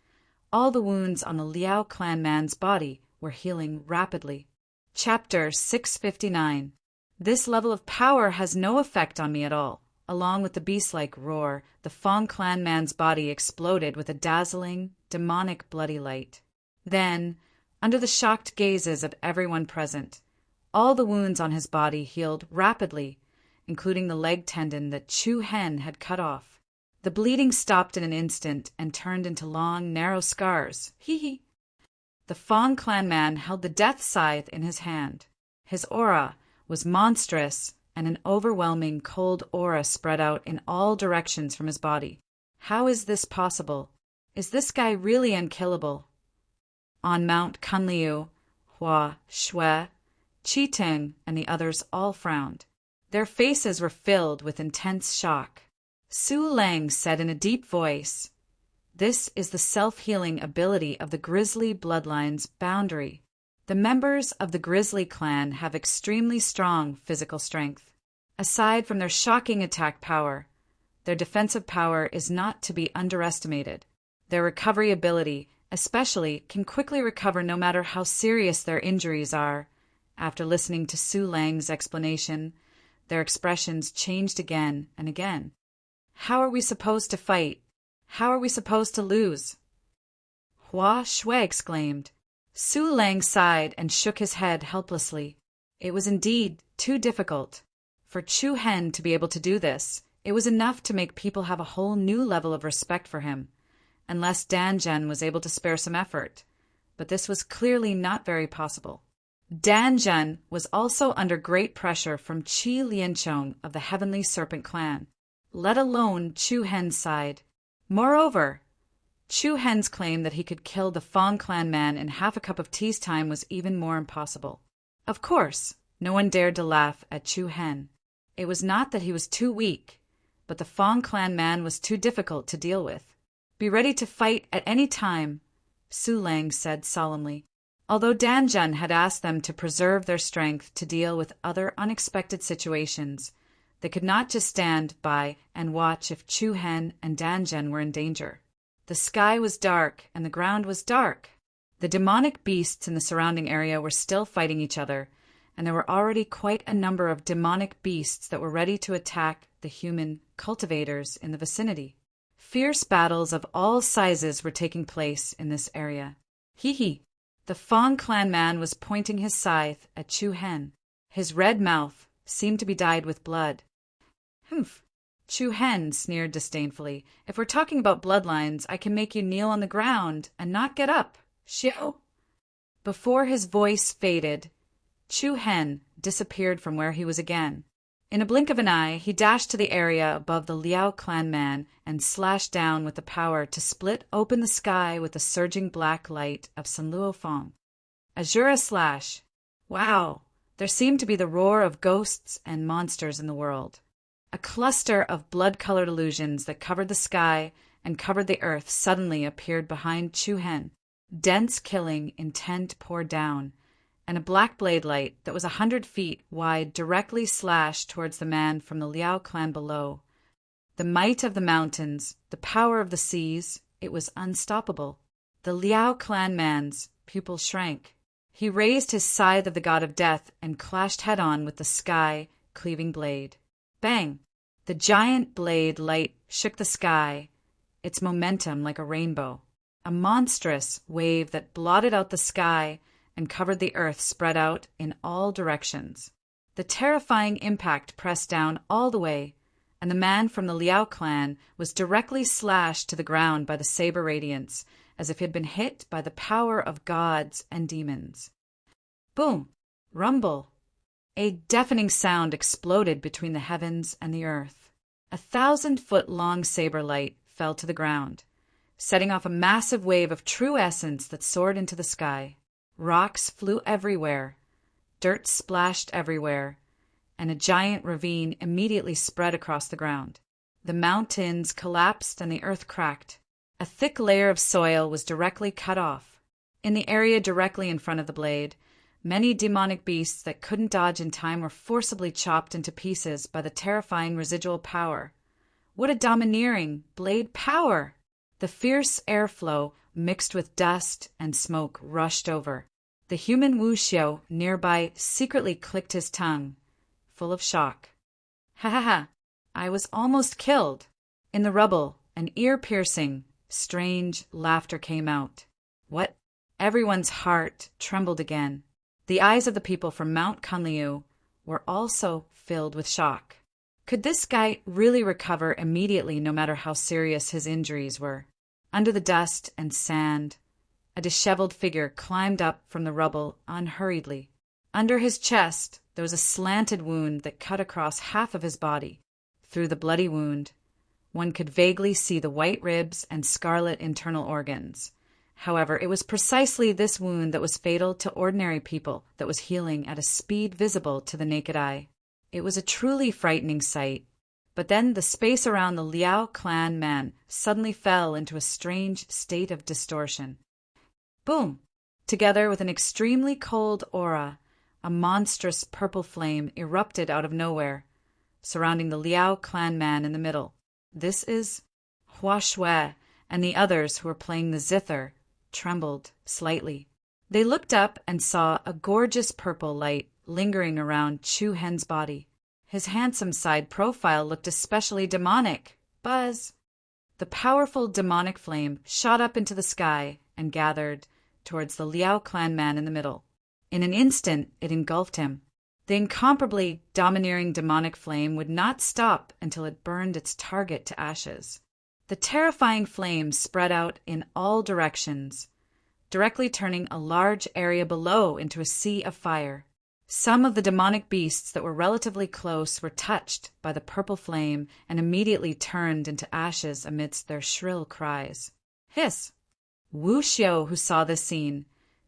all the wounds on the Liao clan man's body were healing rapidly. Chapter 659. This level of power has no effect on me at all. Along with the beast-like roar, the Fong clan man's body exploded with a dazzling, demonic bloody light. Then, under the shocked gazes of everyone present, all the wounds on his body healed rapidly, including the leg tendon that Chu Hen had cut off. The bleeding stopped in an instant and turned into long, narrow scars. Hee. The Fong clan man held the death scythe in his hand. His aura was monstrous, and an overwhelming cold aura spread out in all directions from his body. How is this possible? Is this guy really unkillable? On Mount Kunliu, Hua, Shui, Qi Ting, and the others all frowned. Their faces were filled with intense shock. Su Lang said in a deep voice, "This is the self-healing ability of the Grizzly bloodline's boundary. The members of the Grizzly clan have extremely strong physical strength. Aside from their shocking attack power, their defensive power is not to be underestimated. Their recovery ability, especially, can quickly recover no matter how serious their injuries are." After listening to Su Lang's explanation, their expressions changed again and again. How are we supposed to fight? How are we supposed to lose? Hua Shui exclaimed. Su Lang sighed and shook his head helplessly. It was indeed too difficult. For Chu Hen to be able to do this, it was enough to make people have a whole new level of respect for him, unless Dan Zhen was able to spare some effort. But this was clearly not very possible. Dan Zhen was also under great pressure from Qi Lianchong of the Heavenly Serpent clan, let alone Chu Hen's side. Moreover, Chu Hen's claim that he could kill the Fong clan man in half a cup of tea's time was even more impossible. Of course, no one dared to laugh at Chu Hen. It was not that he was too weak, but the Fong clan man was too difficult to deal with. "Be ready to fight at any time," Su Lang said solemnly. Although Dan Zhen had asked them to preserve their strength to deal with other unexpected situations, they could not just stand by and watch if Chu Hen and Dan Zhen were in danger. The sky was dark and the ground was dark. The demonic beasts in the surrounding area were still fighting each other, and there were already quite a number of demonic beasts that were ready to attack the human cultivators in the vicinity. Fierce battles of all sizes were taking place in this area. Hee. The Fong clan man was pointing his scythe at Chu Hen. His red mouth seemed to be dyed with blood. Humph. Chu Hen sneered disdainfully. "If we're talking about bloodlines, I can make you kneel on the ground and not get up. Xiao." Before his voice faded, Chu Hen disappeared from where he was again. In a blink of an eye, he dashed to the area above the Liao clan man and slashed down with the power to split open the sky with the surging black light of Sun Luofeng. Azura slash. Wow, There seemed to be the roar of ghosts and monsters in the world. A cluster of blood-colored illusions that covered the sky and covered the earth suddenly appeared behind Chu-Hen. Dense killing intent poured down, and a black blade light that was 100 feet wide directly slashed towards the man from the Liao clan below. The might of the mountains, the power of the seas, it was unstoppable. The Liao clan man's pupil shrank. He raised his scythe of the god of death and clashed head-on with the sky-cleaving blade. Bang! The giant blade light shook the sky, its momentum like a rainbow. A monstrous wave that blotted out the sky and covered the earth spread out in all directions. The terrifying impact pressed down all the way, and the man from the Liao clan was directly slashed to the ground by the saber radiance, as if he had been hit by the power of gods and demons. Boom! Rumble! A deafening sound exploded between the heavens and the earth. 1,000-foot-long saber light fell to the ground, setting off a massive wave of true essence that soared into the sky. Rocks flew everywhere, dirt splashed everywhere, and a giant ravine immediately spread across the ground. The mountains collapsed and the earth cracked. A thick layer of soil was directly cut off. In the area directly in front of the blade, many demonic beasts that couldn't dodge in time were forcibly chopped into pieces by the terrifying residual power. What a domineering blade power! The fierce airflow mixed with dust and smoke rushed over. The human Wu Xiao nearby secretly clicked his tongue, full of shock. Ha ha ha! I was almost killed. In the rubble, an ear-piercing, strange laughter came out. What? Everyone's heart trembled again. The eyes of the people from Mount Kunliu were also filled with shock. Could this guy really recover immediately no matter how serious his injuries were? Under the dust and sand, a disheveled figure climbed up from the rubble unhurriedly. Under his chest, there was a slanted wound that cut across half of his body. Through the bloody wound, one could vaguely see the white ribs and scarlet internal organs. However, it was precisely this wound that was fatal to ordinary people that was healing at a speed visible to the naked eye. It was a truly frightening sight. But then the space around the Liao clan man suddenly fell into a strange state of distortion. Boom! Together with an extremely cold aura, a monstrous purple flame erupted out of nowhere, surrounding the Liao clan man in the middle. This is Hua Shui, and the others who were playing the zither trembled slightly. They looked up and saw a gorgeous purple light lingering around Chu-Hen's body. His handsome side profile looked especially demonic. Buzz! The powerful demonic flame shot up into the sky and gathered towards the Liao clan man in the middle. In an instant, it engulfed him. The incomparably domineering demonic flame would not stop until it burned its target to ashes. The terrifying flame spread out in all directions, directly turning a large area below into a sea of fire. Some of the demonic beasts that were relatively close were touched by the purple flame and immediately turned into ashes amidst their shrill cries. Hiss! Wu Xiao, who saw this scene,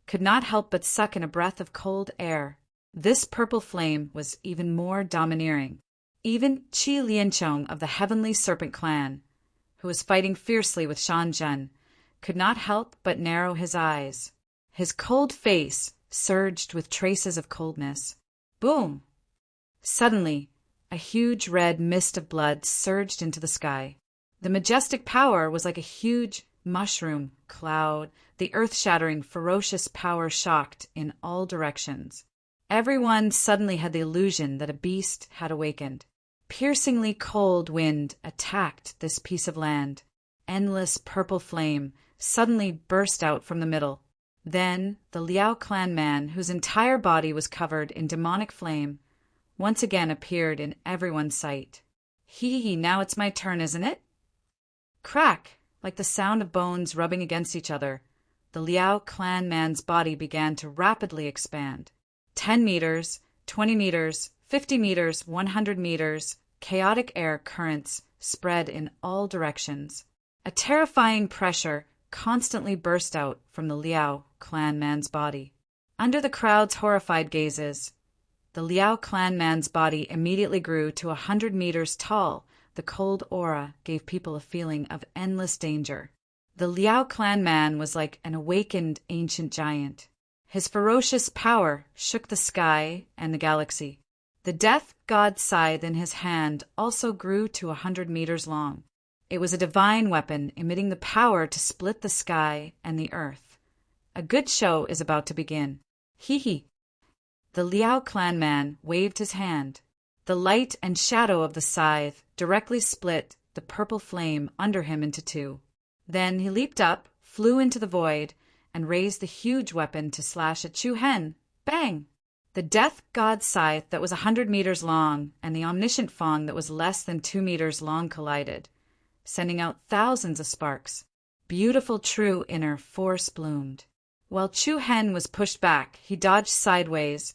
could not help but suck in a breath of cold air. This purple flame was even more domineering. Even Qi Liancheng of the Heavenly Serpent clan, who was fighting fiercely with Shan Zhen, could not help but narrow his eyes. His cold face surged with traces of coldness. Boom! Suddenly, a huge red mist of blood surged into the sky. The majestic power was like a huge mushroom cloud, the earth-shattering, ferocious power shocked in all directions. Everyone suddenly had the illusion that a beast had awakened. Piercingly cold wind attacked this piece of land. Endless purple flame suddenly burst out from the middle. Then the Liao clan man, whose entire body was covered in demonic flame, once again appeared in everyone's sight. Hee, now it's my turn, isn't it? Crack! Like the sound of bones rubbing against each other, the Liao clan man's body began to rapidly expand. 10 meters, 20 meters, 50 meters, 100 meters, chaotic air currents spread in all directions. A terrifying pressure constantly burst out from the Liao clan man's body. Under the crowd's horrified gazes, the Liao clan man's body immediately grew to 100 meters tall. The cold aura gave people a feeling of endless danger. The Liao clan man was like an awakened ancient giant. His ferocious power shook the sky and the galaxy. The death god scythe in his hand also grew to 100 meters long. It was a divine weapon emitting the power to split the sky and the earth. A good show is about to begin. Hee hee. The Liao clan man waved his hand. The light and shadow of the scythe directly split the purple flame under him into two. Then he leaped up, flew into the void, and raised the huge weapon to slash at Chu Hen. Bang! The death god scythe that was 100 meters long and the omniscient fong that was less than 2 meters long collided, sending out thousands of sparks. Beautiful true inner force bloomed. While Chu Hen was pushed back, he dodged sideways,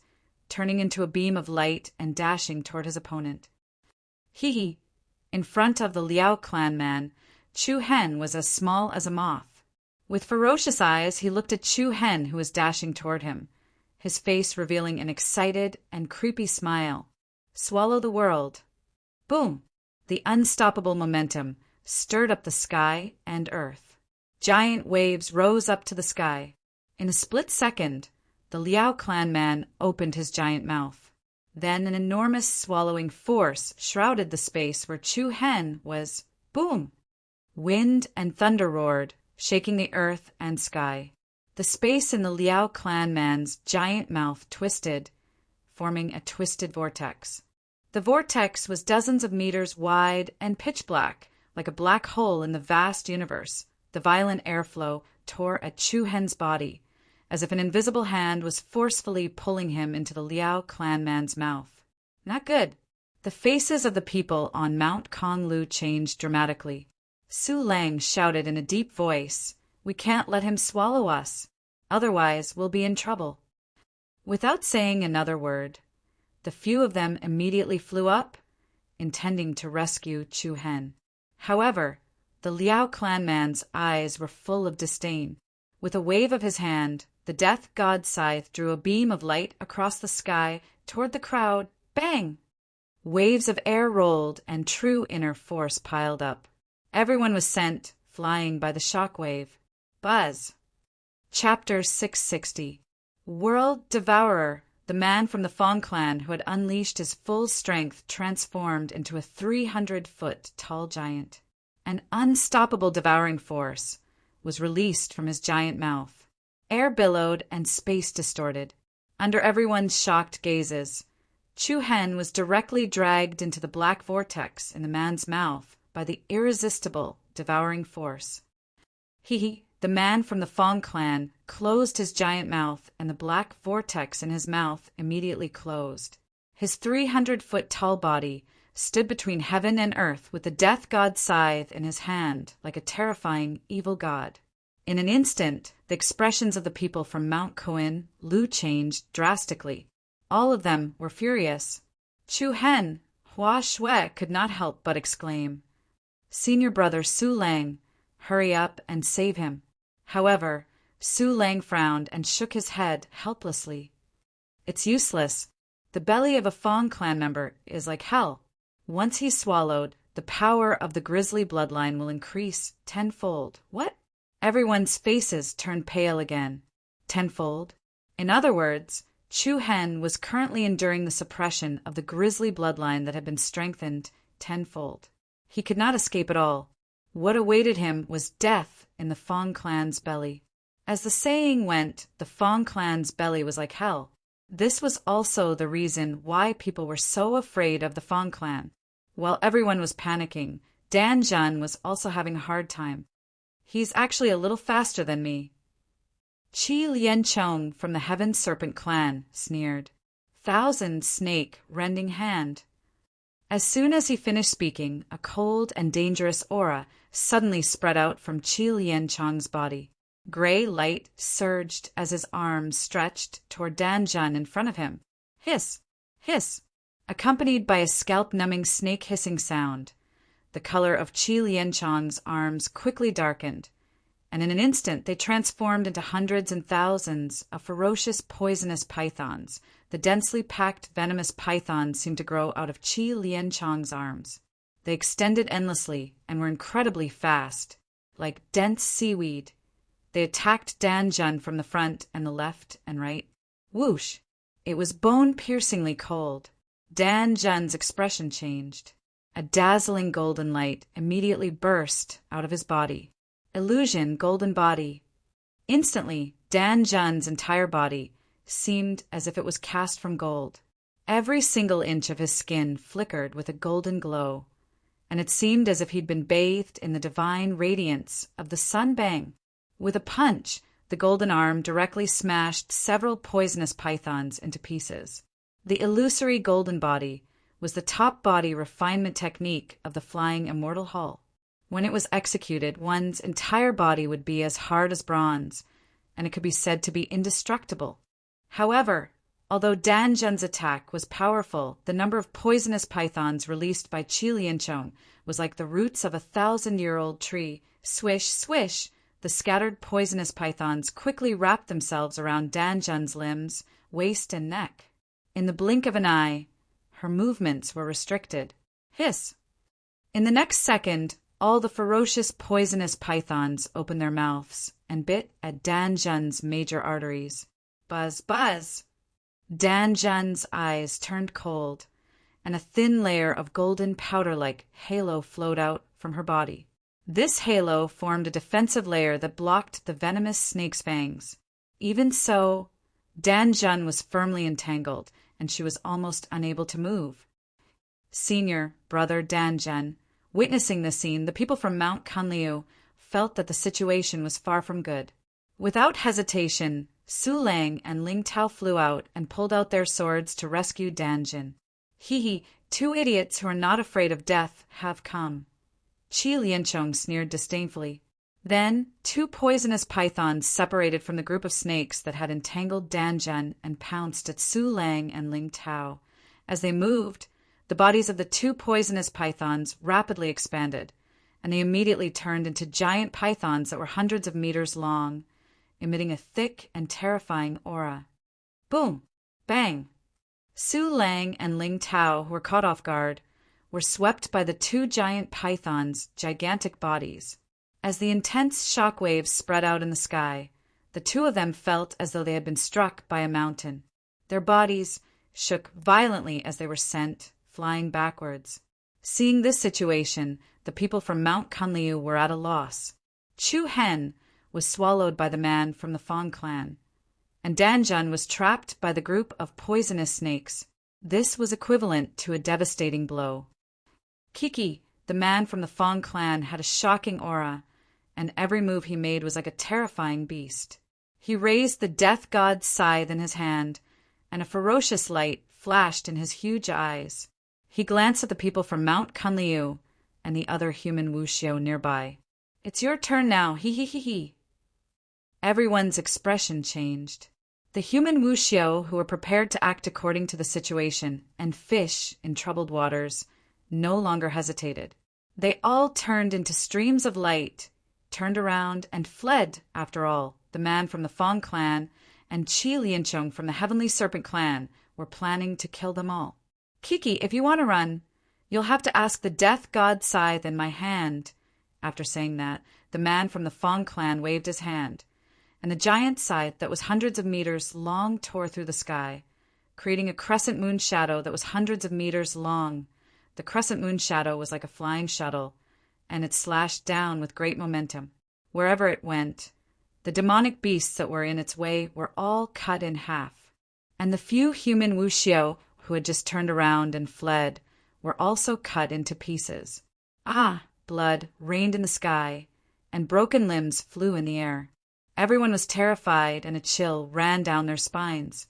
turning into a beam of light and dashing toward his opponent. Hee hee! In front of the Liao clan man, Chu Hen was as small as a moth. With ferocious eyes, he looked at Chu Hen, who was dashing toward him, his face revealing an excited and creepy smile. Swallow the world. Boom! The unstoppable momentum stirred up the sky and earth. Giant waves rose up to the sky. In a split second, the Liao clan man opened his giant mouth. Then an enormous swallowing force shrouded the space where Chu Hen was. Boom! Wind and thunder roared, shaking the earth and sky. The space in the Liao clan man's giant mouth twisted, forming a twisted vortex. The vortex was dozens of meters wide and pitch black, like a black hole in the vast universe. The violent airflow tore at Chu Hen's body, as if an invisible hand was forcefully pulling him into the Liao clan man's mouth. Not good. The faces of the people on Mount Konglu changed dramatically. Su Lang shouted in a deep voice, "We can't let him swallow us. Otherwise, we'll be in trouble." Without saying another word, the few of them immediately flew up, intending to rescue Chu Hen. However, the Liao clan man's eyes were full of disdain. With a wave of his hand, the death god scythe drew a beam of light across the sky toward the crowd. Bang! Waves of air rolled and true inner force piled up. Everyone was sent flying by the shock wave. Buzz. Chapter 660. World Devourer. The man from the Fong clan who had unleashed his full strength transformed into a 300-foot tall giant. An unstoppable devouring force was released from his giant mouth. Air billowed and space distorted. Under everyone's shocked gazes, Chu Hen was directly dragged into the black vortex in the man's mouth by the irresistible devouring force. The man from the Fong clan closed his giant mouth, and the black vortex in his mouth immediately closed. His 300-foot tall body stood between heaven and earth with the death god scythe in his hand like a terrifying evil god. In an instant, the expressions of the people from Mount Koin Lu changed drastically. All of them were furious. Chu Hen, Hua Shui could not help but exclaim, "Senior brother Su Lang, hurry up and save him." However, Su Lang frowned and shook his head helplessly. "It's useless. The belly of a Fong clan member is like hell. Once he's swallowed, the power of the grisly bloodline will increase tenfold." What? Everyone's faces turned pale again. Tenfold? In other words, Chu Hen was currently enduring the suppression of the grisly bloodline that had been strengthened tenfold. He could not escape at all. What awaited him was death in the Fong clan's belly. As the saying went, the Fong clan's belly was like hell. This was also the reason why people were so afraid of the Fong clan. While everyone was panicking, Dan Zhan was also having a hard time. "He's actually a little faster than me." Qi Liancheng from the Heaven Serpent clan sneered. "Thousand snake rending hand." As soon as he finished speaking, a cold and dangerous aura suddenly spread out from Qi Liancheng's body. Gray light surged as his arms stretched toward Dan Zhan in front of him. Hiss! Hiss! Accompanied by a scalp-numbing snake-hissing sound. The color of Qi Liancheng's arms quickly darkened, and in an instant they transformed into hundreds and thousands of ferocious poisonous pythons The densely packed venomous pythons seemed to grow out of Qi Lianchong's arms. They extended endlessly and were incredibly fast, like dense seaweed. They attacked Dan Jun from the front and the left and right. Whoosh! It was bone-piercingly cold. Dan Jun's expression changed. A dazzling golden light immediately burst out of his body. Illusion, golden body. Instantly, Dan Jun's entire body seemed as if it was cast from gold. Every single inch of his skin flickered with a golden glow, and it seemed as if he'd been bathed in the divine radiance of the sun. Bang! With a punch, the golden arm directly smashed several poisonous pythons into pieces. The illusory golden body was the top body refinement technique of the flying immortal hull. When it was executed, one's entire body would be as hard as bronze, and it could be said to be indestructible. However, although Dan Jun's attack was powerful, the number of poisonous pythons released by Qi Lianchong was like the roots of a 1,000-year-old tree. Swish, swish! The scattered poisonous pythons quickly wrapped themselves around Dan Jun's limbs, waist, and neck. In the blink of an eye, her movements were restricted. Hiss! In the next second, all the ferocious poisonous pythons opened their mouths and bit at Dan Jun's major arteries. Buzz, buzz! Dan Jun's eyes turned cold, and a thin layer of golden powder-like halo flowed out from her body. This halo formed a defensive layer that blocked the venomous snake's fangs. Even so, Dan Jun was firmly entangled, and she was almost unable to move. Senior brother Dan Jun, witnessing the scene, the people from Mount Kunliu felt that the situation was far from good. Without hesitation, Su Lang and Ling Tao flew out and pulled out their swords to rescue Dan Jun. Hee, 2 idiots who are not afraid of death have come. Qi Lianchong sneered disdainfully. Then 2 poisonous pythons separated from the group of snakes that had entangled Dan Jun and pounced at Su Lang and Ling Tao. As they moved, the bodies of the 2 poisonous pythons rapidly expanded, and they immediately turned into giant pythons that were hundreds of meters long, emitting a thick and terrifying aura. Boom! Bang! Su Lang and Ling Tao, who were caught off guard, were swept by the 2 giant pythons' gigantic bodies. As the intense shock waves spread out in the sky, the 2 of them felt as though they had been struck by a mountain. Their bodies shook violently as they were sent flying backwards. Seeing this situation, the people from Mount Kunliu were at a loss. Chu Hen was swallowed by the man from the Fong clan, and Dan Jun was trapped by the group of poisonous snakes. This was equivalent to a devastating blow. Kiki, the man from the Fong clan, had a shocking aura, and every move he made was like a terrifying beast. He raised the death god's scythe in his hand, and a ferocious light flashed in his huge eyes. He glanced at the people from Mount Kunliu and the other human wuxio nearby. It's your turn now, he. Everyone's expression changed. The human wuxio, who were prepared to act according to the situation and fish in troubled waters, no longer hesitated. They all turned into streams of light, turned around, and fled. After all, the man from the Fong clan and Qi Lianchong from the Heavenly Serpent clan were planning to kill them all. Kiki, if you want to run, you'll have to ask the death god scythe in my hand. After saying that, the man from the Fong clan waved his hand, and the giant scythe that was hundreds of meters long tore through the sky, creating a crescent moon shadow that was hundreds of meters long. The crescent moon shadow was like a flying shuttle, and it slashed down with great momentum. Wherever it went, the demonic beasts that were in its way were all cut in half, and the few human wuxio who had just turned around and fled were also cut into pieces. Ah! Blood rained in the sky, and broken limbs flew in the air. Everyone was terrified, and a chill ran down their spines.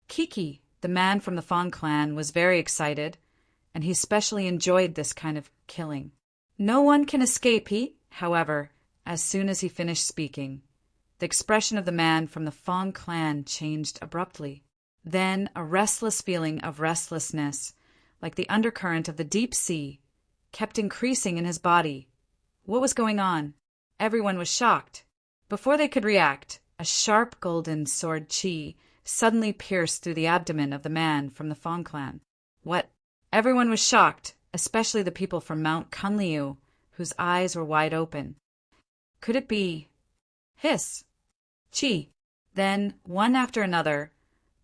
Kiki, the man from the Fong clan, was very excited, and he especially enjoyed this kind of killing. No one can escape, however, as soon as he finished speaking, the expression of the man from the Fong clan changed abruptly. Then a restless feeling of restlessness, like the undercurrent of the deep sea, kept increasing in his body. What was going on? Everyone was shocked. Before they could react, a sharp golden sword Qi suddenly pierced through the abdomen of the man from the Fong clan. What? Everyone was shocked, especially the people from Mount Kunliu, whose eyes were wide open. Could it be? Hiss! Chi! Then, one after another,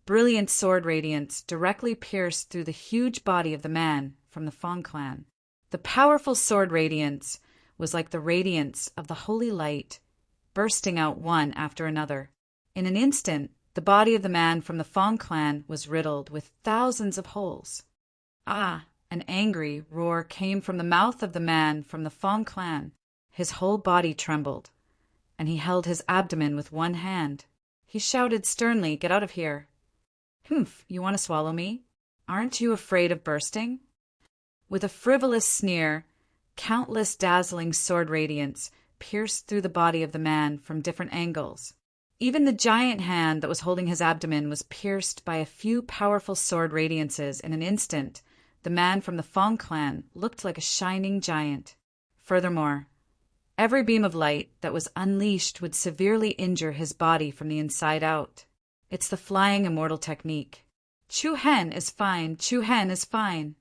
brilliant sword radiance directly pierced through the huge body of the man from the Fong clan. The powerful sword radiance was like the radiance of the holy light, bursting out one after another. In an instant, the body of the man from the Fong clan was riddled with thousands of holes. Ah! An angry roar came from the mouth of the man from the Fong clan. His whole body trembled, and he held his abdomen with one hand. He shouted sternly, "Get out of here!" "Humph, you want to swallow me? Aren't you afraid of bursting?" With a frivolous sneer, countless dazzling sword radiance pierced through the body of the man from different angles. Even the giant hand that was holding his abdomen was pierced by a few powerful sword radiances. In an instant, the man from the Fong clan looked like a shining giant. Furthermore, every beam of light that was unleashed would severely injure his body from the inside out. It's the flying immortal technique. Chu Hen is fine, Chu Hen is fine.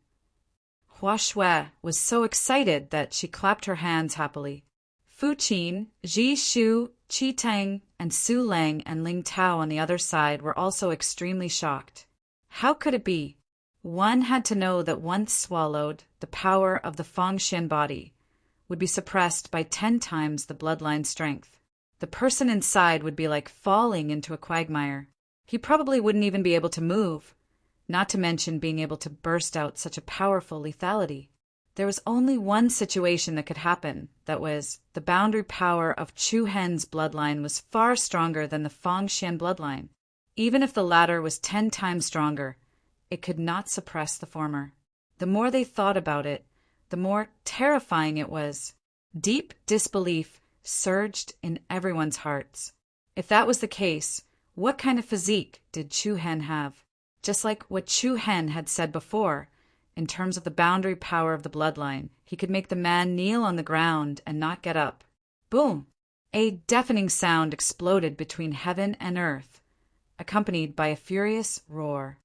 Hua Shui was so excited that she clapped her hands happily. Fu Qin, Ji Shu, Qi Tang, and Su Lang and Ling Tao on the other side were also extremely shocked. How could it be? One had to know that once swallowed, the power of the Fongxian body would be suppressed by 10 times the bloodline strength. The person inside would be like falling into a quagmire. He probably wouldn't even be able to move, not to mention being able to burst out such a powerful lethality. There was only one situation that could happen, that was, the boundary power of Chu Hen's bloodline was far stronger than the Fongxian bloodline. Even if the latter was 10 times stronger, it could not suppress the former. The more they thought about it, the more terrifying it was. Deep disbelief surged in everyone's hearts. If that was the case, what kind of physique did Chu Hen have? Just like what Chu Hen had said before, in terms of the boundary power of the bloodline, he could make the man kneel on the ground and not get up. Boom! A deafening sound exploded between heaven and earth, accompanied by a furious roar.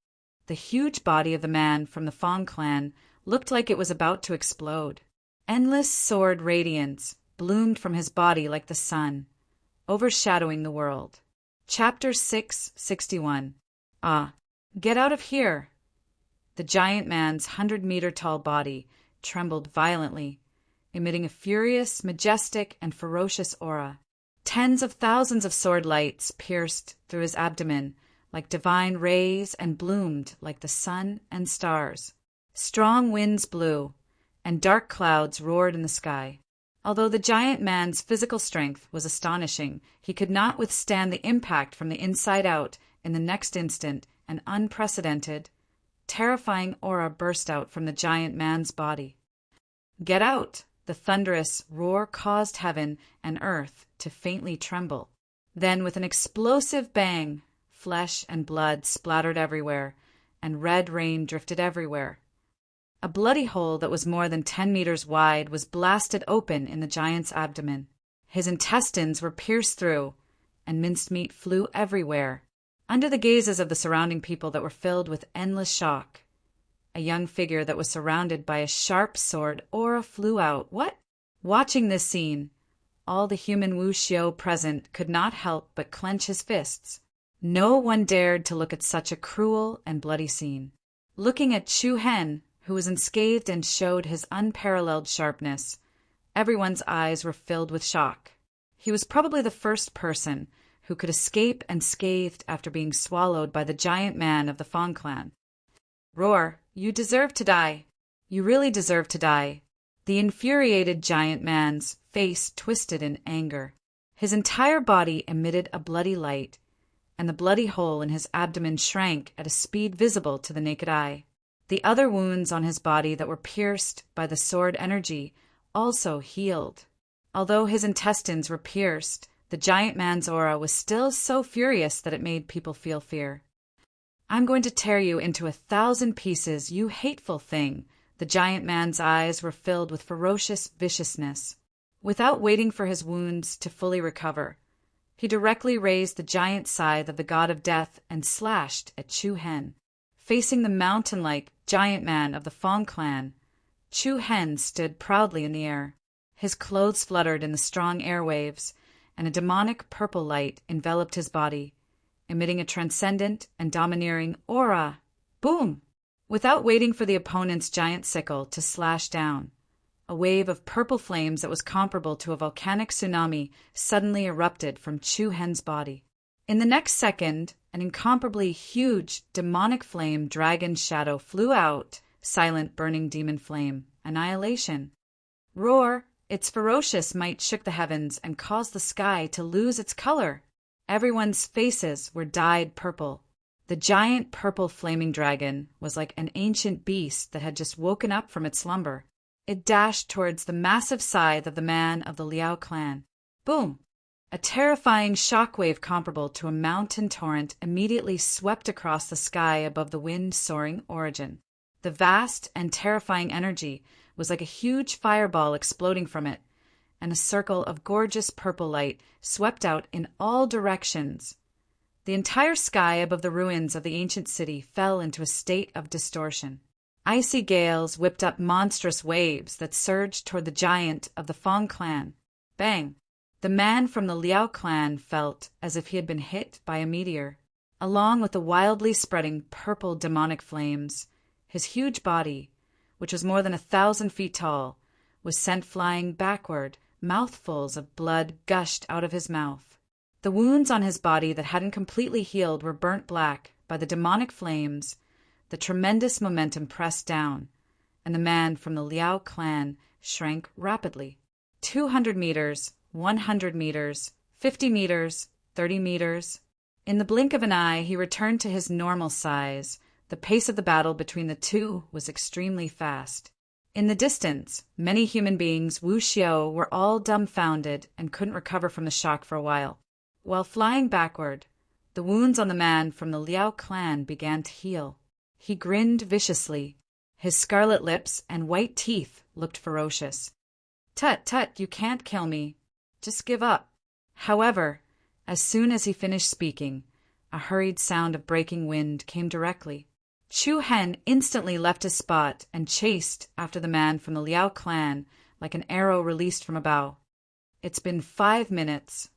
The huge body of the man from the Fong clan looked like it was about to explode. Endless sword radiance bloomed from his body like the sun, overshadowing the world. Chapter 661. Ah, get out of here! The giant man's 100-meter-tall body trembled violently, emitting a furious, majestic, and ferocious aura. Tens of thousands of sword lights pierced through his abdomen like divine rays and bloomed like the sun and stars. Strong winds blew, and dark clouds roared in the sky. Although the giant man's physical strength was astonishing, he could not withstand the impact from the inside out. In the next instant, an unprecedented, terrifying aura burst out from the giant man's body. "Get out!" The thunderous roar caused heaven and earth to faintly tremble. Then, with an explosive bang, flesh and blood splattered everywhere, and red rain drifted everywhere. A bloody hole that was more than 10 meters wide was blasted open in the giant's abdomen. His intestines were pierced through, and minced meat flew everywhere. Under the gazes of the surrounding people that were filled with endless shock, a young figure that was surrounded by a sharp sword aura flew out. What? Watching this scene, all the human wuxio present could not help but clench his fists. No one dared to look at such a cruel and bloody scene. Looking at Chu Hen, who was unscathed and showed his unparalleled sharpness, everyone's eyes were filled with shock. He was probably the first person who could escape unscathed after being swallowed by the giant man of the Fong clan. "Roar, you deserve to die. You really deserve to die." The infuriated giant man's face twisted in anger. His entire body emitted a bloody light, and the bloody hole in his abdomen shrank at a speed visible to the naked eye. The other wounds on his body that were pierced by the sword energy also healed. Although his intestines were pierced, the giant man's aura was still so furious that it made people feel fear. "I'm going to tear you into 1,000 pieces, you hateful thing." The giant man's eyes were filled with ferocious viciousness. Without waiting for his wounds to fully recover, He directly raised the giant scythe of the god of death and slashed at Chu Hen. Facing the mountain-like giant man of the Fong clan, Chu Hen stood proudly in the air. His clothes fluttered in the strong airwaves, and a demonic purple light enveloped his body, emitting a transcendent and domineering aura. Boom! Without waiting for the opponent's giant sickle to slash down, a wave of purple flames that was comparable to a volcanic tsunami suddenly erupted from Chu Hen's body. In the next second, an incomparably huge demonic flame dragon shadow flew out, silent burning demon flame, annihilation. Roar! Its ferocious might shook the heavens and caused the sky to lose its color. Everyone's faces were dyed purple. The giant purple flaming dragon was like an ancient beast that had just woken up from its slumber. It dashed towards the massive scythe of the man of the Liao clan. Boom! A terrifying shockwave comparable to a mountain torrent immediately swept across the sky above the wind-soaring origin. The vast and terrifying energy was like a huge fireball exploding from it, and a circle of gorgeous purple light swept out in all directions. The entire sky above the ruins of the ancient city fell into a state of distortion. Icy gales whipped up monstrous waves that surged toward the giant of the Fong clan. Bang! The man from the Liao clan felt as if he had been hit by a meteor. Along with the wildly spreading purple demonic flames, his huge body, which was more than 1,000 feet tall, was sent flying backward. Mouthfuls of blood gushed out of his mouth. The wounds on his body that hadn't completely healed were burnt black by the demonic flames. The tremendous momentum pressed down, and the man from the Liao clan shrank rapidly. 200 meters, 100 meters, 50 meters, 30 meters. In the blink of an eye, he returned to his normal size. The pace of the battle between the two was extremely fast. In the distance, many human beings, Wu Xiao, were all dumbfounded and couldn't recover from the shock for a while. While flying backward, the wounds on the man from the Liao clan began to heal. He grinned viciously. His scarlet lips and white teeth looked ferocious. "Tut, tut, you can't kill me. Just give up." However, as soon as he finished speaking, a hurried sound of breaking wind came directly. Chu Hen instantly left his spot and chased after the man from the Liao clan like an arrow released from a bow. "It's been 5 minutes."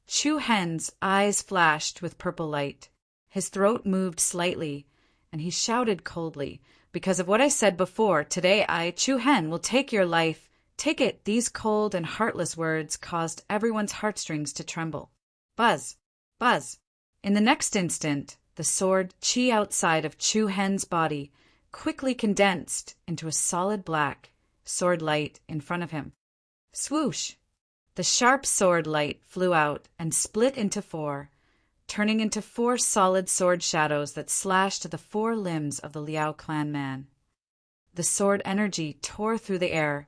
Chu Hen's eyes flashed with purple light. His throat moved slightly, and he shouted coldly, "Because of what I said before, today I, Chu Hen, will take your life. Take it." These cold and heartless words caused everyone's heartstrings to tremble. Buzz! Buzz! In the next instant, the sword chi outside of Chu Hen's body quickly condensed into a solid black sword light in front of him. Swoosh! The sharp sword light flew out and split into 4, turning into 4 solid sword shadows that slashed the 4 limbs of the Liao clan man. The sword energy tore through the air,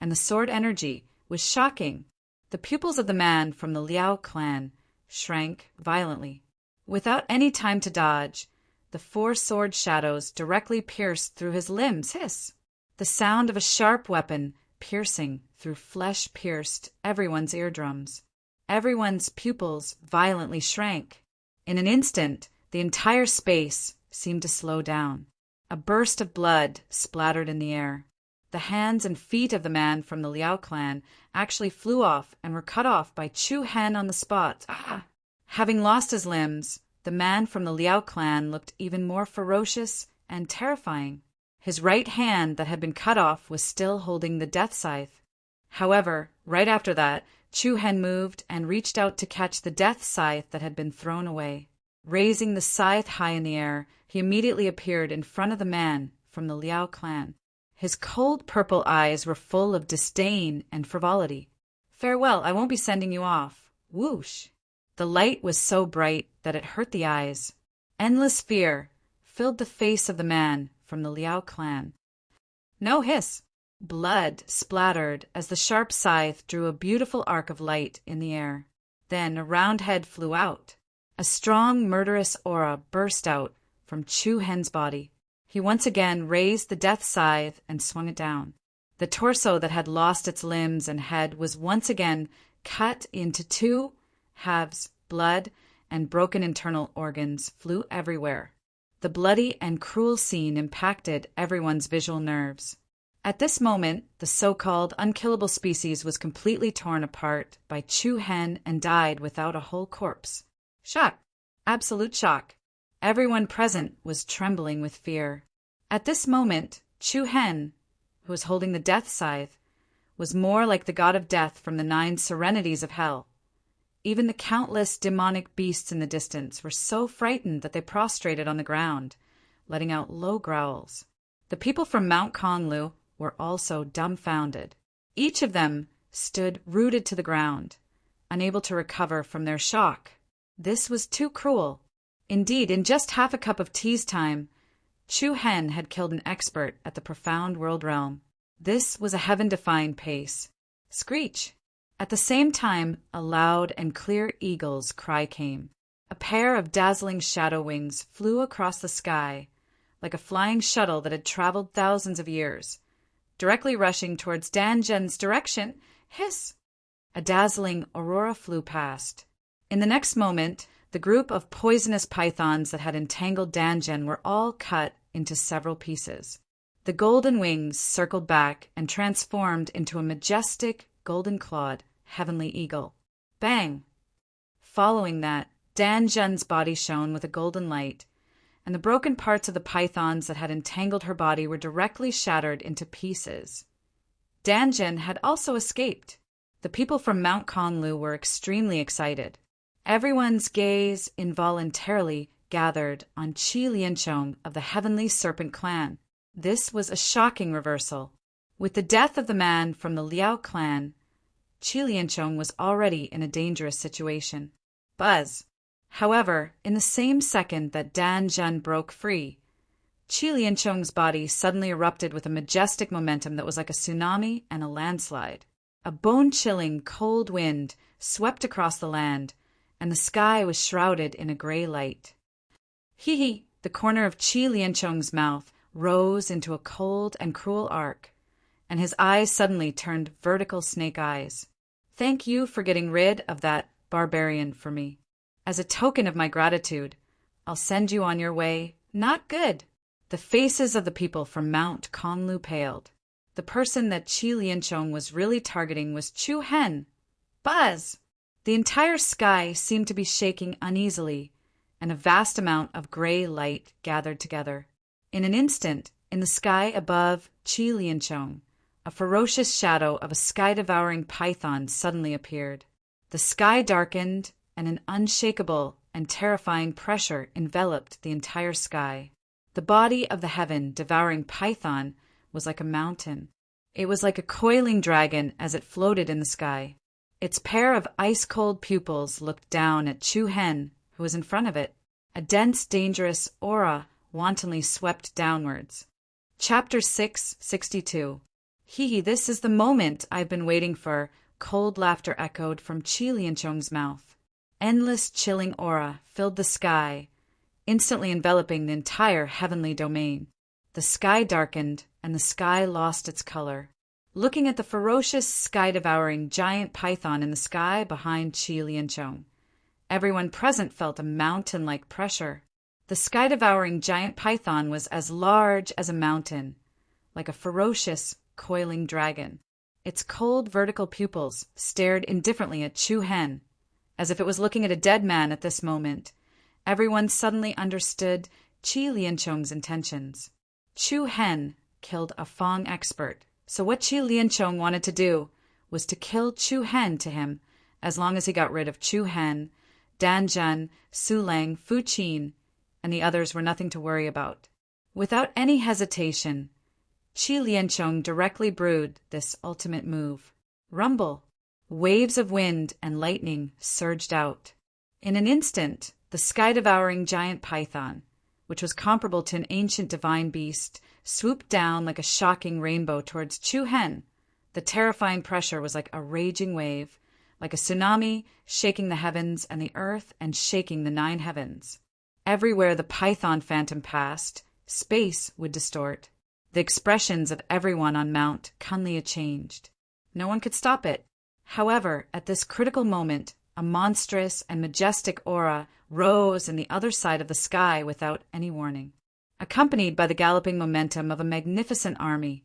and the sword energy was shocking. The pupils of the man from the Liao clan shrank violently. Without any time to dodge, the 4 sword shadows directly pierced through his limbs. Hiss! The sound of a sharp weapon piercing through flesh pierced everyone's eardrums. Everyone's pupils violently shrank. In an instant, the entire space seemed to slow down. A burst of blood splattered in the air. The hands and feet of the man from the Liao clan actually flew off and were cut off by Chu Hen on the spot. Ah! Having lost his limbs, the man from the Liao clan looked even more ferocious and terrifying. His right hand that had been cut off was still holding the death scythe. However, right after that, Chu Hen moved and reached out to catch the death scythe that had been thrown away. Raising the scythe high in the air, he immediately appeared in front of the man from the Liao clan. His cold purple eyes were full of disdain and frivolity. "Farewell, I won't be sending you off." Whoosh! The light was so bright that it hurt the eyes. Endless fear filled the face of the man from the Liao clan. No hiss! Blood splattered as the sharp scythe drew a beautiful arc of light in the air. Then a round head flew out. A strong, murderous aura burst out from Chu Hen's body. He once again raised the death scythe and swung it down. The torso that had lost its limbs and head was once again cut into 2 halves, blood, and broken internal organs flew everywhere. The bloody and cruel scene impacted everyone's visual nerves. At this moment, the so-called unkillable species was completely torn apart by Chu Hen and died without a whole corpse. Shock. Absolute shock. Everyone present was trembling with fear. At this moment, Chu Hen, who was holding the death scythe, was more like the god of death from the 9 serenities of hell. Even the countless demonic beasts in the distance were so frightened that they prostrated on the ground, letting out low growls. The people from Mount Konglu were also dumbfounded. Each of them stood rooted to the ground, unable to recover from their shock. This was too cruel. Indeed, in just half a cup of tea's time, Chu Hen had killed an expert at the profound world realm. This was a heaven-defying pace. Screech! At the same time, a loud and clear eagle's cry came. A pair of dazzling shadow wings flew across the sky, like a flying shuttle that had traveled thousands of years, directly rushing towards Dan Zhen's direction. Hiss! A dazzling aurora flew past. In the next moment, the group of poisonous pythons that had entangled Dan Zhen were all cut into several pieces. The golden wings circled back and transformed into a majestic, golden-clawed, heavenly eagle. Bang! Following that, Dan Zhen's body shone with a golden light, and the broken parts of the pythons that had entangled her body were directly shattered into pieces. Dan Zhen had also escaped. The people from Mount Konglu were extremely excited. Everyone's gaze involuntarily gathered on Qi Lianchong of the Heavenly Serpent clan. This was a shocking reversal. With the death of the man from the Liao clan, Qi Lianchong was already in a dangerous situation. Buzz! However, in the same second that Dan Zhen broke free, Qi Lianchong's body suddenly erupted with a majestic momentum that was like a tsunami and a landslide. A bone-chilling, cold wind swept across the land, and the sky was shrouded in a gray light. Hee! The corner of Qi Lianchong's mouth rose into a cold and cruel arc, and his eyes suddenly turned vertical snake eyes. Thank you for getting rid of that barbarian for me. As a token of my gratitude, I'll send you on your way. Not good. The faces of the people from Mount Konglu paled. The person that Qi Lianchong was really targeting was Chu Hen. Buzz! The entire sky seemed to be shaking uneasily, and a vast amount of gray light gathered together. In an instant, in the sky above Qi Lianchong, a ferocious shadow of a sky-devouring python suddenly appeared. The sky darkened, and an unshakable and terrifying pressure enveloped the entire sky. The body of the heaven-devouring python was like a mountain. It was like a coiling dragon as it floated in the sky. Its pair of ice-cold pupils looked down at Chu Hen, who was in front of it. A dense, dangerous aura wantonly swept downwards. Chapter 662. Hee, this is the moment I've been waiting for, cold laughter echoed from Qi Lianchong's mouth. Endless, chilling aura filled the sky, instantly enveloping the entire heavenly domain. The sky darkened, and the sky lost its color. Looking at the ferocious, sky-devouring giant python in the sky behind Qi Lianchong, everyone present felt a mountain-like pressure. The sky-devouring giant python was as large as a mountain, like a ferocious, coiling dragon. Its cold, vertical pupils stared indifferently at Chu Hen, as if it was looking at a dead man at this moment. Everyone suddenly understood Qi Lianchong's intentions. Chu Hen killed a Fang expert, so what Qi Lianchong wanted to do was to kill Chu Hen to him, as long as he got rid of Chu Hen, Dan Zhen, Su Lang, Fu Qin, and the others were nothing to worry about. Without any hesitation, Qi Lianchong directly brewed this ultimate move. Rumble! Waves of wind and lightning surged out. In an instant, the sky-devouring giant python, which was comparable to an ancient divine beast, swooped down like a shocking rainbow towards Chu Hen. The terrifying pressure was like a raging wave, like a tsunami shaking the heavens and the earth and shaking the 9 heavens. Everywhere the python phantom passed, space would distort. The expressions of everyone on Mount Kunlia changed. No one could stop it. However, at this critical moment, a monstrous and majestic aura rose in the other side of the sky without any warning. Accompanied by the galloping momentum of a magnificent army,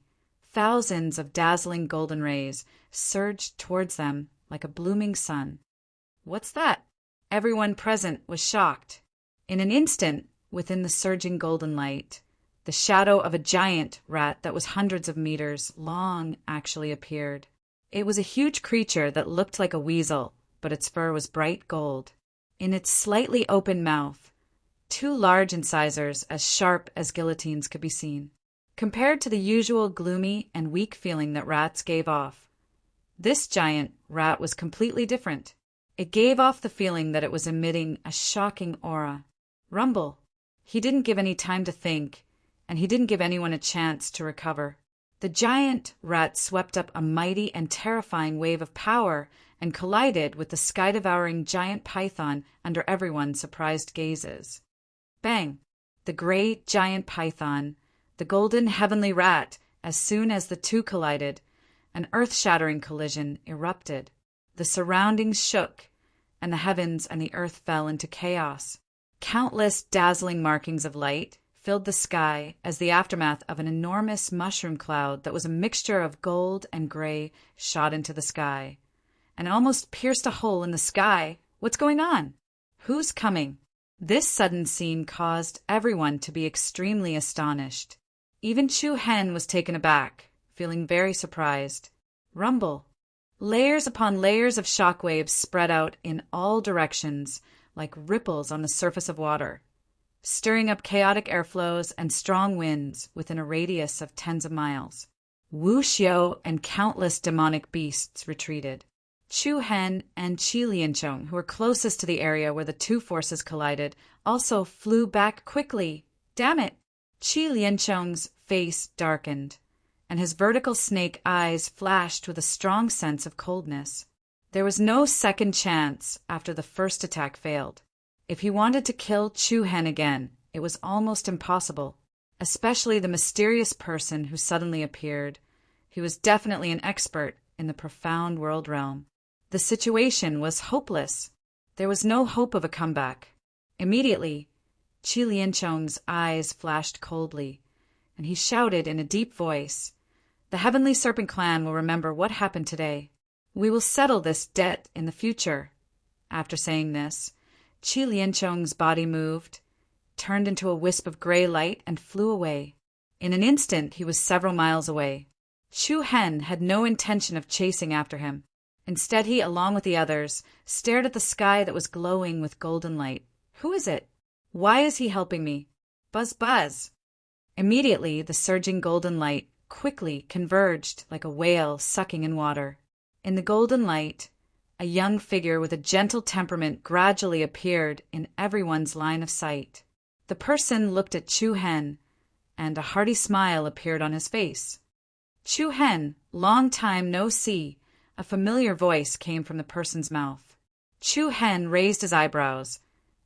thousands of dazzling golden rays surged towards them like a blooming sun. "What's that?" Everyone present was shocked. In an instant, within the surging golden light, the shadow of a giant rat that was hundreds of meters long actually appeared. It was a huge creature that looked like a weasel, but its fur was bright gold. In its slightly open mouth, two large incisors as sharp as guillotines could be seen. Compared to the usual gloomy and weak feeling that rats gave off, this giant rat was completely different. It gave off the feeling that it was emitting a shocking aura. Rumble. He didn't give any time to think, and he didn't give anyone a chance to recover. The giant rat swept up a mighty and terrifying wave of power and collided with the sky-devouring giant python under everyone's surprised gazes. Bang! The great giant python, the golden heavenly rat, as soon as the two collided, an earth-shattering collision erupted. The surroundings shook, and the heavens and the earth fell into chaos. Countless dazzling markings of light filled the sky as the aftermath of an enormous mushroom cloud that was a mixture of gold and gray shot into the sky, and almost pierced a hole in the sky. What's going on? Who's coming? This sudden scene caused everyone to be extremely astonished. Even Chu Hen was taken aback, feeling very surprised. Rumble. Layers upon layers of shockwaves spread out in all directions like ripples on the surface of water, stirring up chaotic airflows and strong winds within a radius of tens of miles. Wu Xiao and countless demonic beasts retreated. Chu Hen and Qi Liancheng, who were closest to the area where the two forces collided, also flew back quickly. Damn it! Qi Liancheng's face darkened, and his vertical snake eyes flashed with a strong sense of coldness. There was no second chance after the first attack failed. If he wanted to kill Chu Hen again, it was almost impossible, especially the mysterious person who suddenly appeared. He was definitely an expert in the profound world realm. The situation was hopeless. There was no hope of a comeback. Immediately, Qi Liancheng's eyes flashed coldly, and he shouted in a deep voice, "The Heavenly Serpent Clan will remember what happened today. We will settle this debt in the future." After saying this, Qi Liancheng's body moved, turned into a wisp of gray light, and flew away. In an instant, he was several miles away. Chu Hen had no intention of chasing after him. Instead, he, along with the others, stared at the sky that was glowing with golden light. Who is it? Why is he helping me? Buzz, buzz! Immediately, the surging golden light quickly converged like a whale sucking in water. In the golden light, a young figure with a gentle temperament gradually appeared in everyone's line of sight. The person looked at Chu Hen, and a hearty smile appeared on his face. "Chu Hen, long time no see," a familiar voice came from the person's mouth. Chu Hen raised his eyebrows,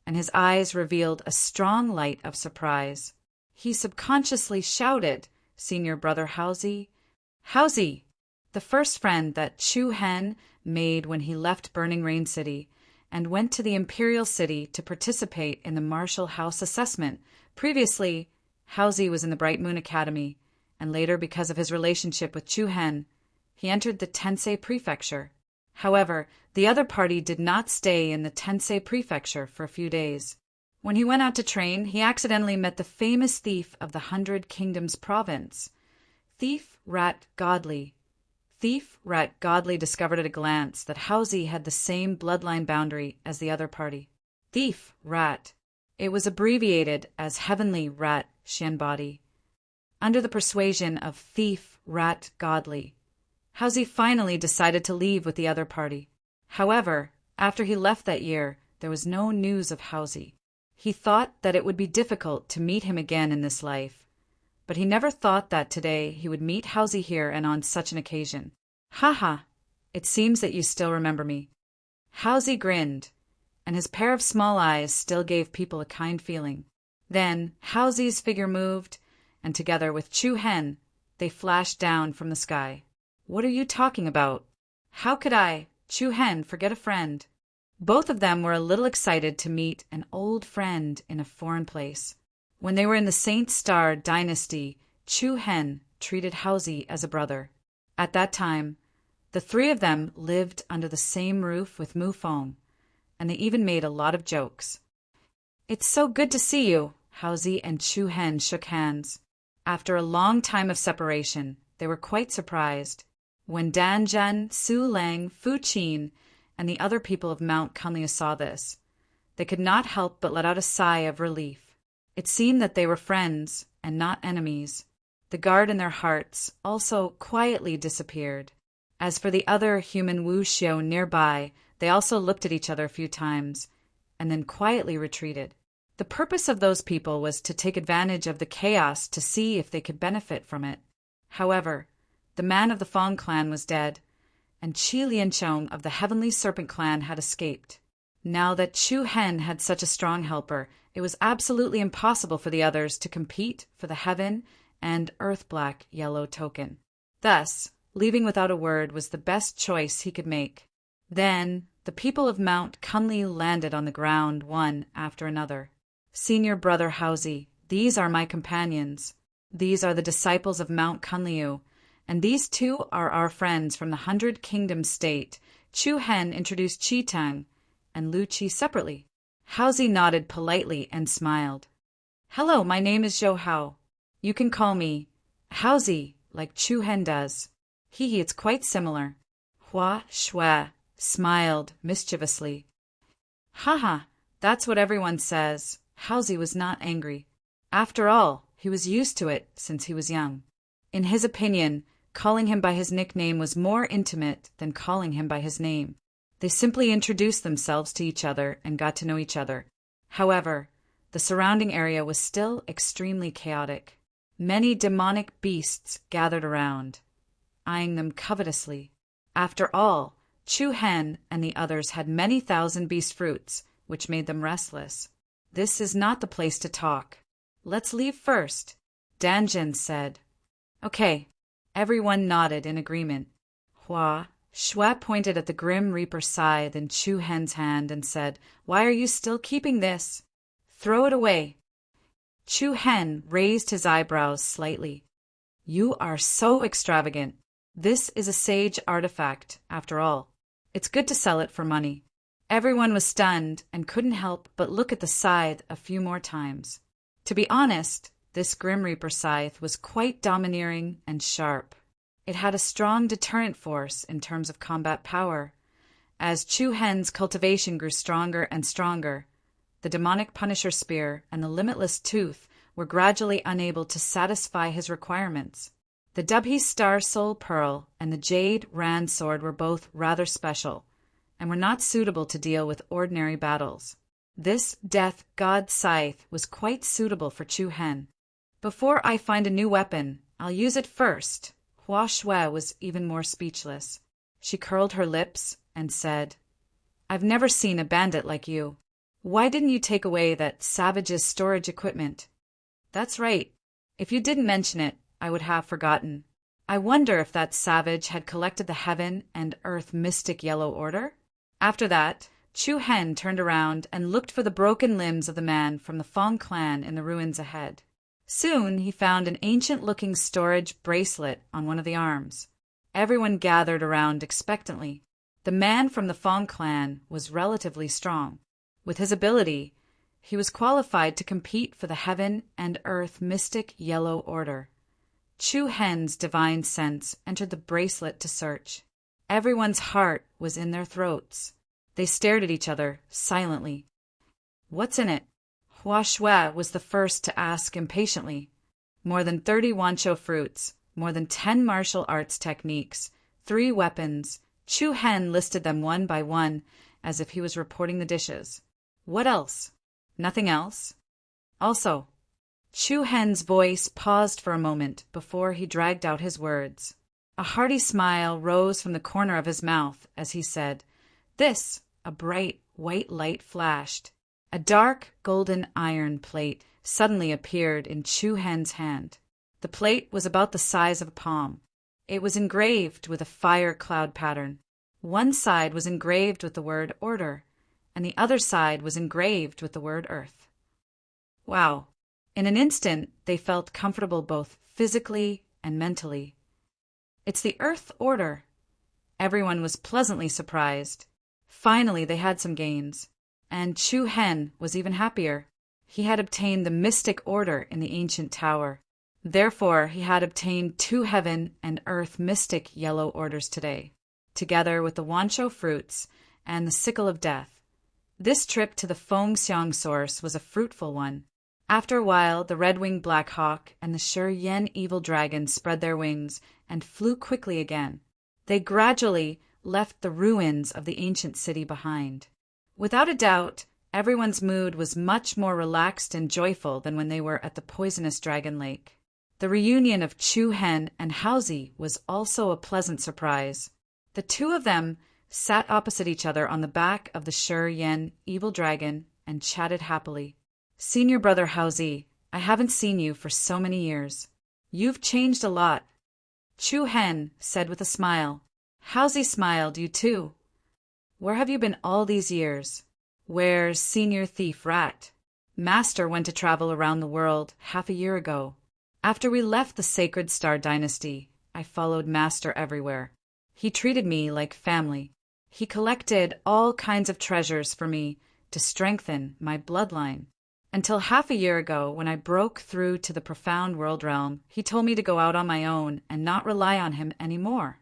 and his eyes revealed a strong light of surprise. He subconsciously shouted, "Senior brother Haozi." Haozi, the first friend that Chu Hen made when he left Burning Rain City and went to the Imperial City to participate in the Martial House assessment. Previously, Haozi was in the Bright Moon Academy, and later, because of his relationship with Chu Hen, he entered the Tensei Prefecture. However, the other party did not stay in the Tensei Prefecture for a few days. When he went out to train, he accidentally met the famous thief of the 100 Kingdoms province, Thief Rat Godly. Thief Rat Godly discovered at a glance that Haozi had the same bloodline boundary as the other party. Thief Rat. It was abbreviated as Heavenly Rat Xianbody. Under the persuasion of Thief Rat Godly, Haozi finally decided to leave with the other party. However, after he left that year, there was no news of Haozi. He thought that it would be difficult to meet him again in this life, but he never thought that today he would meet Haozi here and on such an occasion. "Haha, it seems that you still remember me." Haozi grinned, and his pair of small eyes still gave people a kind feeling. Then Haozi's figure moved, and together with Chu Hen, they flashed down from the sky. "What are you talking about? How could I, Chu Hen, forget a friend?" Both of them were a little excited to meet an old friend in a foreign place. When they were in the Saint Star dynasty, Chu Hen treated Haozi as a brother. At that time, the three of them lived under the same roof with Mu Feng, and they even made a lot of jokes. "It's so good to see you." Haozi and Chu Hen shook hands. After a long time of separation, they were quite surprised. When Dan Zhen, Su Lang, Fu Qin, and the other people of Mount Kunliu saw this, they could not help but let out a sigh of relief. It seemed that they were friends and not enemies. The guard in their hearts also quietly disappeared. As for the other human Wu Xiu nearby, they also looked at each other a few times, and then quietly retreated. The purpose of those people was to take advantage of the chaos to see if they could benefit from it. However, the man of the Fang clan was dead, and Qi Lianchong of the Heavenly Serpent clan had escaped. Now that Chu Hen had such a strong helper, it was absolutely impossible for the others to compete for the Heaven and Earth Black Yellow token. Thus, leaving without a word was the best choice he could make. Then, the people of Mount Kunliu landed on the ground one after another. "Senior brother Haozi, these are my companions. These are the disciples of Mount Kunliu, and these two are our friends from the 100 Kingdom State." Chu Hen introduced Qi Tang and Lu Qi separately. Haozi nodded politely and smiled. "Hello, my name is Zhou Hao. You can call me Haozi, like Chu Hen does. Hee, it's quite similar." Hua Shui smiled mischievously. "Haha, that's what everyone says." Haozi was not angry. After all, he was used to it since he was young. In his opinion, calling him by his nickname was more intimate than calling him by his name. They simply introduced themselves to each other and got to know each other. However, the surrounding area was still extremely chaotic. Many demonic beasts gathered around, eyeing them covetously. After all, Chu Hen and the others had many thousand beast fruits, which made them restless. "This is not the place to talk. Let's leave first," Danjin said. "Okay." Everyone nodded in agreement. Hua Shui pointed at the Grim Reaper scythe in Chu Hen's hand and said, "Why are you still keeping this? Throw it away." Chu Hen raised his eyebrows slightly. "You are so extravagant. This is a sage artifact, after all. It's good to sell it for money." Everyone was stunned and couldn't help but look at the scythe a few more times. To be honest, this Grim Reaper scythe was quite domineering and sharp. It had a strong deterrent force in terms of combat power. As Chu Hen's cultivation grew stronger and stronger, the demonic Punisher Spear and the Limitless Tooth were gradually unable to satisfy his requirements. The Dubhi Star Soul Pearl and the Jade Ran Sword were both rather special, and were not suitable to deal with ordinary battles. This Death God Scythe was quite suitable for Chu Hen. "Before I find a new weapon, I'll use it first." Hua Shui was even more speechless. She curled her lips and said, "I've never seen a bandit like you. Why didn't you take away that savage's storage equipment?" "That's right. If you didn't mention it, I would have forgotten. I wonder if that savage had collected the Heaven and Earth Mystic Yellow Order?" After that, Chu Hen turned around and looked for the broken limbs of the man from the Fang clan in the ruins ahead. Soon he found an ancient-looking storage bracelet on one of the arms. Everyone gathered around expectantly. The man from the Fang clan was relatively strong. With his ability, he was qualified to compete for the Heaven and Earth Mystic Yellow Order. Chu Hen's divine sense entered the bracelet to search. Everyone's heart was in their throats. They stared at each other silently. "What's in it?" Hua Shui was the first to ask impatiently. More than 30 wancho fruits, more than 10 martial arts techniques, 3 weapons. Chu Hen listed them one by one, as if he was reporting the dishes. "What else?" "Nothing else." "Also." Chu Hen's voice paused for a moment before he dragged out his words. A hearty smile rose from the corner of his mouth as he said, "This." A bright white light flashed. A dark golden iron plate suddenly appeared in Chu Hen's hand. The plate was about the size of a palm. It was engraved with a fire cloud pattern. One side was engraved with the word order, and the other side was engraved with the word Earth. Wow. In an instant, they felt comfortable both physically and mentally. It's the Earth Order. Everyone was pleasantly surprised. Finally, they had some gains. And Chu Hen was even happier. He had obtained the mystic order in the ancient tower. Therefore, he had obtained 2 heaven and earth mystic yellow orders today, together with the Wanshou fruits and the sickle of death. This trip to the Feng Xiang source was a fruitful one. After a while, the red-winged black hawk and the Shi Yen evil dragon spread their wings and flew quickly again. They gradually left the ruins of the ancient city behind. Without a doubt, everyone's mood was much more relaxed and joyful than when they were at the poisonous Dragon Lake. The reunion of Chu Hen and Haozi was also a pleasant surprise. The two of them sat opposite each other on the back of the Shi Yen evil dragon and chatted happily. "Senior brother Haozi, I haven't seen you for so many years. You've changed a lot." Chu Hen said with a smile. Haozi smiled. "You too. Where have you been all these years?" "Where's Senior Thief Rat?" "Master went to travel around the world half a year ago. After we left the Sacred Star Dynasty, I followed Master everywhere. He treated me like family. He collected all kinds of treasures for me to strengthen my bloodline. Until half a year ago, when I broke through to the profound world realm, he told me to go out on my own and not rely on him anymore."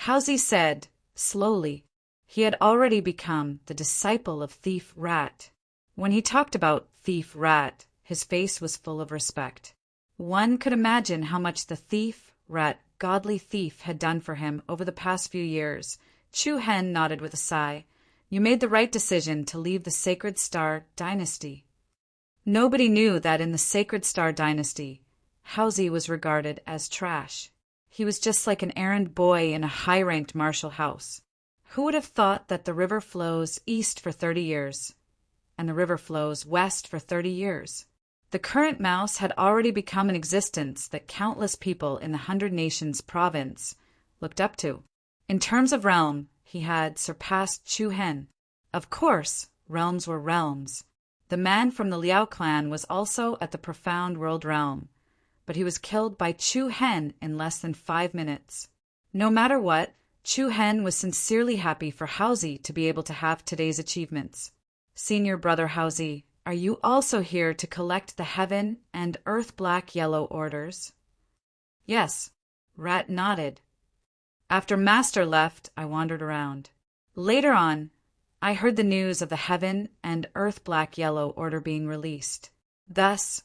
Haozi said, slowly. He had already become the disciple of Thief Rat. When he talked about Thief Rat, his face was full of respect. One could imagine how much the Thief Rat, godly thief, had done for him over the past few years. Chu Hen nodded with a sigh. "You made the right decision to leave the Sacred Star Dynasty." Nobody knew that in the Sacred Star Dynasty, Haozi was regarded as trash. He was just like an errand boy in a high-ranked martial house. Who would have thought that the river flows east for 30 years, and the river flows west for 30 years? The current mouse had already become an existence that countless people in the 100 Nations province looked up to. In terms of realm, he had surpassed Chu Hen. Of course, realms were realms. The man from the Liao clan was also at the profound world realm, but he was killed by Chu Hen in less than 5 minutes. No matter what, Chu Hen was sincerely happy for Haozi to be able to have today's achievements. "Senior brother Haozi, are you also here to collect the Heaven and Earth Black Yellow orders?" "Yes." Rat nodded. "After Master left, I wandered around. Later on, I heard the news of the Heaven and Earth Black Yellow order being released. Thus,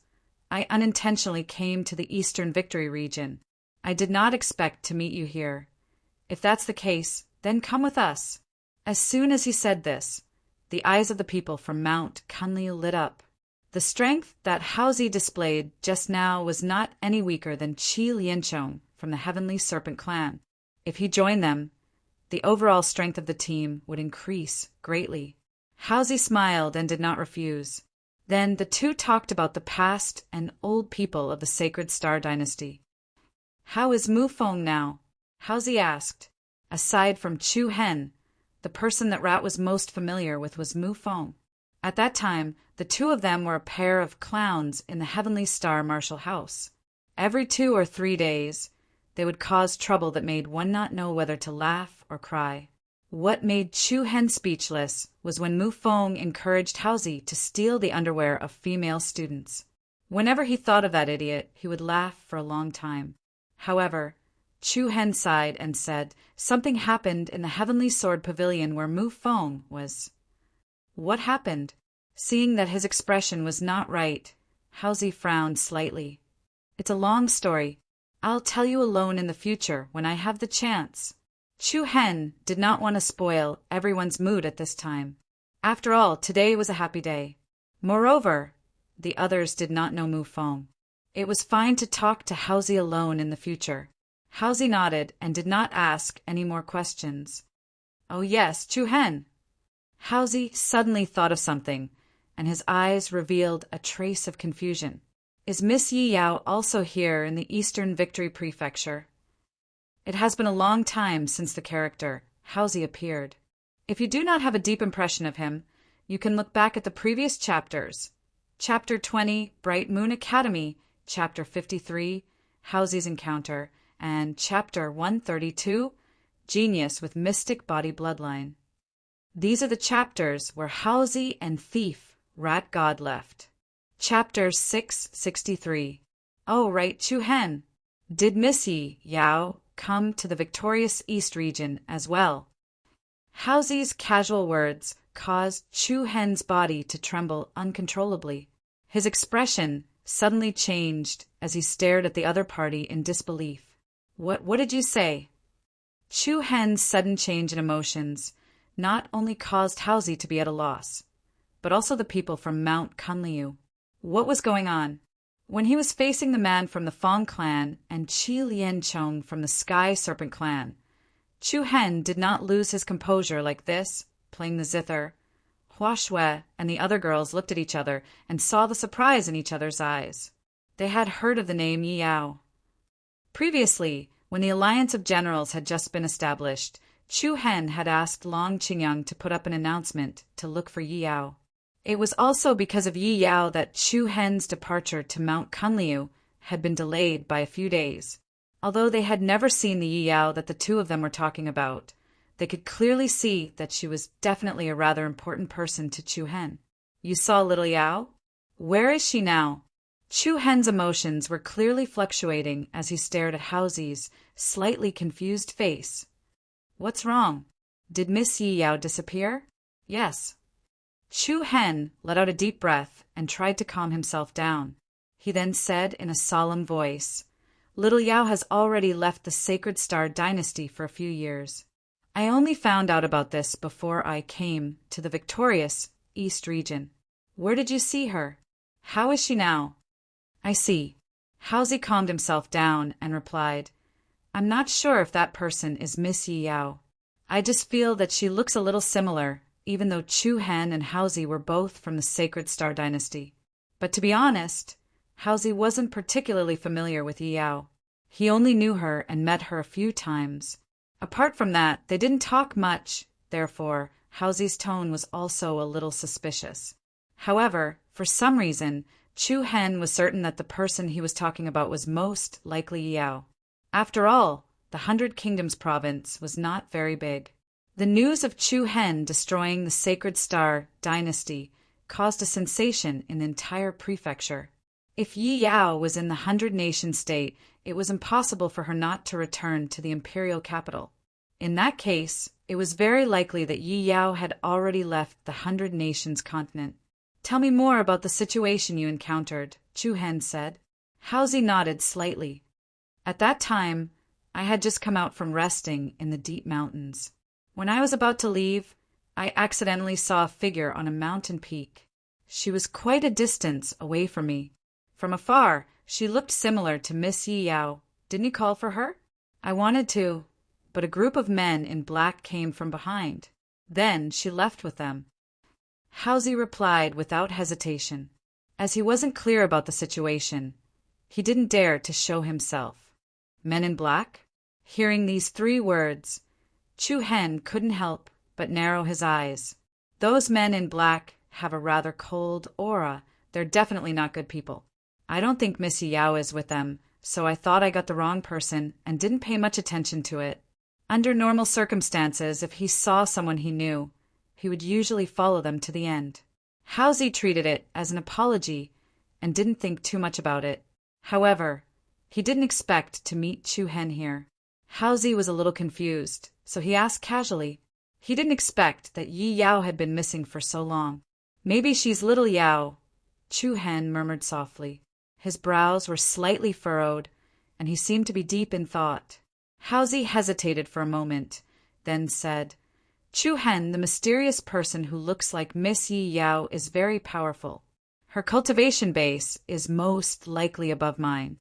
I unintentionally came to the Eastern Victory region. I did not expect to meet you here. If that's the case, then come with us." As soon as he said this, the eyes of the people from Mount Kunli lit up. The strength that Haozi displayed just now was not any weaker than Qi Lianchong from the Heavenly Serpent clan. If he joined them, the overall strength of the team would increase greatly. Haozi smiled and did not refuse. Then the two talked about the past and old people of the Sacred Star Dynasty. "How is Mu Feng now?" Haozi asked. Aside from Chu Hen, the person that Rat was most familiar with was Mu Feng. At that time, the two of them were a pair of clowns in the Heavenly Star martial house. Every 2 or 3 days, they would cause trouble that made one not know whether to laugh or cry. What made Chu Hen speechless was when Mu Feng encouraged Haozi to steal the underwear of female students. Whenever he thought of that idiot, he would laugh for a long time. However, Chu Hen sighed and said, "Something happened in the Heavenly Sword Pavilion where Mu Feng was." "What happened?" Seeing that his expression was not right, Haozi frowned slightly. "It's a long story. I'll tell you alone in the future when I have the chance." Chu Hen did not want to spoil everyone's mood at this time. After all, today was a happy day. Moreover, the others did not know Mu Feng. It was fine to talk to Haozi alone in the future. Haozi nodded and did not ask any more questions. "Oh yes, Chu Hen." Haozi suddenly thought of something, and his eyes revealed a trace of confusion. "Is Miss Yi Yao also here in the Eastern Victory Prefecture?" It has been a long time since the character, Haozi, appeared. If you do not have a deep impression of him, You can look back at the previous chapters. Chapter 20, Bright Moon Academy, Chapter 53, Halsey's Encounter, and Chapter 132, Genius with Mystic Body Bloodline. These are the chapters where Halsey and Thief, Rat God, left. Chapter 663. Oh, right, Chu Hen. Did Miss Yi Yao come to the victorious East region as well? Halsey's casual words caused Chu Hen's body to tremble uncontrollably. His expression suddenly changed as he stared at the other party in disbelief. What did you say? Chu Hen's sudden change in emotions not only caused Halsey to be at a loss, but also the people from Mount Kunliu. What was going on? When he was facing the man from the Fong clan and Qi Lianchong from the Sky Serpent clan, Chu Hen did not lose his composure like this, playing the zither. Hua Shui and the other girls looked at each other and saw the surprise in each other's eyes. They had heard of the name Yi Yao. Previously, when the alliance of generals had just been established, Chu Hen had asked Long Qingyang to put up an announcement to look for Yi Yao. It was also because of Yi Yao that Chu Hen's departure to Mount Kunliu had been delayed by a few days. Although they had never seen the Yi Yao that the two of them were talking about, they could clearly see that she was definitely a rather important person to Chu Hen. You saw little Yao? Where is she now? Chu Hen's emotions were clearly fluctuating as he stared at Halsey's slightly confused face. What's wrong? Did Miss Yi Yao disappear? Yes. Chu Hen let out a deep breath and tried to calm himself down. He then said in a solemn voice, Little Yao has already left the Sacred Star Dynasty for a few years. I only found out about this before I came to the victorious East region. Where did you see her? How is she now? I see. Halsey calmed himself down and replied, I'm not sure if that person is Miss Yi Yao. I just feel that she looks a little similar, even though Chu Hen and Halsey were both from the Sacred Star Dynasty. But to be honest, Halsey wasn't particularly familiar with Yi Yao. He only knew her and met her a few times. Apart from that, they didn't talk much, therefore, Halsey's tone was also a little suspicious. However, for some reason, Chu Hen was certain that the person he was talking about was most likely Yi Yao. After all, the 100 Kingdoms province was not very big. The news of Chu Hen destroying the Sacred Star Dynasty caused a sensation in the entire prefecture. If Yi Yao was in the 100 Nation state, it was impossible for her not to return to the imperial capital. In that case, it was very likely that Yi Yao had already left the 100 Nations continent. Tell me more about the situation you encountered, Chu Hen said. Halsey nodded slightly. At that time, I had just come out from resting in the deep mountains. When I was about to leave, I accidentally saw a figure on a mountain peak. She was quite a distance away from me. From afar, she looked similar to Miss Yi Yao. Didn't you call for her? I wanted to, but a group of men in black came from behind. Then she left with them. Halsey replied without hesitation. As he wasn't clear about the situation, he didn't dare to show himself. Men in black? Hearing these 3 words, Chu Hen couldn't help but narrow his eyes. Those men in black have a rather cold aura. They're definitely not good people. I don't think Miss Yi Yao is with them, so I thought I got the wrong person and didn't pay much attention to it. Under normal circumstances, if he saw someone he knew, he would usually follow them to the end. Halsey treated it as an apology and didn't think too much about it. However, he didn't expect to meet Chu Hen here. Halsey was a little confused, so he asked casually. He didn't expect that Yi Yao had been missing for so long. Maybe she's little Yao, Chu Hen murmured softly. His brows were slightly furrowed, and he seemed to be deep in thought. Halsey hesitated for a moment, then said, Chu Hen, the mysterious person who looks like Miss Yi Yao, is very powerful. Her cultivation base is most likely above mine.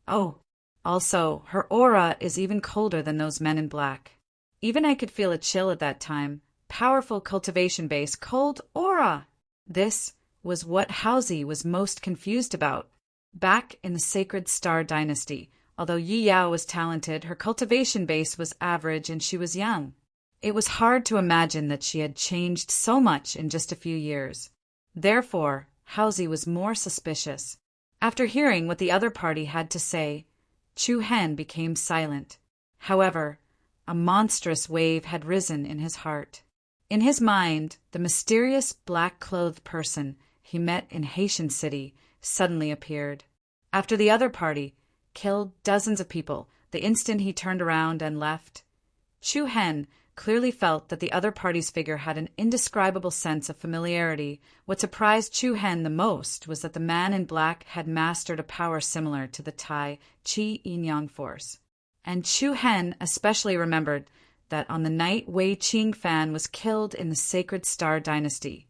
Oh, also, her aura is even colder than those men in black. Even I could feel a chill at that time. Powerful cultivation base, cold aura! This was what Halsey was most confused about. Back in the Sacred Star Dynasty, although Yi Yao was talented, her cultivation base was average and she was young. It was hard to imagine that she had changed so much in just a few years. Therefore, Hausi was more suspicious. After hearing what the other party had to say, Chu Hen became silent. However, a monstrous wave had risen in his heart. In his mind, the mysterious black-clothed person he met in Haitian City suddenly appeared. After the other party killed dozens of people the instant he turned around and left, Chu Hen clearly felt that the other party's figure had an indescribable sense of familiarity. What surprised Chu Hen the most was that the man in black had mastered a power similar to the Tai Chi Yin-Yang force. And Chu Hen especially remembered that on the night Wei Qingfan was killed in the Sacred Star Dynasty,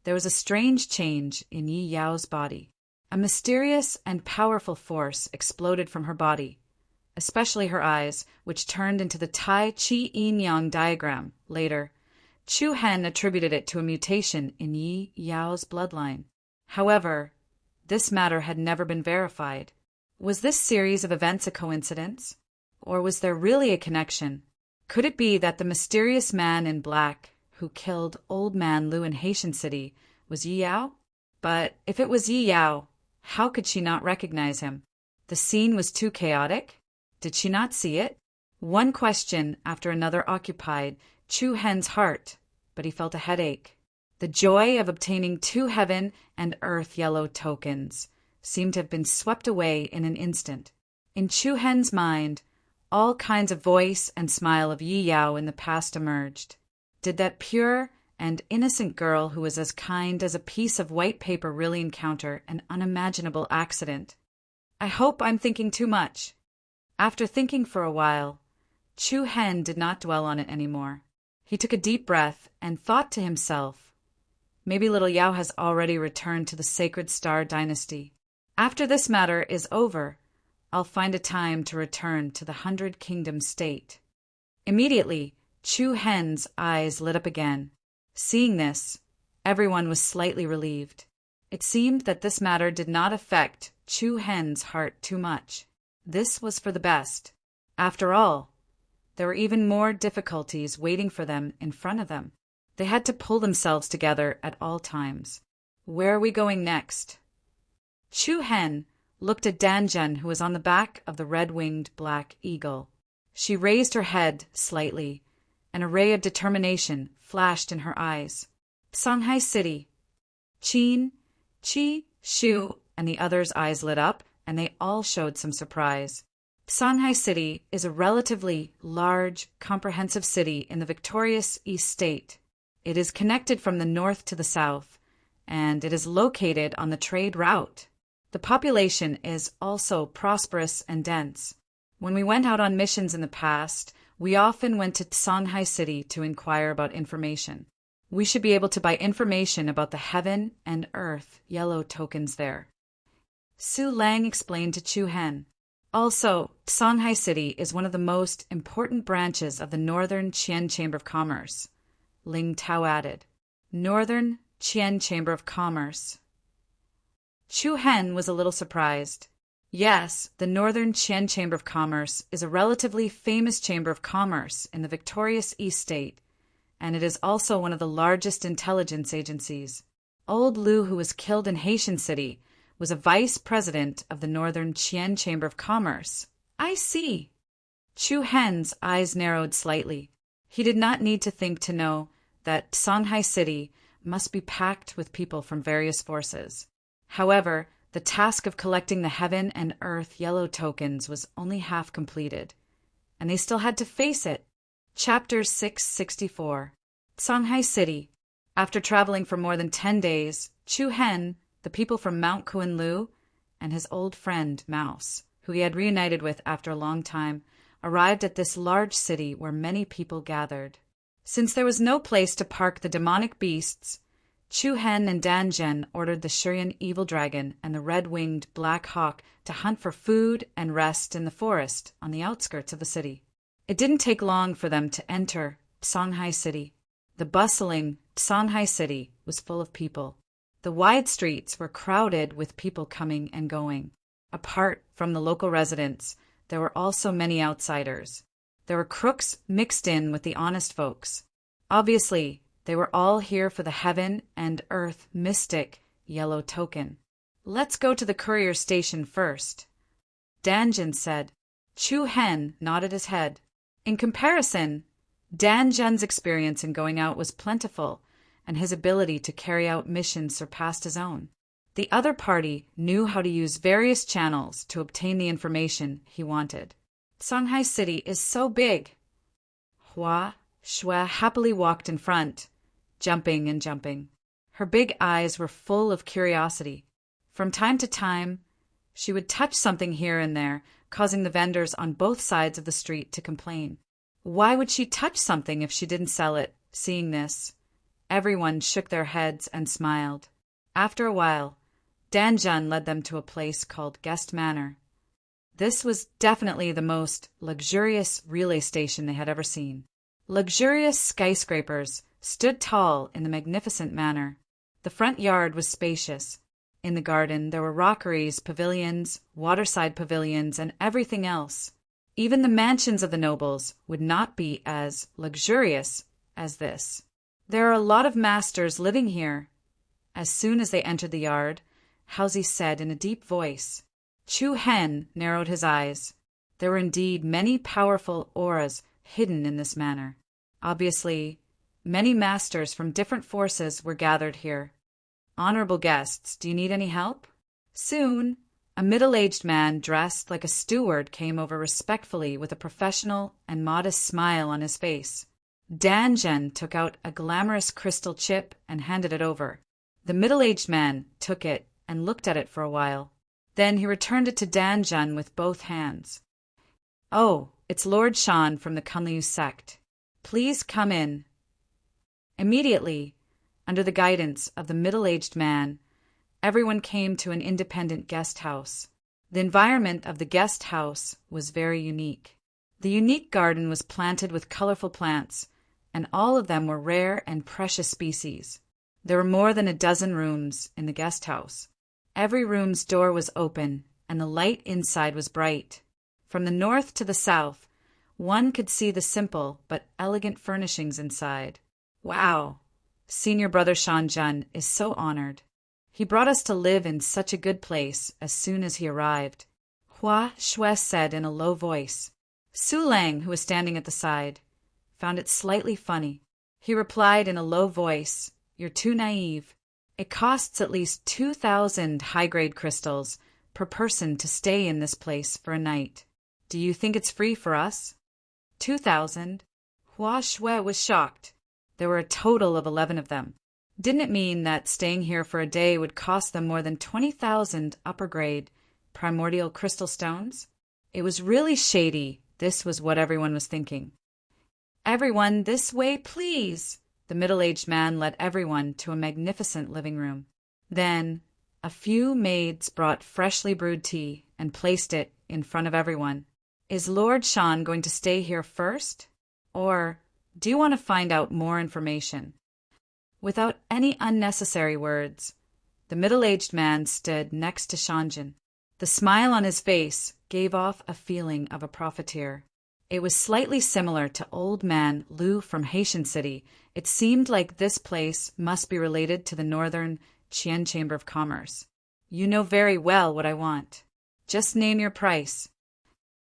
there was a strange change in Yi Yao's body. A mysterious and powerful force exploded from her body, especially her eyes, which turned into the Tai Chi Yin-Yang diagram. Later, Chu Hen attributed it to a mutation in Yi Yao's bloodline. However, this matter had never been verified. Was this series of events a coincidence? Or was there really a connection? Could it be that the mysterious man in black who killed Old Man Lu in Haitian City was Yi Yao? But if it was Yi Yao, how could she not recognize him? The scene was too chaotic. Did she not see it? One question after another occupied Chu Hen's heart, but he felt a headache. The joy of obtaining 2 heaven and earth yellow tokens seemed to have been swept away in an instant. In Chu Hen's mind, all kinds of voice and smile of Yi Yao in the past emerged. Did that pure and innocent girl who was as kind as a piece of white paper really encounter an unimaginable accident? I hope I'm thinking too much. After thinking for a while, Chu Hen did not dwell on it anymore. He took a deep breath and thought to himself, maybe little Yao has already returned to the Sacred Star Dynasty. After this matter is over, I'll find a time to return to the 100 Kingdom state. Immediately, Chu Hen's eyes lit up again. Seeing this, everyone was slightly relieved. It seemed that this matter did not affect Chu Hen's heart too much. This was for the best. After all, there were even more difficulties waiting for them in front of them. They had to pull themselves together at all times. Where are we going next? Chu Hen looked at Danjun, who was on the back of the red-winged black eagle. She raised her head slightly. An ray of determination flashed in her eyes. Shanghai City. Qin, Qi, Shu, and the others' eyes lit up, and they all showed some surprise. Shanghai City is a relatively large, comprehensive city in the victorious East State. It is connected from the north to the south, and it is located on the trade route. The population is also prosperous and dense. When we went out on missions in the past, we often went to Shanghai City to inquire about information. We should be able to buy information about the heaven and earth yellow tokens there. Su Lang explained to Chu Hen. Also, Shanghai City is one of the most important branches of the Northern Qian Chamber of Commerce. Ling Tao added. Northern Qian Chamber of Commerce. Chu Hen was a little surprised. Yes, the Northern Qian Chamber of Commerce is a relatively famous chamber of commerce in the victorious East State, and it is also one of the largest intelligence agencies. Old Lu, who was killed in Haitian City, was a vice president of the Northern Qian Chamber of Commerce. I see. Chu Hen's eyes narrowed slightly. He did not need to think to know that Shanghai City must be packed with people from various forces. However, the task of collecting the heaven and earth yellow tokens was only half completed, and they still had to face it. Chapter 664. Shanghai City. After traveling for more than 10 days, Chu Hen, the people from Mount Kunlu, and his old friend Mouse, who he had reunited with after a long time, arrived at this large city where many people gathered. Since there was no place to park the demonic beasts, Chu Hen and Danjun ordered the Shurian evil dragon and the red-winged black hawk to hunt for food and rest in the forest on the outskirts of the city. It didn't take long for them to enter Shanghai City. The bustling Shanghai City was full of people. The wide streets were crowded with people coming and going. Apart from the local residents, there were also many outsiders. There were crooks mixed in with the honest folks. Obviously, they were all here for the heaven and earth mystic yellow token. Let's go to the courier station first, Danjun said. Chu Hen nodded his head. In comparison, Danjun's experience in going out was plentiful, and his ability to carry out missions surpassed his own. The other party knew how to use various channels to obtain the information he wanted. Shanghai City is so big. Hua Shui happily walked in front, jumping and jumping. Her big eyes were full of curiosity. From time to time, she would touch something here and there, causing the vendors on both sides of the street to complain. Why would she touch something if she didn't sell it? Seeing this, everyone shook their heads and smiled. After a while, Danjun led them to a place called Guest Manor. This was definitely the most luxurious relay station they had ever seen. Luxurious skyscrapers stood tall in the magnificent manor. The front yard was spacious. In the garden there were rockeries, pavilions, waterside pavilions, and everything else. Even the mansions of the nobles would not be as luxurious as this. There are a lot of masters living here. As soon as they entered the yard, Halsey said in a deep voice. Chu Hen narrowed his eyes. There were indeed many powerful auras hidden in this manor. Obviously, many masters from different forces were gathered here. Honorable guests, do you need any help? Soon, a middle-aged man dressed like a steward came over respectfully with a professional and modest smile on his face. Danjun took out a glamorous crystal chip and handed it over. The middle-aged man took it and looked at it for a while. Then he returned it to Danjun with both hands. Oh, it's Lord Shan from the Kunliu sect. Please come in. Immediately, under the guidance of the middle-aged man, everyone came to an independent guest house. The environment of the guest house was very unique. The unique garden was planted with colorful plants, and all of them were rare and precious species. There were more than a dozen rooms in the guest house. Every room's door was open, and the light inside was bright. From the north to the south, one could see the simple but elegant furnishings inside. Wow! Senior Brother Shanjun is so honored. He brought us to live in such a good place as soon as he arrived. Hua Shui said in a low voice. Su Lang, who was standing at the side, found it slightly funny. He replied in a low voice, You're too naive. It costs at least 2,000 high-grade crystals per person to stay in this place for a night. Do you think it's free for us? 2,000? Hua Shui was shocked. There were a total of 11 of them. Didn't it mean that staying here for a day would cost them more than 20,000 upper-grade primordial crystal stones? It was really shady. This was what everyone was thinking. Everyone, this way, please! The middle-aged man led everyone to a magnificent living room. Then, a few maids brought freshly brewed tea and placed it in front of everyone. Is Lord Shan going to stay here first? Or do you want to find out more information? Without any unnecessary words, the middle-aged man stood next to Shanjun. The smile on his face gave off a feeling of a profiteer. It was slightly similar to old man Lu from Haitian City. It seemed like this place must be related to the Northern Qian Chamber of Commerce. You know very well what I want. Just name your price.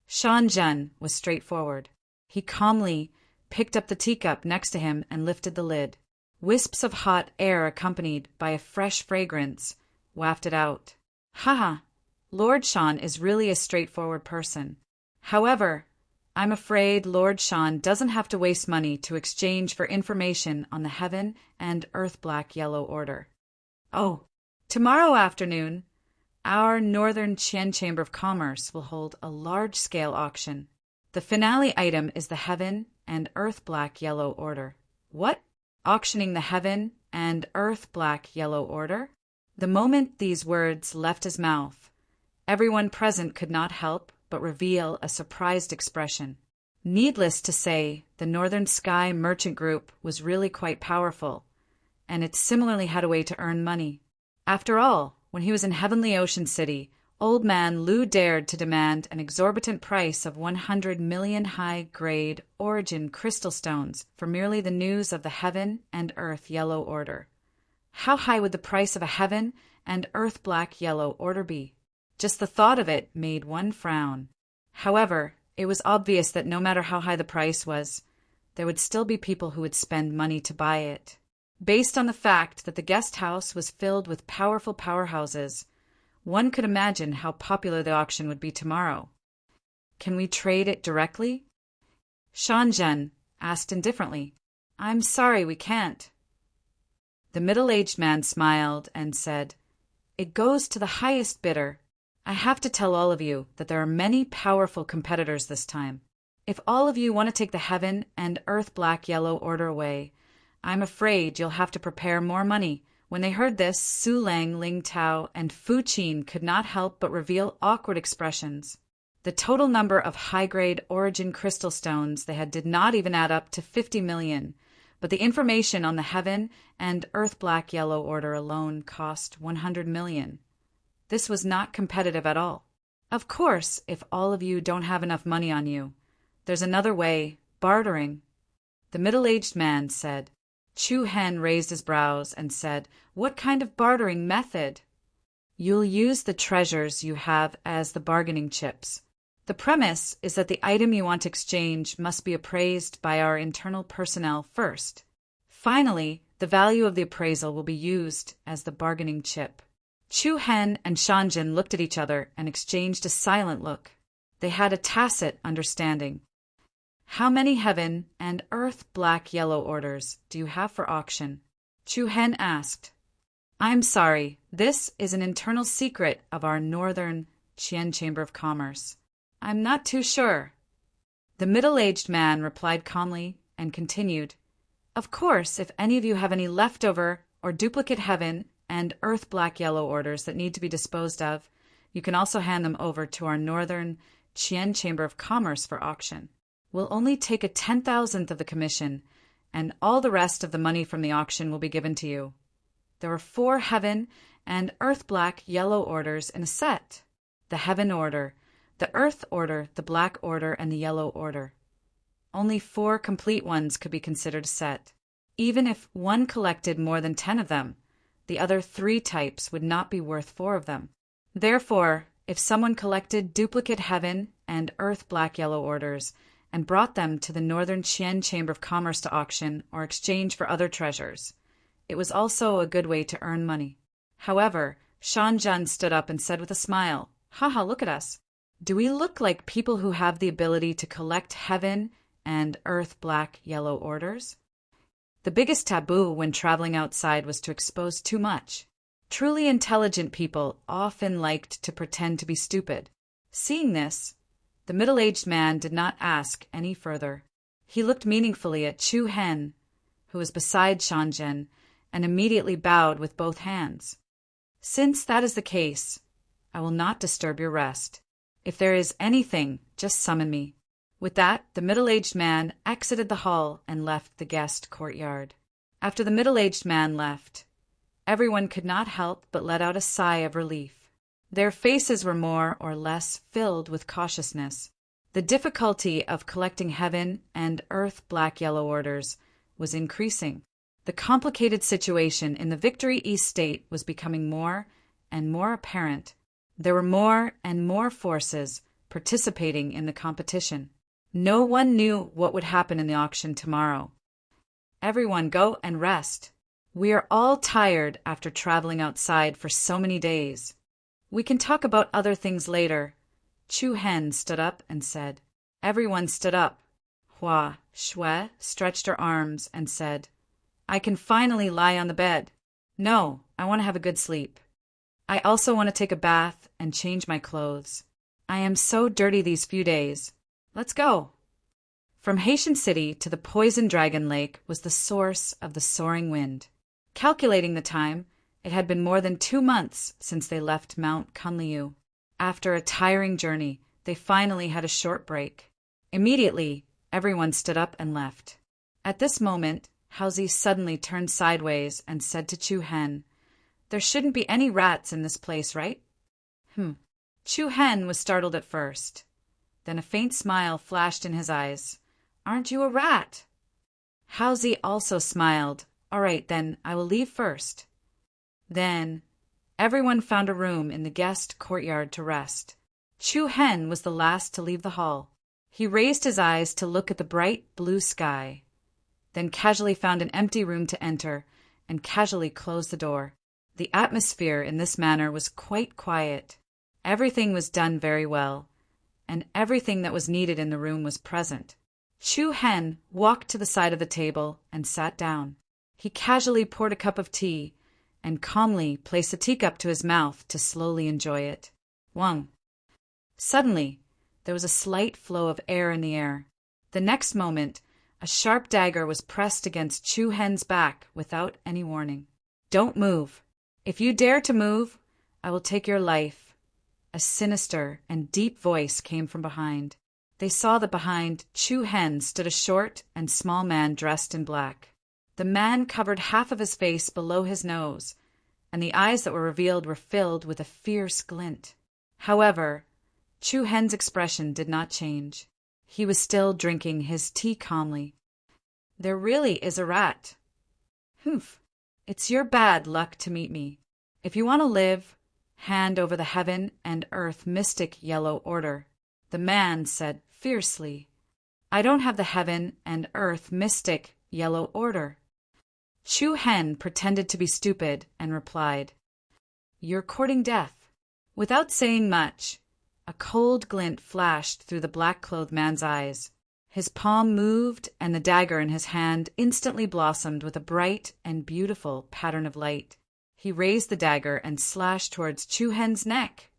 Shanjun was straightforward. He calmly picked up the teacup next to him and lifted the lid. Wisps of hot air accompanied by a fresh fragrance wafted out. Haha, Lord Shan is really a straightforward person. However, I'm afraid Lord Shan doesn't have to waste money to exchange for information on the Heaven and Earth Black Yellow Order. Oh, tomorrow afternoon, our Northern Qian Chamber of Commerce will hold a large-scale auction. The finale item is the Heaven and Earth Black Yellow Order. What? Auctioning the Heaven and Earth Black Yellow Order? The moment these words left his mouth, everyone present could not help but reveal a surprised expression. Needless to say, the Northern Sky Merchant Group was really quite powerful, and it similarly had a way to earn money. After all, when he was in Heavenly Ocean City, Old Man Lu dared to demand an exorbitant price of 100 million high-grade origin crystal stones for merely the news of the heaven and earth yellow order. How high would the price of a heaven and earth black yellow order be? Just the thought of it made one frown. However, it was obvious that no matter how high the price was, there would still be people who would spend money to buy it. Based on the fact that the guest house was filled with powerful powerhouses, one could imagine how popular the auction would be tomorrow. Can we trade it directly? Shanzhen asked indifferently. I'm sorry, we can't. The middle-aged man smiled and said, It goes to the highest bidder. I have to tell all of you that there are many powerful competitors this time. If all of you want to take the heaven and earth black yellow order away, I'm afraid you'll have to prepare more money. When they heard this, Su Lang, Ling Tao, and Fu Qin could not help but reveal awkward expressions. The total number of high-grade origin crystal stones they had did not even add up to 50 million, but the information on the heaven and earth black yellow order alone cost 100 million. This was not competitive at all. Of course, if all of you don't have enough money on you, there's another way, bartering. The middle-aged man said. Chu Hen raised his brows and said, What kind of bartering method? You'll use the treasures you have as the bargaining chips. The premise is that the item you want to exchange must be appraised by our internal personnel first. Finally, the value of the appraisal will be used as the bargaining chip. Chu Hen and Shanzhen looked at each other and exchanged a silent look. They had a tacit understanding. How many heaven and earth black yellow orders do you have for auction? Chu Hen asked. I'm sorry, this is an internal secret of our Northern Qian Chamber of Commerce. I'm not too sure. The middle-aged man replied calmly and continued. Of course, if any of you have any leftover or duplicate heaven and earth black yellow orders that need to be disposed of, you can also hand them over to our Northern Qian Chamber of Commerce for auction. We'll only take a 10,000th of the commission, and all the rest of the money from the auction will be given to you. There are 4 heaven and earth black yellow orders in a set. The heaven order, the earth order, the black order, and the yellow order. Only 4 complete ones could be considered a set. Even if one collected more than 10 of them, the other 3 types would not be worth 4 of them. Therefore, if someone collected duplicate heaven and earth black yellow orders and brought them to the Northern Qian Chamber of Commerce to auction or exchange for other treasures, it was also a good way to earn money. However, Shanzhen stood up and said with a smile, Haha, look at us. Do we look like people who have the ability to collect heaven and earth black yellow orders? The biggest taboo when traveling outside was to expose too much. Truly intelligent people often liked to pretend to be stupid. Seeing this, the middle-aged man did not ask any further. He looked meaningfully at Chu Hen, who was beside Shanzhen, and immediately bowed with both hands. Since that is the case, I will not disturb your rest. If there is anything, just summon me. With that, the middle-aged man exited the hall and left the guest courtyard. After the middle-aged man left, everyone could not help but let out a sigh of relief. Their faces were more or less filled with cautiousness. The difficulty of collecting heaven and earth black yellow orders was increasing. The complicated situation in the Victory East State was becoming more and more apparent. There were more and more forces participating in the competition. No one knew what would happen in the auction tomorrow. Everyone go and rest. We are all tired after traveling outside for so many days. We can talk about other things later. Chu Hen stood up and said. Everyone stood up. Hua Shui stretched her arms and said, I can finally lie on the bed. No, I want to have a good sleep. I also want to take a bath and change my clothes. I am so dirty these few days. Let's go. From Haitian City to the Poison Dragon Lake was the source of the soaring wind. Calculating the time, it had been more than 2 months since they left Mount Kunliu. After a tiring journey, they finally had a short break. Immediately, everyone stood up and left. At this moment, Haozi suddenly turned sideways and said to Chu Hen, There shouldn't be any rats in this place, right? Chu Hen was startled at first. Then a faint smile flashed in his eyes. "Aren't you a rat?" Hauzi also smiled. "All right, then, I will leave first." Then everyone found a room in the guest courtyard to rest. Chu Hen was the last to leave the hall. He raised his eyes to look at the bright blue sky, then casually found an empty room to enter and casually closed the door. The atmosphere in this manner was quite quiet. Everything was done very well, and everything that was needed in the room was present. Chu Hen walked to the side of the table and sat down. He casually poured a cup of tea and calmly placed a teacup to his mouth to slowly enjoy it. Wang. Suddenly, there was a slight flow of air in the air. The next moment, a sharp dagger was pressed against Chu Hen's back without any warning. "Don't move. If you dare to move, I will take your life." A sinister and deep voice came from behind. They saw that behind Chu Hen stood a short and small man dressed in black. The man covered half of his face below his nose, and the eyes that were revealed were filled with a fierce glint. However, Chu Hen's expression did not change. He was still drinking his tea calmly. "There really is a rat." "Humph. It's your bad luck to meet me. If you want to live, hand over the heaven and earth mystic yellow order," the man said fiercely. "I don't have the heaven and earth mystic yellow order." Chu Hen pretended to be stupid and replied, "You're courting death." Without saying much, a cold glint flashed through the black-clothed man's eyes. His palm moved, and the dagger in his hand instantly blossomed with a bright and beautiful pattern of light. He raised the dagger and slashed towards Chu Hen's neck.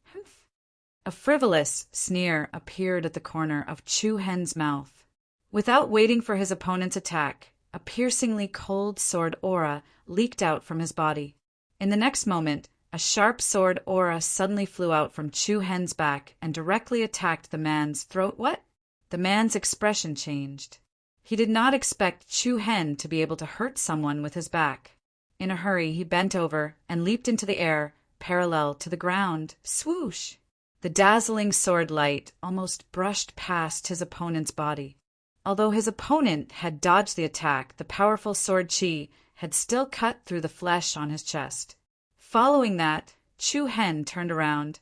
A frivolous sneer appeared at the corner of Chu Hen's mouth. Without waiting for his opponent's attack, a piercingly cold sword aura leaked out from his body. In the next moment, a sharp sword aura suddenly flew out from Chu Hen's back and directly attacked the man's throat. What? The man's expression changed. He did not expect Chu Hen to be able to hurt someone with his back. In a hurry, he bent over and leaped into the air, parallel to the ground. Swoosh! The dazzling sword light almost brushed past his opponent's body. Although his opponent had dodged the attack, the powerful sword chi had still cut through the flesh on his chest. Following that, Chu Hen turned around,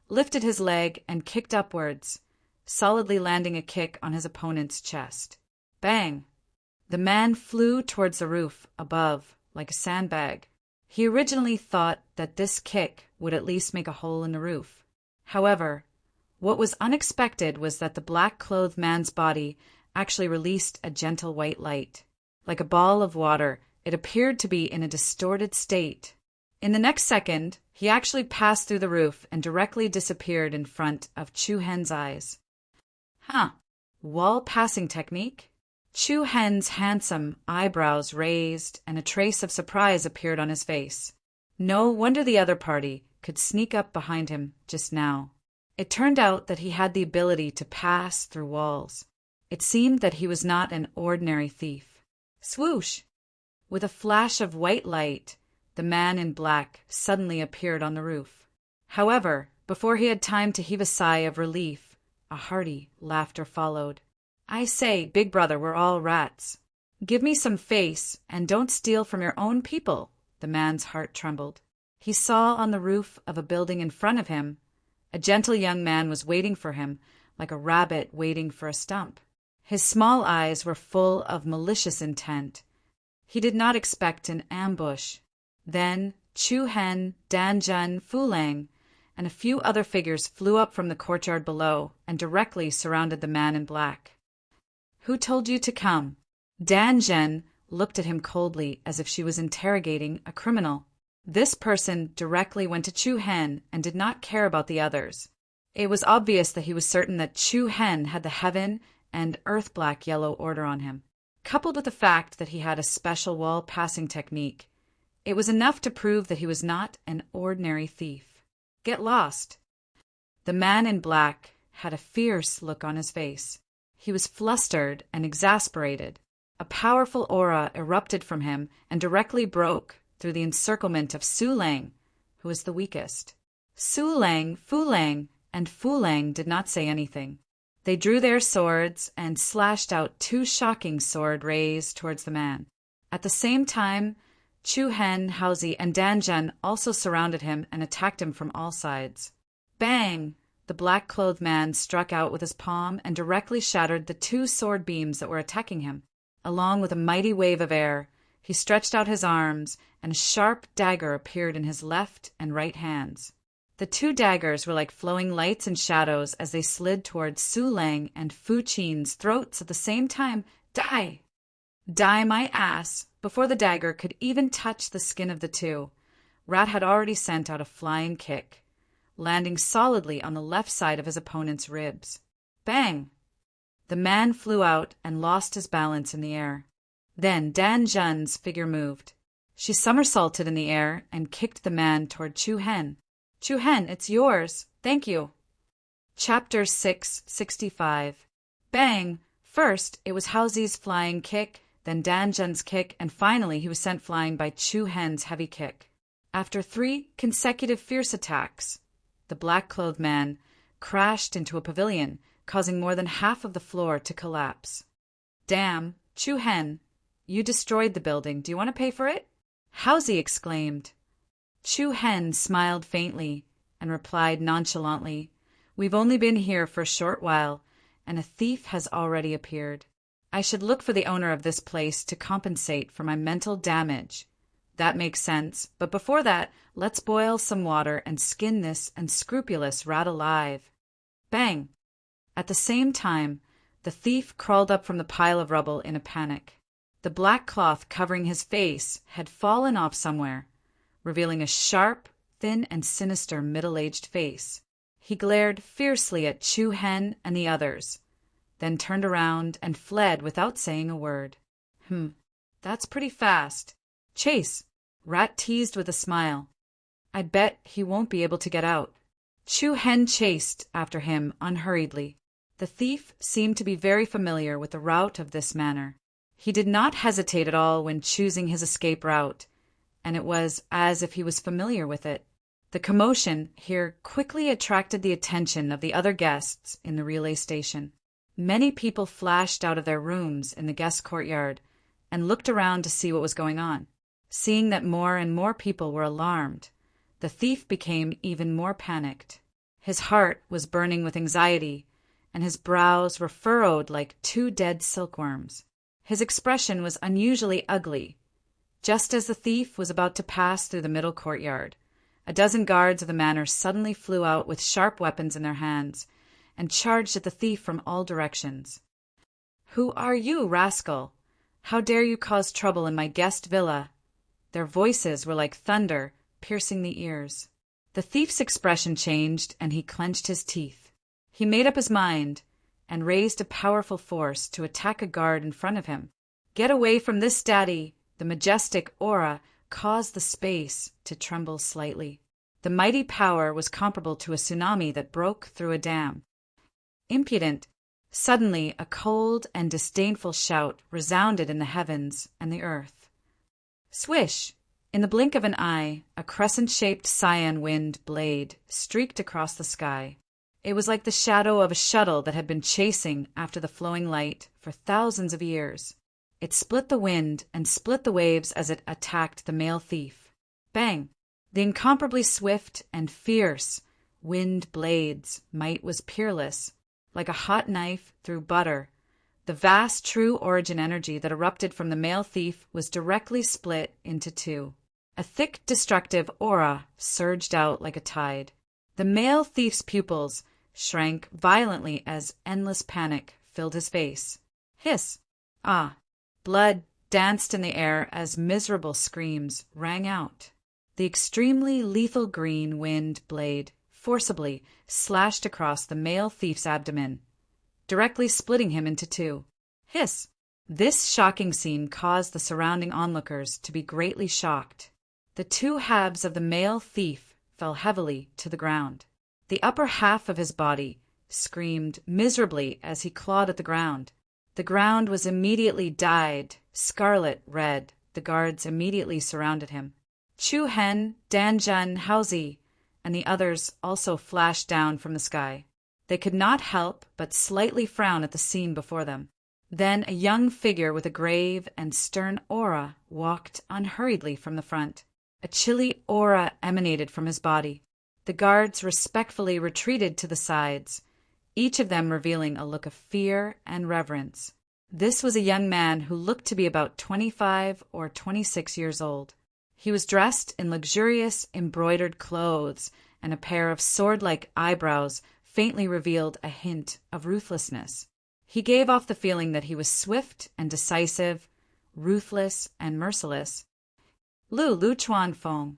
lifted his leg, and kicked upwards, solidly landing a kick on his opponent's chest. Bang! The man flew towards the roof above like a sandbag. He originally thought that this kick would at least make a hole in the roof. However, what was unexpected was that the black-clothed man's body actually released a gentle white light. Like a ball of water, it appeared to be in a distorted state. In the next second, he actually passed through the roof and directly disappeared in front of Chu Hen's eyes. Wall passing technique? Chu Hen's handsome eyebrows raised and a trace of surprise appeared on his face. No wonder the other party could sneak up behind him just now. It turned out that he had the ability to pass through walls. It seemed that he was not an ordinary thief. Swoosh! With a flash of white light, the man in black suddenly appeared on the roof. However, before he had time to heave a sigh of relief, a hearty laughter followed. "I say, big brother, we're all rats. Give me some face and don't steal from your own people." The man's heart trembled. He saw on the roof of a building in front of him, a gentle young man was waiting for him like a rabbit waiting for a stump. His small eyes were full of malicious intent. He did not expect an ambush. Then Chu Hen, Dan Jun, Fu Lang, and a few other figures flew up from the courtyard below and directly surrounded the man in black. "Who told you to come?" Dan Zhen looked at him coldly as if she was interrogating a criminal. This person directly went to Chu Hen and did not care about the others. It was obvious that he was certain that Chu Hen had the heaven and earth black yellow order on him. Coupled with the fact that he had a special wall passing technique, it was enough to prove that he was not an ordinary thief. Get lost. The man in black had a fierce look on his face. He was flustered and exasperated. A powerful aura erupted from him and directly broke through the encirclement of Su Lang, who was the weakest. Su Lang, Fu Lang, and Fu Lang did not say anything. They drew their swords and slashed out 2 shocking sword rays towards the man. At the same time, Chu Hen, Haozi, and Dan Zhen also surrounded him and attacked him from all sides. Bang! The black-clothed man struck out with his palm and directly shattered the 2 sword beams that were attacking him. Along with a mighty wave of air, he stretched out his arms, and a sharp dagger appeared in his left and right hands. The 2 daggers were like flowing lights and shadows as they slid towards Su Lang and Fu Qin's throats at the same time. Die! Die my ass! Before the dagger could even touch the skin of the 2, Rat had already sent out a flying kick, landing solidly on the left side of his opponent's ribs. Bang! The man flew out and lost his balance in the air. Then Dan Zhen's figure moved. She somersaulted in the air and kicked the man toward Chu Hen. Chu Hen, it's yours. Thank you. Chapter 665. Bang! First, it was Haozi's flying kick, then Dan Zhen's kick, and finally he was sent flying by Chu Hen's heavy kick. After 3 consecutive fierce attacks, the black-clothed man crashed into a pavilion, causing more than half of the floor to collapse. Damn, Chu Hen, you destroyed the building. Do you want to pay for it? Haozi exclaimed. Chu Hen smiled faintly and replied nonchalantly, We've only been here for a short while, and a thief has already appeared. I should look for the owner of this place to compensate for my mental damage. That makes sense, but before that, let's boil some water and skin this unscrupulous rat alive. Bang! At the same time, the thief crawled up from the pile of rubble in a panic. The black cloth covering his face had fallen off somewhere, revealing a sharp, thin, and sinister middle-aged face. He glared fiercely at Chu Hen and the others, then turned around and fled without saying a word. That's pretty fast. Chase, Rat teased with a smile. I bet he won't be able to get out. Chu Hen chased after him unhurriedly. The thief seemed to be very familiar with the route of this manor. He did not hesitate at all when choosing his escape route, and it was as if he was familiar with it. The commotion here quickly attracted the attention of the other guests in the relay station. Many people flashed out of their rooms in the guest courtyard and looked around to see what was going on. Seeing that more and more people were alarmed, the thief became even more panicked. His heart was burning with anxiety, and his brows were furrowed like 2 dead silkworms. His expression was unusually ugly. Just as the thief was about to pass through the middle courtyard, a dozen guards of the manor suddenly flew out with sharp weapons in their hands and charged at the thief from all directions. Who are you, rascal? How dare you cause trouble in my guest villa? Their voices were like thunder, piercing the ears. The thief's expression changed, and he clenched his teeth. He made up his mind and raised a powerful force to attack a guard in front of him. Get away from this, Daddy! The majestic aura caused the space to tremble slightly. The mighty power was comparable to a tsunami that broke through a dam. Impudent! Suddenly, a cold and disdainful shout resounded in the heavens and the earth. Swish! In the blink of an eye, a crescent-shaped cyan wind blade streaked across the sky. It was like the shadow of a shuttle that had been chasing after the flowing light for thousands of years. It split the wind and split the waves as it attacked the male thief. Bang! The incomparably swift and fierce wind blade's might was peerless, like a hot knife through butter. The vast true origin energy that erupted from the male thief was directly split into 2. A thick, destructive aura surged out like a tide. The male thief's pupils shrank violently as endless panic filled his face. Hiss! Ah! Blood danced in the air as miserable screams rang out. The extremely lethal green wind blade forcibly slashed across the male thief's abdomen, directly splitting him into 2. Hiss! This shocking scene caused the surrounding onlookers to be greatly shocked. The 2 halves of the male thief fell heavily to the ground. The upper half of his body screamed miserably as he clawed at the ground. The ground was immediately dyed scarlet red. The guards immediately surrounded him. Chu Hen, Dan Zhen, Haozi, and the others also flashed down from the sky. They could not help but slightly frown at the scene before them. Then a young figure with a grave and stern aura walked unhurriedly from the front. A chilly aura emanated from his body. The guards respectfully retreated to the sides, each of them revealing a look of fear and reverence. This was a young man who looked to be about 25 or 26 years old. He was dressed in luxurious embroidered clothes, and a pair of sword-like eyebrows faintly revealed a hint of ruthlessness. He gave off the feeling that he was swift and decisive, ruthless and merciless. Lu Chuanfeng.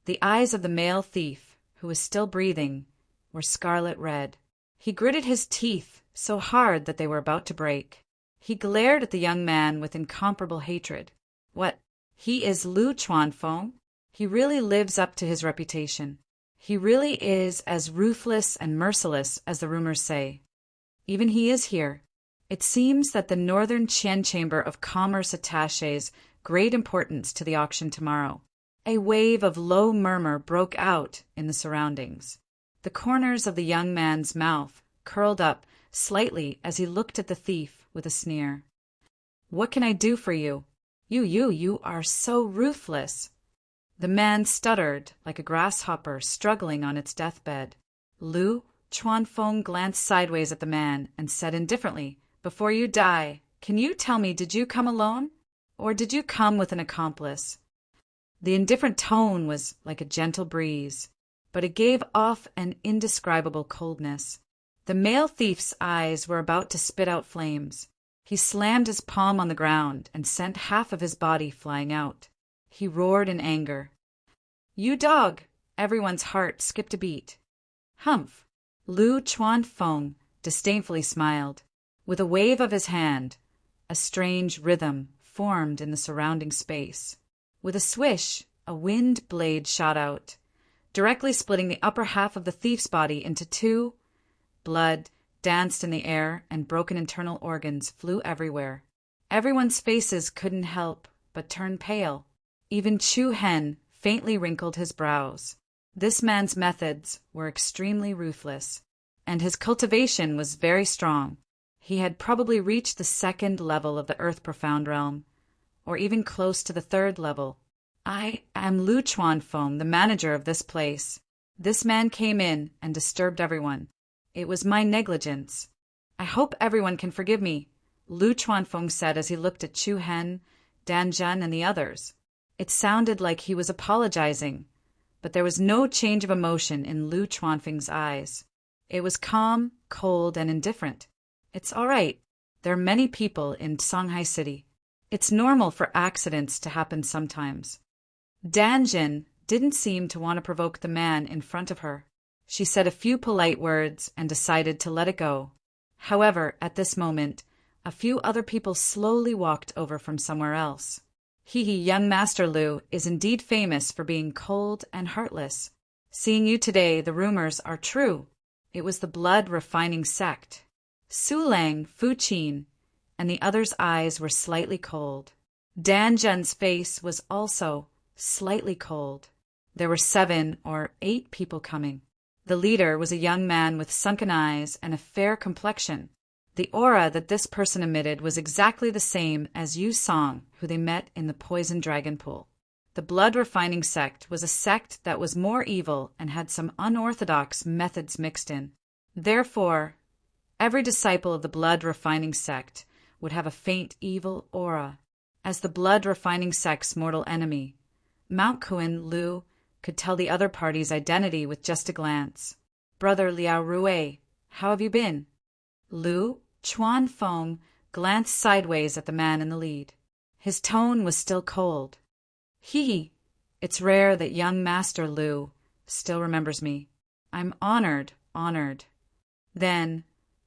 The eyes of the male thief, who was still breathing, were scarlet red. He gritted his teeth so hard that they were about to break. He glared at the young man with incomparable hatred. What? He is Lu Chuanfeng? He really lives up to his reputation. He really is as ruthless and merciless as the rumors say. Even he is here. It seems that the Northern Qian Chamber of Commerce attaches great importance to the auction tomorrow. A wave of low murmur broke out in the surroundings. The corners of the young man's mouth curled up slightly as he looked at the thief with a sneer. What can I do for you? You are so ruthless. The man stuttered like a grasshopper struggling on its deathbed. Lu Chuanfeng glanced sideways at the man and said indifferently, "Before you die, can you tell me, did you come alone? Or did you come with an accomplice?" The indifferent tone was like a gentle breeze, but it gave off an indescribable coldness. The male thief's eyes were about to spit out flames. He slammed his palm on the ground and sent half of his body flying out. He roared in anger. "You dog!" Everyone's heart skipped a beat. "Humph!" Lu Chuanfeng disdainfully smiled. With a wave of his hand, a strange rhythm formed in the surrounding space. With a swish, a wind blade shot out, directly splitting the upper half of the thief's body into two. Blood danced in the air, and broken internal organs flew everywhere. Everyone's faces couldn't help but turn pale. Even Chu Hen faintly wrinkled his brows. This man's methods were extremely ruthless, and his cultivation was very strong. He had probably reached the second level of the Earth Profound Realm, or even close to the third level. "I am Lu Chuanfeng, the manager of this place. This man came in and disturbed everyone. It was my negligence. I hope everyone can forgive me," Lu Chuanfeng said as he looked at Chu Hen, Dan Zhen, and the others. It sounded like he was apologizing, but there was no change of emotion in Lu Chuanfeng's eyes. It was calm, cold, and indifferent. "It's all right. There are many people in Shanghai City. It's normal for accidents to happen sometimes." Dan Zhen didn't seem to want to provoke the man in front of her. She said a few polite words and decided to let it go. However, at this moment, a few other people slowly walked over from somewhere else. Young Master Lu is indeed famous for being cold and heartless. Seeing you today, the rumors are true. It was the blood-refining sect. Su Lang, Fu Qin, and the others' eyes were slightly cold. Dan Zhen's face was also slightly cold. There were 7 or 8 people coming. The leader was a young man with sunken eyes and a fair complexion. The aura that this person emitted was exactly the same as Yu Song, who they met in the Poison Dragon Pool. The blood-refining sect was a sect that was more evil and had some unorthodox methods mixed in. Therefore, every disciple of the blood-refining sect would have a faint evil aura. As the blood-refining sect's mortal enemy, Mount Kuan Lu could tell the other party's identity with just a glance. "Brother Liao Rue, how have you been?" Lu Chuanfeng glanced sideways at the man in the lead. His tone was still cold. It's rare that young Master Lu still remembers me. I'm honored. Then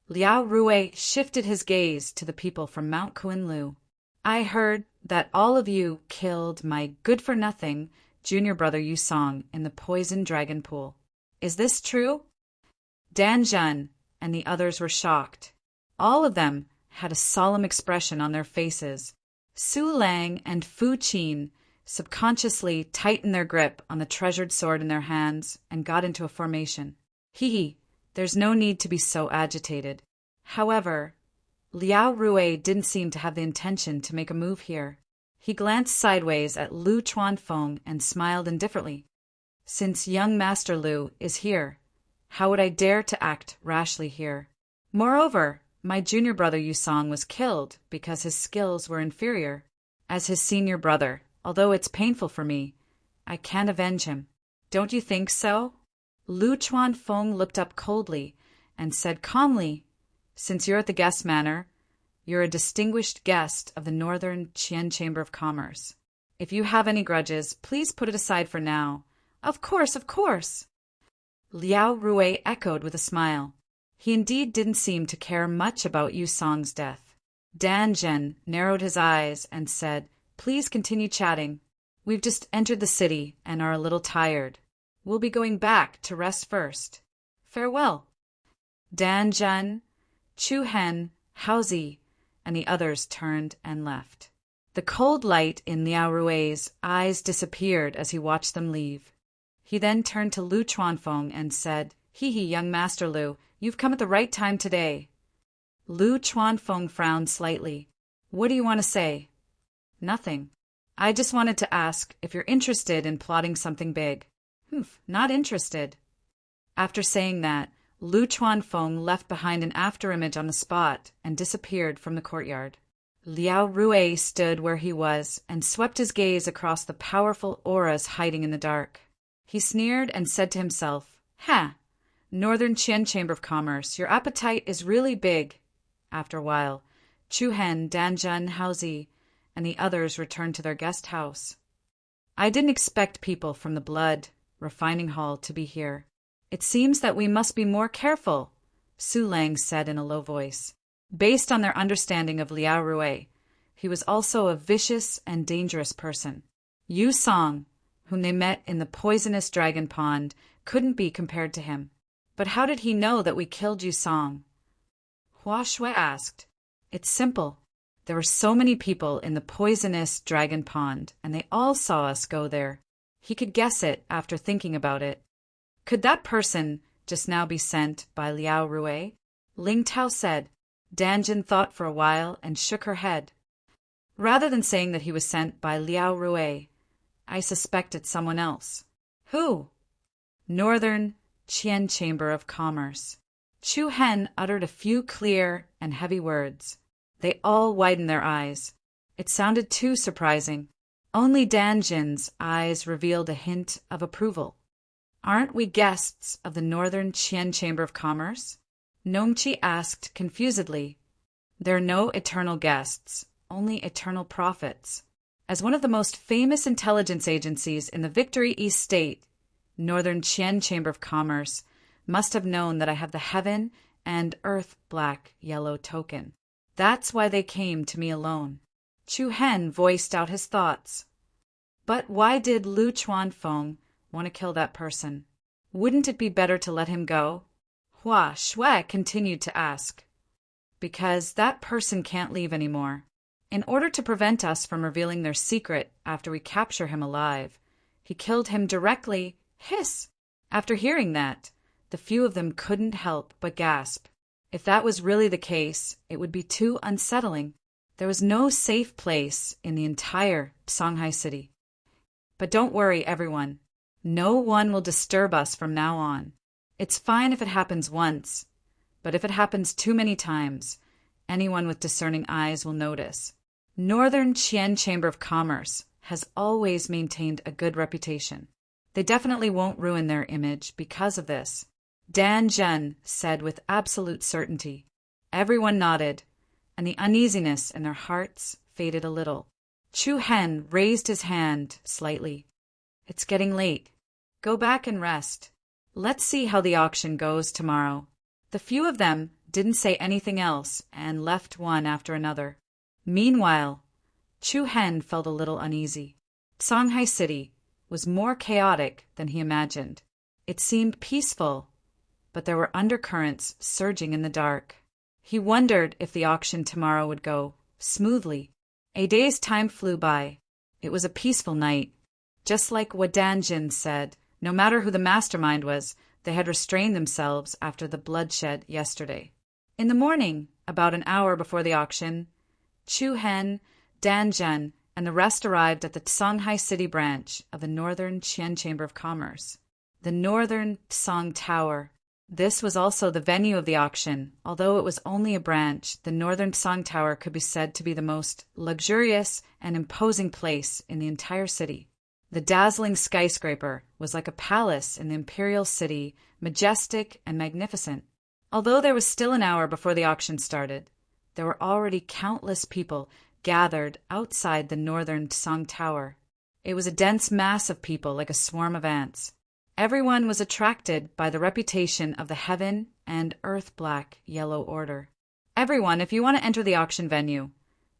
Liao Rue shifted his gaze to the people from Mount Kuan Lu. "I heard that all of you killed my good-for-nothing junior brother Yu Song in the Poison Dragon Pool. Is this true?" Dan Zhen and the others were shocked. All of them had a solemn expression on their faces. Su Lang and Fu Qin subconsciously tightened their grip on the treasured sword in their hands and got into a formation. Hee, there's no need to be so agitated. However, Liao Rui didn't seem to have the intention to make a move here. He glanced sideways at Lu Chuanfeng and smiled indifferently. Since young Master Lu is here, how would I dare to act rashly here? Moreover, my junior brother Yusong was killed because his skills were inferior. As his senior brother, although it's painful for me, I can't avenge him. Don't you think so? Lu Chuanfeng looked up coldly and said calmly, Since you're at the guest manor, you're a distinguished guest of the Northern Qian Chamber of Commerce. If you have any grudges, please put it aside for now. Of course, of course. Liao Rui echoed with a smile. He indeed didn't seem to care much about Yusong's death. Dan Zhen narrowed his eyes and said, Please continue chatting. We've just entered the city and are a little tired. We'll be going back to rest first. Farewell. Dan Zhen, Chu Hen, Haozi, and the others turned and left. The cold light in Liao Rui's eyes disappeared as he watched them leave. He then turned to Lu Chuanfeng and said, Hee, young Master Lu, you've come at the right time today. Lu Chuanfeng frowned slightly. What do you want to say? Nothing. I just wanted to ask if you're interested in plotting something big. Not interested. After saying that, Lu Chuanfeng left behind an afterimage on the spot and disappeared from the courtyard. Liao Rui stood where he was and swept his gaze across the powerful auras hiding in the dark. He sneered and said to himself, Northern Qian Chamber of Commerce, your appetite is really big. After a while, Chu Hen, Danjun, Haozi, and the others returned to their guest house. I didn't expect people from the Blood Refining Hall to be here. It seems that we must be more careful, Su Lang said in a low voice. Based on their understanding of Liao Rui, he was also a vicious and dangerous person. Yu Song, whom they met in the poisonous dragon pond, couldn't be compared to him. But how did he know that we killed Yu Song? Hua Shui asked. It's simple. There were so many people in the poisonous dragon pond, and they all saw us go there. He could guess it after thinking about it. Could that person just now be sent by Liao Rui? Ling Tao said. Danjun thought for a while and shook her head. Rather than saying that he was sent by Liao Rui, I suspect it's someone else. Who? Northern Qian Chamber of Commerce. Chu Hen uttered a few clear and heavy words. They all widened their eyes. It sounded too surprising. Only Danjun's eyes revealed a hint of approval. Aren't we guests of the Northern Qian Chamber of Commerce? Nongqi asked confusedly. There are no eternal guests, only eternal prophets. As one of the most famous intelligence agencies in the Victory East State, Northern Qian Chamber of Commerce must have known that I have the Heaven and Earth black-yellow token. That's why they came to me alone. Chu Hen voiced out his thoughts. But why did Lu Chuanfeng want to kill that person? Wouldn't it be better to let him go? Hua Shui continued to ask. Because that person can't leave anymore. In order to prevent us from revealing their secret after we capture him alive, he killed him directly. Hiss! After hearing that, the few of them couldn't help but gasp. If that was really the case, it would be too unsettling. There was no safe place in the entire Shanghai city. But don't worry, everyone. No one will disturb us from now on. It's fine if it happens once, but if it happens too many times, anyone with discerning eyes will notice. Northern Qian Chamber of Commerce has always maintained a good reputation. They definitely won't ruin their image because of this. Dan Zhen said with absolute certainty. Everyone nodded, and the uneasiness in their hearts faded a little. Chu Hen raised his hand slightly. It's getting late. Go back and rest. Let's see how the auction goes tomorrow. The few of them didn't say anything else and left one after another. Meanwhile, Chu Hen felt a little uneasy. Shanghai City was more chaotic than he imagined. It seemed peaceful, but there were undercurrents surging in the dark. He wondered if the auction tomorrow would go smoothly. A day's time flew by. It was a peaceful night. Just like what Danjin said, no matter who the mastermind was, they had restrained themselves after the bloodshed yesterday. In the morning, about an hour before the auction, Chu Hen, Danjun, and the rest arrived at the Songhai City branch of the Northern Qian Chamber of Commerce, the Northern Song Tower. This was also the venue of the auction. Although it was only a branch, the Northern Song Tower could be said to be the most luxurious and imposing place in the entire city. The dazzling skyscraper was like a palace in the imperial city, majestic and magnificent. Although there was still an hour before the auction started, there were already countless people gathered outside the Northern Song Tower. It was a dense mass of people like a swarm of ants. Everyone was attracted by the reputation of the heaven and earth black yellow order. Everyone, if you want to enter the auction venue,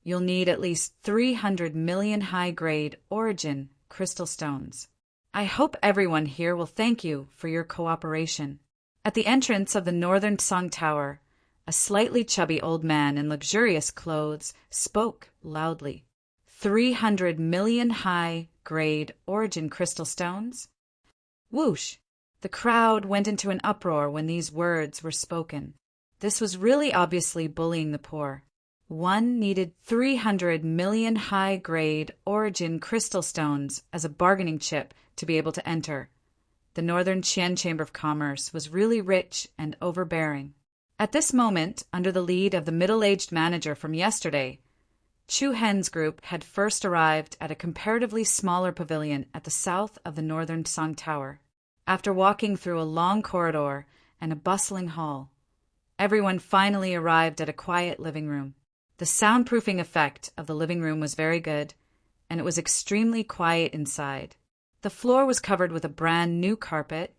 you'll need at least 300 million high-grade origin crystal stones. I hope everyone here will thank you for your cooperation. At the entrance of the Northern Song Tower, a slightly chubby old man in luxurious clothes spoke loudly. 300 million high-grade origin crystal stones? Whoosh! The crowd went into an uproar when these words were spoken. This was really obviously bullying the poor. One needed 300 million high-grade origin crystal stones as a bargaining chip to be able to enter. The Northern Qian Chamber of Commerce was really rich and overbearing. At this moment, under the lead of the middle-aged manager from yesterday, Chu Hen's group had first arrived at a comparatively smaller pavilion at the south of the Northern Song Tower. After walking through a long corridor and a bustling hall, everyone finally arrived at a quiet living room. The soundproofing effect of the living room was very good, and it was extremely quiet inside. The floor was covered with a brand new carpet,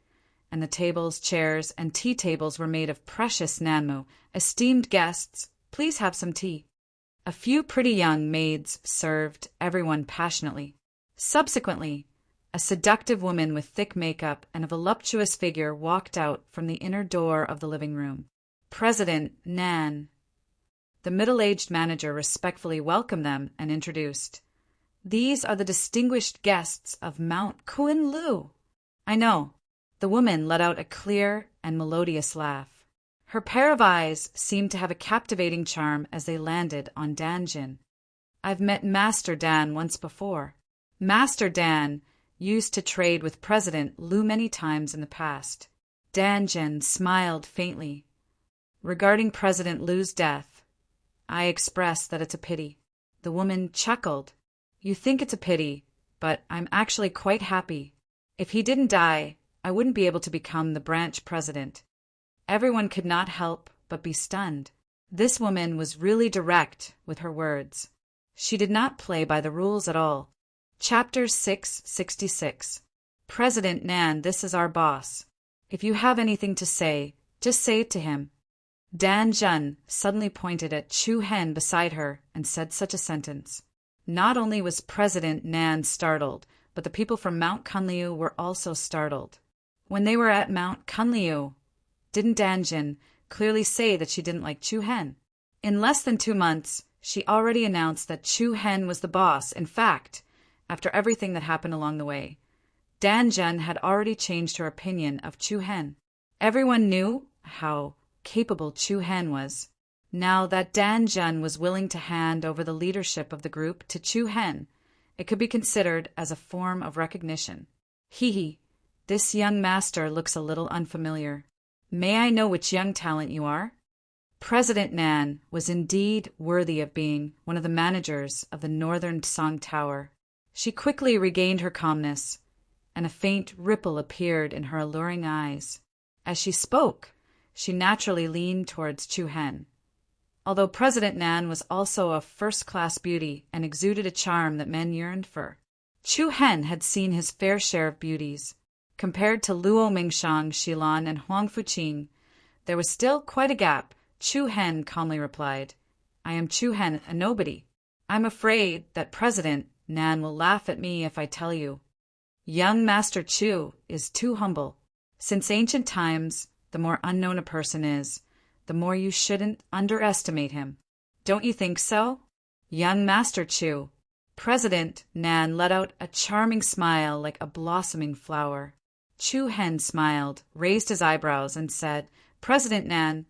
and the tables, chairs, and tea tables were made of precious nanmu. Esteemed guests, please have some tea. A few pretty young maids served everyone passionately. Subsequently, a seductive woman with thick makeup and a voluptuous figure walked out from the inner door of the living room. President Nan. The middle-aged manager respectfully welcomed them and introduced, "These are the distinguished guests of Mount Kunlu." I know. The woman let out a clear and melodious laugh. Her pair of eyes seemed to have a captivating charm as they landed on Danjin. I've met Master Dan once before. Master Dan used to trade with President Lu many times in the past. Danjin smiled faintly. Regarding President Lu's death, I expressed that it's a pity. The woman chuckled. You think it's a pity, but I'm actually quite happy. If he didn't die, I wouldn't be able to become the branch president. Everyone could not help but be stunned. This woman was really direct with her words. She did not play by the rules at all. Chapter 666. President Nan, this is our boss. If you have anything to say, just say it to him. Dan Jun suddenly pointed at Chu Hen beside her and said such a sentence. Not only was President Nan startled, but the people from Mount Kunliu were also startled. When they were at Mount Kunliu, didn't Danjin clearly say that she didn't like Chu Hen? In less than 2 months, she already announced that Chu Hen was the boss. In fact, after everything that happened along the way, Danjun had already changed her opinion of Chu Hen. Everyone knew how capable Chu Hen was. Now that Danjun was willing to hand over the leadership of the group to Chu Hen, it could be considered as a form of recognition. Hee, this young master looks a little unfamiliar. May I know which young talent you are? President Nan was indeed worthy of being one of the managers of the Northern Song Tower. She quickly regained her calmness, and a faint ripple appeared in her alluring eyes. As she spoke, she naturally leaned towards Chu Hen. Although President Nan was also a first-class beauty and exuded a charm that men yearned for, Chu Hen had seen his fair share of beauties. Compared to Luo Mingshang, Xilan, and Huang Fuqing, there was still quite a gap. Chu Hen calmly replied, I am Chu Hen, a nobody. I'm afraid that President Nan will laugh at me if I tell you. Young Master Chu is too humble. Since ancient times, the more unknown a person is, the more you shouldn't underestimate him. Don't you think so? Young Master Chu, President Nan let out a charming smile like a blossoming flower. Chu Hen smiled, raised his eyebrows, and said, President Nan,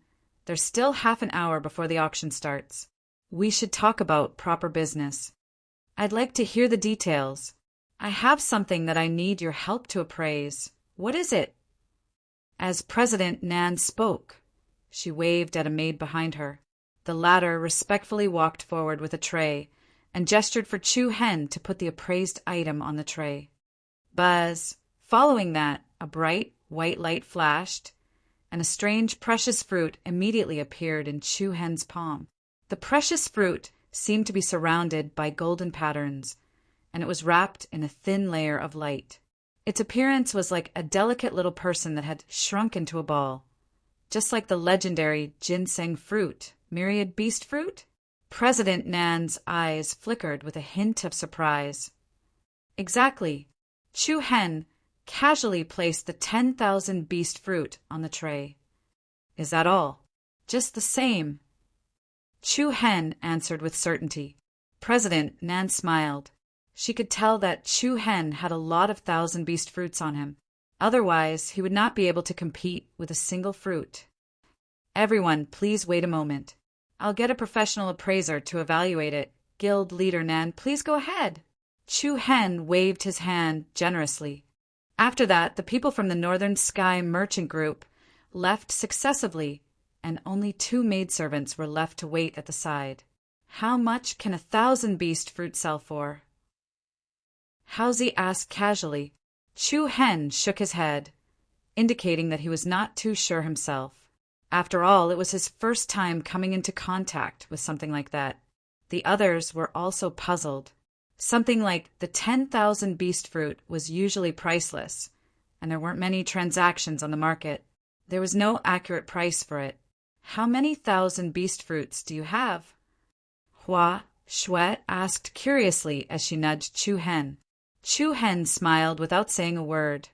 there's still half an hour before the auction starts. We should talk about proper business. I'd like to hear the details. I have something that I need your help to appraise. What is it? As President Nan spoke, she waved at a maid behind her. The latter respectfully walked forward with a tray and gestured for Chu Hen to put the appraised item on the tray. Buzz! Following that, a bright white light flashed, and a strange precious fruit immediately appeared in Chu Hen's palm. The precious fruit seemed to be surrounded by golden patterns, and it was wrapped in a thin layer of light. Its appearance was like a delicate little person that had shrunk into a ball, just like the legendary ginseng fruit, myriad beast fruit. President Nan's eyes flickered with a hint of surprise. Exactly. Chu Hen casually placed the 10,000 beast fruit on the tray. Is that all? Just the same. Chu Hen answered with certainty. President Nan smiled. She could tell that Chu Hen had a lot of 1,000 beast fruits on him. Otherwise, he would not be able to compete with a single fruit. Everyone, please wait a moment. I'll get a professional appraiser to evaluate it. Guild leader Nan, please go ahead. Chu Hen waved his hand generously. After that, the people from the Northern Sky Merchant Group left successively, and only 2 maidservants were left to wait at the side. How much can 1,000 beast fruit sell for? Hausi asked casually. Chu Hen shook his head, indicating that he was not too sure himself. After all, it was his first time coming into contact with something like that. The others were also puzzled. Something like the 10,000 beast fruit was usually priceless, and there weren't many transactions on the market. There was no accurate price for it. How many 1,000 beast fruits do you have? Hua Shuet asked curiously as she nudged Chu Hen. Chu Hen smiled without saying a word,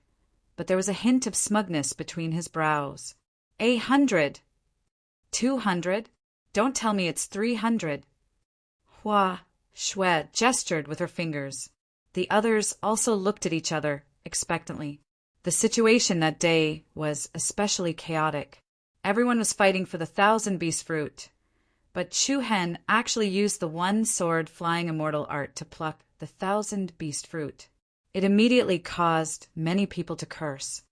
but there was a hint of smugness between his brows. 100. 200. Don't tell me it's 300. Hua Shuet gestured with her fingers. The others also looked at each other expectantly. The situation that day was especially chaotic. Everyone was fighting for the 1,000 beast fruit, but Chu Hen actually used the one-sword flying immortal art to pluck the 1,000 beast fruit. It immediately caused many people to curse.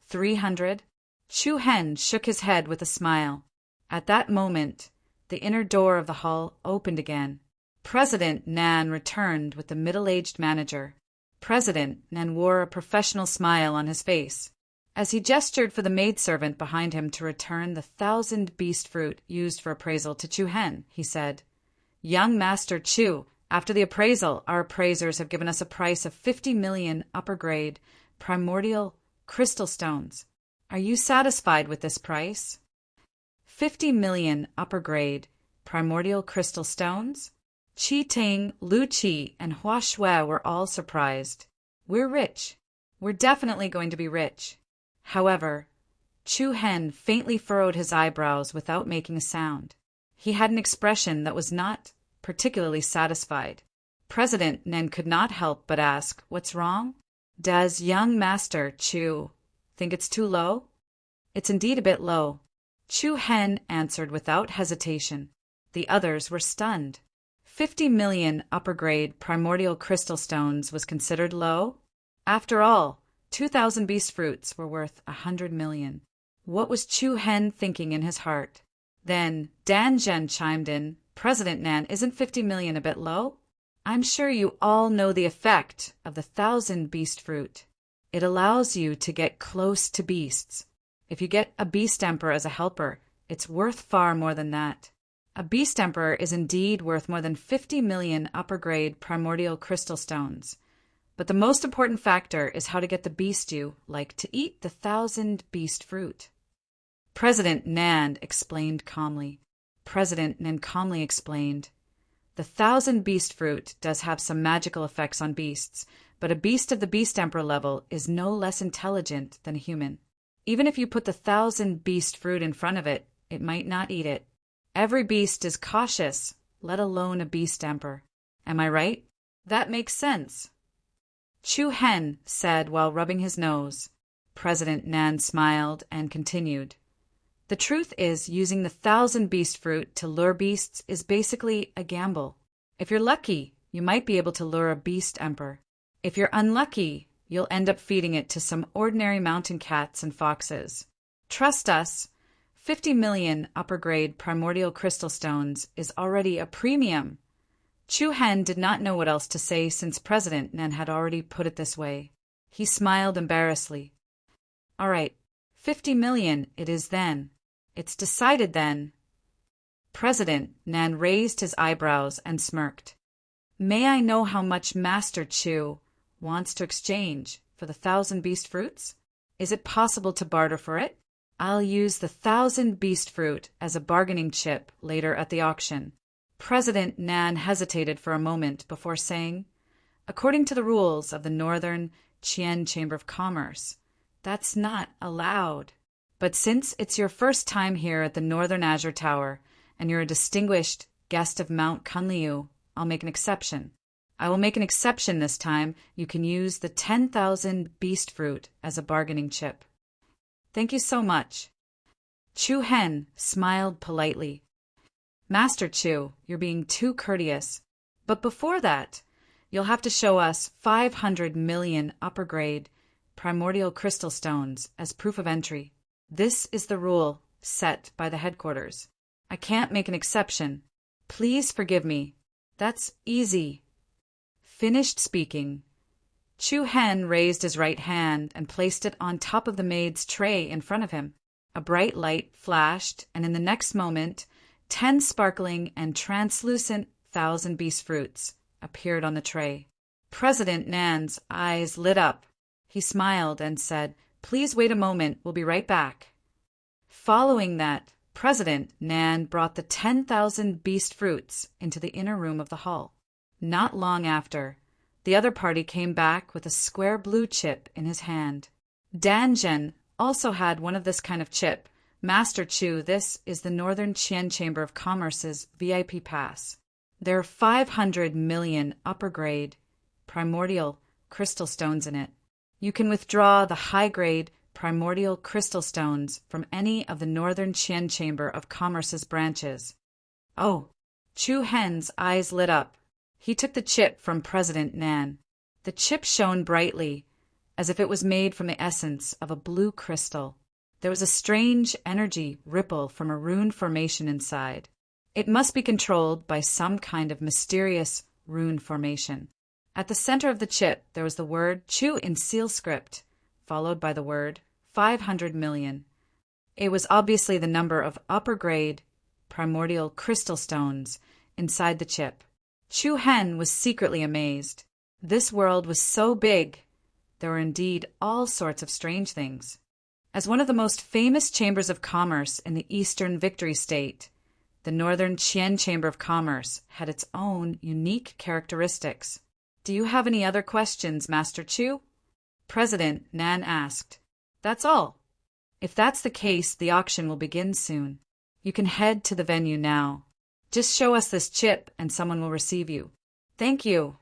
300. Chu Hen shook his head with a smile. At that moment, the inner door of the hall opened again. President Nan returned with the middle-aged manager. President Nan wore a professional smile on his face. As he gestured for the maidservant behind him to return the 1,000 beast fruit used for appraisal to Chu Hen, he said, Young Master Chu, after the appraisal, our appraisers have given us a price of 50 million upper-grade primordial crystal stones. Are you satisfied with this price? 50 million upper-grade primordial crystal stones? Qi Ting, Lu Qi, and Hua Shui were all surprised. We're rich. We're definitely going to be rich. However, Chu Hen faintly furrowed his eyebrows without making a sound. He had an expression that was not particularly satisfied. President Nan could not help but ask, What's wrong? Does young Master Chu think it's too low? It's indeed a bit low. Chu Hen answered without hesitation. The others were stunned. 50 million upper-grade primordial crystal stones was considered low? After all, 2,000 beast fruits were worth 100 million. What was Chu Hen thinking in his heart? Then Dan Zhen chimed in, President Nan, isn't 50 million a bit low? I'm sure you all know the effect of the 1,000 beast fruit. It allows you to get close to beasts. If you get a beast emperor as a helper, it's worth far more than that. A beast emperor is indeed worth more than 50 million upper-grade primordial crystal stones. But the most important factor is how to get the beast you like to eat the 1,000 beast fruit. President Nan explained calmly. President Nan calmly explained, The 1,000 beast fruit does have some magical effects on beasts, but a beast of the beast emperor level is no less intelligent than a human. Even if you put the 1,000 beast fruit in front of it, it might not eat it. Every beast is cautious, let alone a beast emperor. Am I right? That makes sense, Chu Hen said while rubbing his nose. President Nan smiled and continued. The truth is, using the 1,000 beast fruit to lure beasts is basically a gamble. If you're lucky, you might be able to lure a beast emperor. If you're unlucky, you'll end up feeding it to some ordinary mountain cats and foxes. Trust us, 50 million upper-grade primordial crystal stones is already a premium. Chu Hen did not know what else to say since President Nan had already put it this way. He smiled embarrassedly. All right, 50 million it is then. It's decided then. President Nan raised his eyebrows and smirked. May I know how much Master Chu wants to exchange for the 1,000 beast fruits? Is it possible to barter for it? I'll use the 1,000 beast fruit as a bargaining chip later at the auction. President Nan hesitated for a moment before saying, according to the rules of the Northern Qian Chamber of Commerce, that's not allowed. But since it's your first time here at the Northern Azure Tower, and you're a distinguished guest of Mount Kunliu, I'll make an exception. I will make an exception this time. You can use the 10,000 beast fruit as a bargaining chip. Thank you so much. Chu Hen smiled politely. Master Chu, you're being too courteous. But before that, you'll have to show us 500 million upper-grade primordial crystal stones as proof of entry. This is the rule set by the headquarters. I can't make an exception. Please forgive me. That's easy. Finished speaking, Chu Hen raised his right hand and placed it on top of the maid's tray in front of him. A bright light flashed, and in the next moment, 10 sparkling and translucent 1,000 beast fruits appeared on the tray. President Nan's eyes lit up. He smiled and said, Please wait a moment, we'll be right back. Following that, President Nan brought the 10,000 beast fruits into the inner room of the hall. Not long after, the other party came back with a square blue chip in his hand. Danzhen also had one of this kind of chip. Master Chu, this is the Northern Qian Chamber of Commerce's VIP pass. There are 500 million upper-grade, primordial crystal stones in it. You can withdraw the high-grade primordial crystal stones from any of the Northern Qian Chamber of Commerce's branches. Oh, Chu Hen's eyes lit up. He took the chip from President Nan. The chip shone brightly, as if it was made from the essence of a blue crystal. There was a strange energy ripple from a rune formation inside. It must be controlled by some kind of mysterious rune formation. At the center of the chip, there was the word Chu in seal script, followed by the word 500 million. It was obviously the number of upper-grade primordial crystal stones inside the chip. Chu Hen was secretly amazed. This world was so big. There were indeed all sorts of strange things. As one of the most famous chambers of commerce in the Eastern Victory State, the Northern Qian Chamber of Commerce had its own unique characteristics. Do you have any other questions, Master Chu? President Nan asked. That's all. If that's the case, the auction will begin soon. You can head to the venue now. Just show us this chip and someone will receive you. Thank you.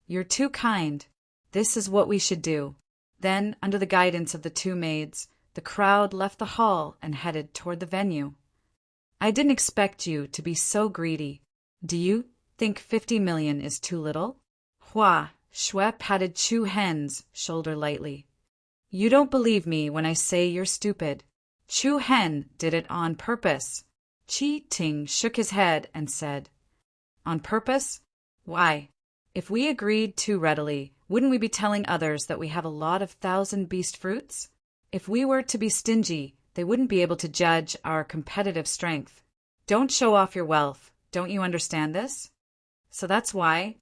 You're too kind. This is what we should do. Then, under the guidance of the two maids, the crowd left the hall and headed toward the venue. I didn't expect you to be so greedy. Do you think 50 million is too little? Hua Shui patted Chu Hen's shoulder lightly. You don't believe me when I say you're stupid. Chu Hen did it on purpose. Qi Ting shook his head and said, On purpose? Why? If we agreed too readily, wouldn't we be telling others that we have a lot of 1,000 beast fruits? If we were to be stingy, they wouldn't be able to judge our competitive strength. Don't show off your wealth. Don't you understand this? So that's why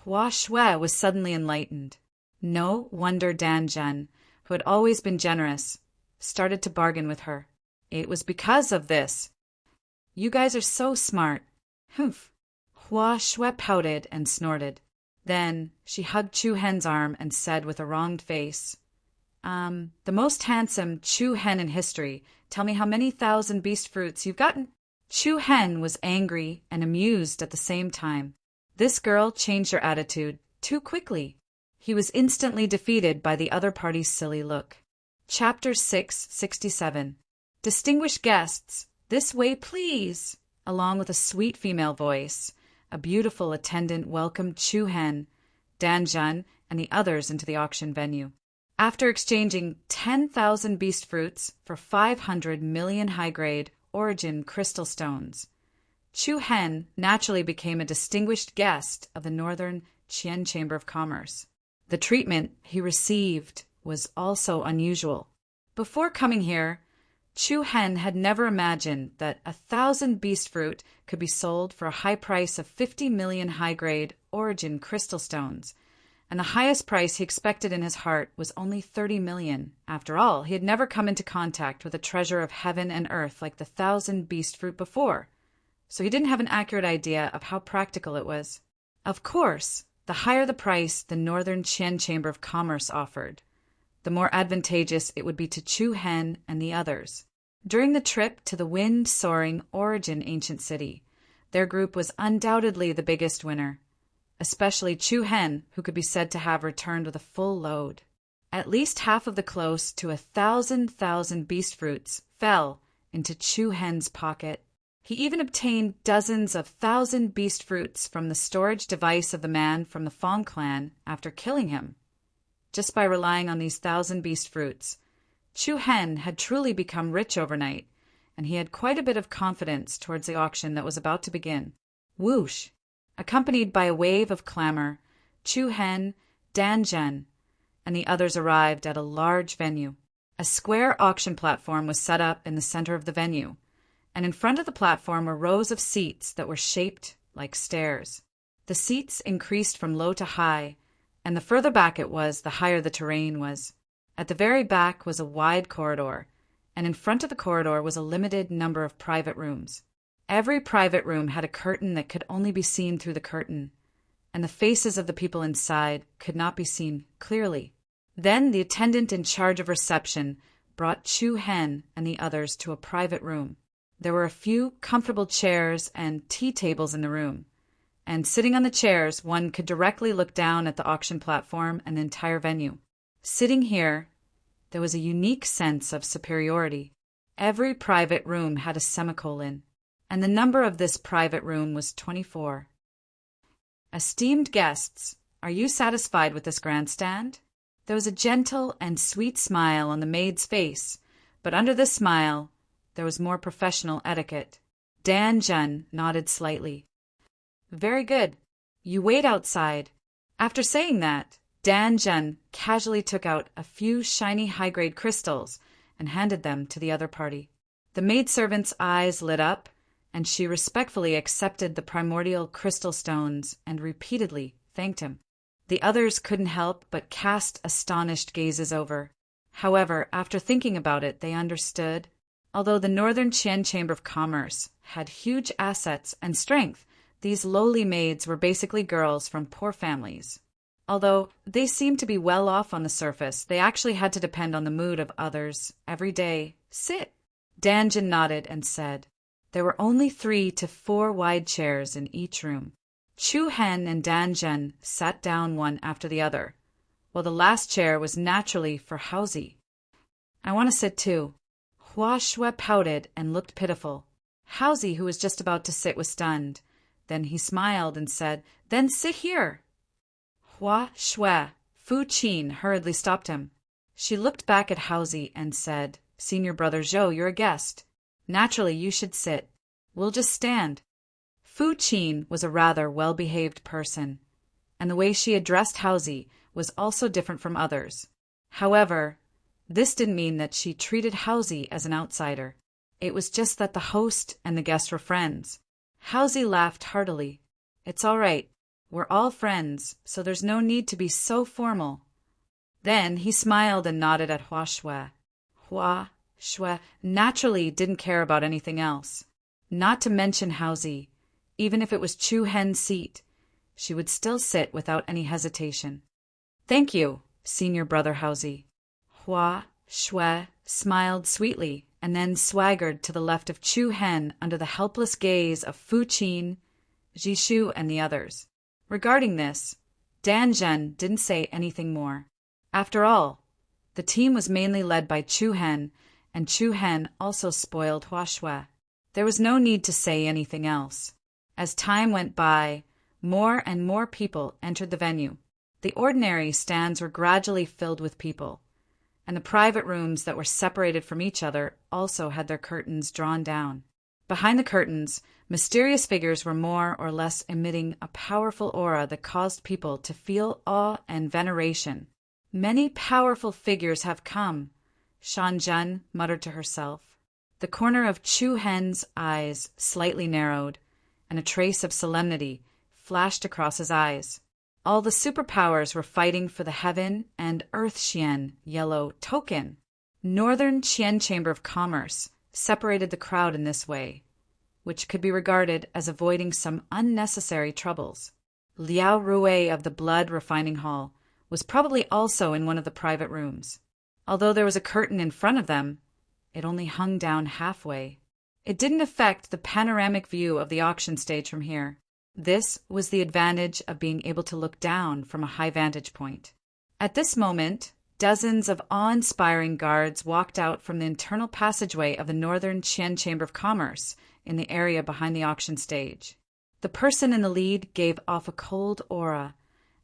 Hua Shui was suddenly enlightened. No wonder Danzhen, who had always been generous, started to bargain with her. It was because of this. You guys are so smart. Humph. Hua Shui pouted and snorted. Then she hugged Chu Hen's arm and said with a wronged face, The most handsome Chu Hen in history. Tell me how many 1,000 beast fruits you've gotten. Chu Hen was angry and amused at the same time. This girl changed her attitude too quickly. He was instantly defeated by the other party's silly look. Chapter 667. Distinguished guests, this way please! Along with a sweet female voice, a beautiful attendant welcomed Chu Hen, Dan Zhen, and the others into the auction venue. After exchanging 10,000 beast fruits for 500 million high-grade origin crystal stones, Chu Hen naturally became a distinguished guest of the Northern Qian Chamber of Commerce. The treatment he received was also unusual. Before coming here, Chu Hen had never imagined that 1,000 beast fruit could be sold for a high price of 50 million high-grade origin crystal stones, and the highest price he expected in his heart was only 30 million. After all, he had never come into contact with a treasure of heaven and earth like the 1,000 beast fruit before, so he didn't have an accurate idea of how practical it was. Of course, the higher the price the Northern Qian Chamber of Commerce offered, the more advantageous it would be to Chu Hen and the others. During the trip to the wind-soaring Origin ancient city, their group was undoubtedly the biggest winner, especially Chu Hen, who could be said to have returned with a full load. At least half of the close to 1,000 beast fruits fell into Chu Hen's pocket. He even obtained dozens of 1,000 beast fruits from the storage device of the man from the Fong clan after killing him. Just by relying on these 1,000 beast fruits, Chu Hen had truly become rich overnight, and he had quite a bit of confidence towards the auction that was about to begin. Whoosh! Accompanied by a wave of clamor, Chu Hen, Dan Zhen, and the others arrived at a large venue. A square auction platform was set up in the center of the venue, and in front of the platform were rows of seats that were shaped like stairs. The seats increased from low to high, and the further back it was, the higher the terrain was. At the very back was a wide corridor, and in front of the corridor was a limited number of private rooms. Every private room had a curtain that could only be seen through the curtain, and the faces of the people inside could not be seen clearly. Then the attendant in charge of reception brought Chu Hen and the others to a private room. There were a few comfortable chairs and tea tables in the room, and sitting on the chairs, one could directly look down at the auction platform and the entire venue. Sitting here, there was a unique sense of superiority. Every private room had a semicolon, and the number of this private room was 24. Esteemed guests, are you satisfied with this grandstand? There was a gentle and sweet smile on the maid's face, but under this smile, there was more professional etiquette. Dan Zhen nodded slightly. Very good. You wait outside. After saying that, Dan Zhen casually took out a few shiny high-grade crystals and handed them to the other party. The maidservant's eyes lit up, and she respectfully accepted the primordial crystal stones and repeatedly thanked him. The others couldn't help but cast astonished gazes over. However, after thinking about it, they understood. Although the Northern Qian Chamber of Commerce had huge assets and strength, these lowly maids were basically girls from poor families. Although they seemed to be well off on the surface, they actually had to depend on the mood of others every day. Sit. Dan Zhen nodded and said, there were only 3 to 4 wide chairs in each room. Chu Hen and Dan Zhen sat down one after the other, while the last chair was naturally for Haozi. I want to sit too. Hua Shui pouted and looked pitiful. Haozi, who was just about to sit, was stunned. Then he smiled and said, then sit here. Hua Shui, Fu Qin, hurriedly stopped him. She looked back at Haozi and said, Senior Brother Zhou, you're a guest. Naturally, you should sit. We'll just stand. Fu Qin was a rather well-behaved person, and the way she addressed Haozi was also different from others. However, this didn't mean that she treated Haozi as an outsider. It was just that the host and the guest were friends. Haozi laughed heartily. It's all right. We're all friends, so there's no need to be so formal. Then he smiled and nodded at Hua Shui. Hua Shui naturally didn't care about anything else. Not to mention Haozi. Even if it was Chu Hen's seat, she would still sit without any hesitation. Thank you, Senior Brother Haozi. Hua Shui smiled sweetly and then swaggered to the left of Chu Hen under the helpless gaze of Fu Qin, Jishu, and the others. Regarding this, Danzhen didn't say anything more. After all, the team was mainly led by Chu Hen, and Chu Hen also spoiled Hua Shui. There was no need to say anything else. As time went by, more and more people entered the venue. The ordinary stands were gradually filled with people, and the private rooms that were separated from each other also had their curtains drawn down. Behind the curtains, mysterious figures were more or less emitting a powerful aura that caused people to feel awe and veneration. Many powerful figures have come, Shan Zhen muttered to herself. The corner of Chu Hen's eyes slightly narrowed, and a trace of solemnity flashed across his eyes. All the superpowers were fighting for the Heaven and Earth Qian yellow token. Northern Qian Chamber of Commerce separated the crowd in this way, which could be regarded as avoiding some unnecessary troubles. Liao Rui of the Blood Refining Hall was probably also in one of the private rooms. Although there was a curtain in front of them, it only hung down halfway. It didn't affect the panoramic view of the auction stage from here. This was the advantage of being able to look down from a high vantage point. At this moment, dozens of awe-inspiring guards walked out from the internal passageway of the Northern Qian Chamber of Commerce in the area behind the auction stage. The person in the lead gave off a cold aura,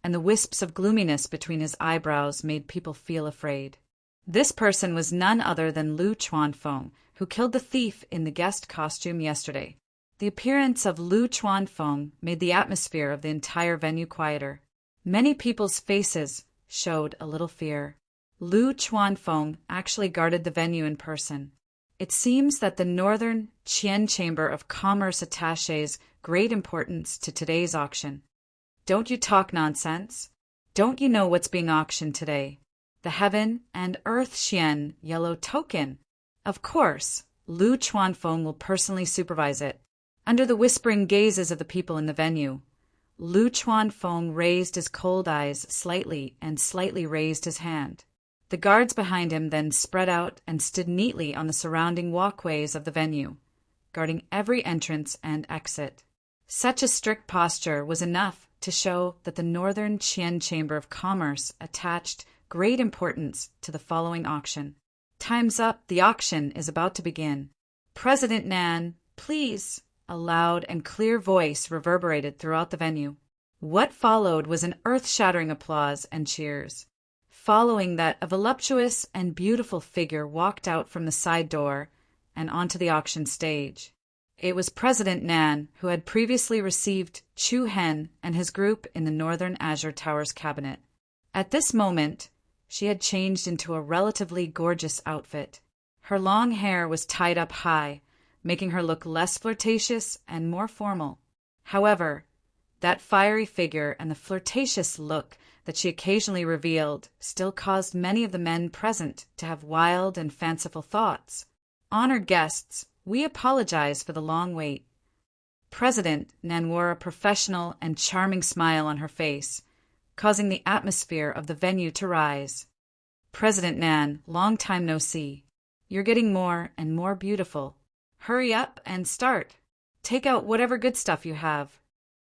and the wisps of gloominess between his eyebrows made people feel afraid. This person was none other than Lu Chuanfeng, who killed the thief in the guest costume yesterday. The appearance of Lu Chuanfeng made the atmosphere of the entire venue quieter. Many people's faces showed a little fear. Lu Chuanfeng actually guarded the venue in person. It seems that the Northern Qian Chamber of Commerce attaches great importance to today's auction. Don't you talk nonsense? Don't you know what's being auctioned today? The Heaven and Earth Qian yellow token. Of course, Lu Chuanfeng will personally supervise it. Under the whispering gazes of the people in the venue, Lu Chuanfeng raised his cold eyes slightly and slightly raised his hand. The guards behind him then spread out and stood neatly on the surrounding walkways of the venue, guarding every entrance and exit. Such a strict posture was enough to show that the Northern Qian Chamber of Commerce attached great importance to the following auction. Time's up, the auction is about to begin. President Nan, please. A loud and clear voice reverberated throughout the venue. What followed was an earth-shattering applause and cheers. Following that, a voluptuous and beautiful figure walked out from the side door and onto the auction stage. It was President Nan, who had previously received Chu Hen and his group in the Northern Azure Towers cabinet. At this moment, she had changed into a relatively gorgeous outfit. Her long hair was tied up high, making her look less flirtatious and more formal. However, that fiery figure and the flirtatious look that she occasionally revealed still caused many of the men present to have wild and fanciful thoughts. Honored guests, we apologize for the long wait. President Nan wore a professional and charming smile on her face, causing the atmosphere of the venue to rise. President Nan, long time no see. You're getting more and more beautiful. Hurry up and start. Take out whatever good stuff you have.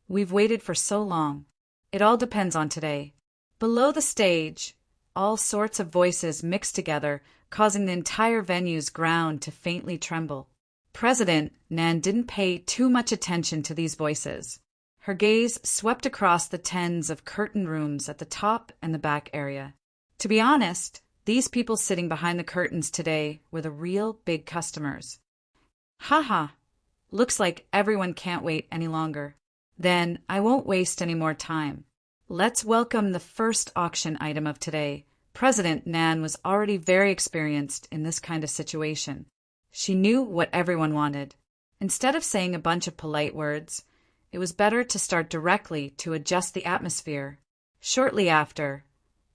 We've waited for so long. It all depends on today. Below the stage, all sorts of voices mixed together, causing the entire venue's ground to faintly tremble. President Nan didn't pay too much attention to these voices. Her gaze swept across the tens of curtain rooms at the top and the back area. To be honest, these people sitting behind the curtains today were the real big customers. Haha, looks like everyone can't wait any longer. Then I won't waste any more time. Let's welcome the first auction item of today. President Nan was already very experienced in this kind of situation. She knew what everyone wanted. Instead of saying a bunch of polite words, it was better to start directly to adjust the atmosphere. Shortly after,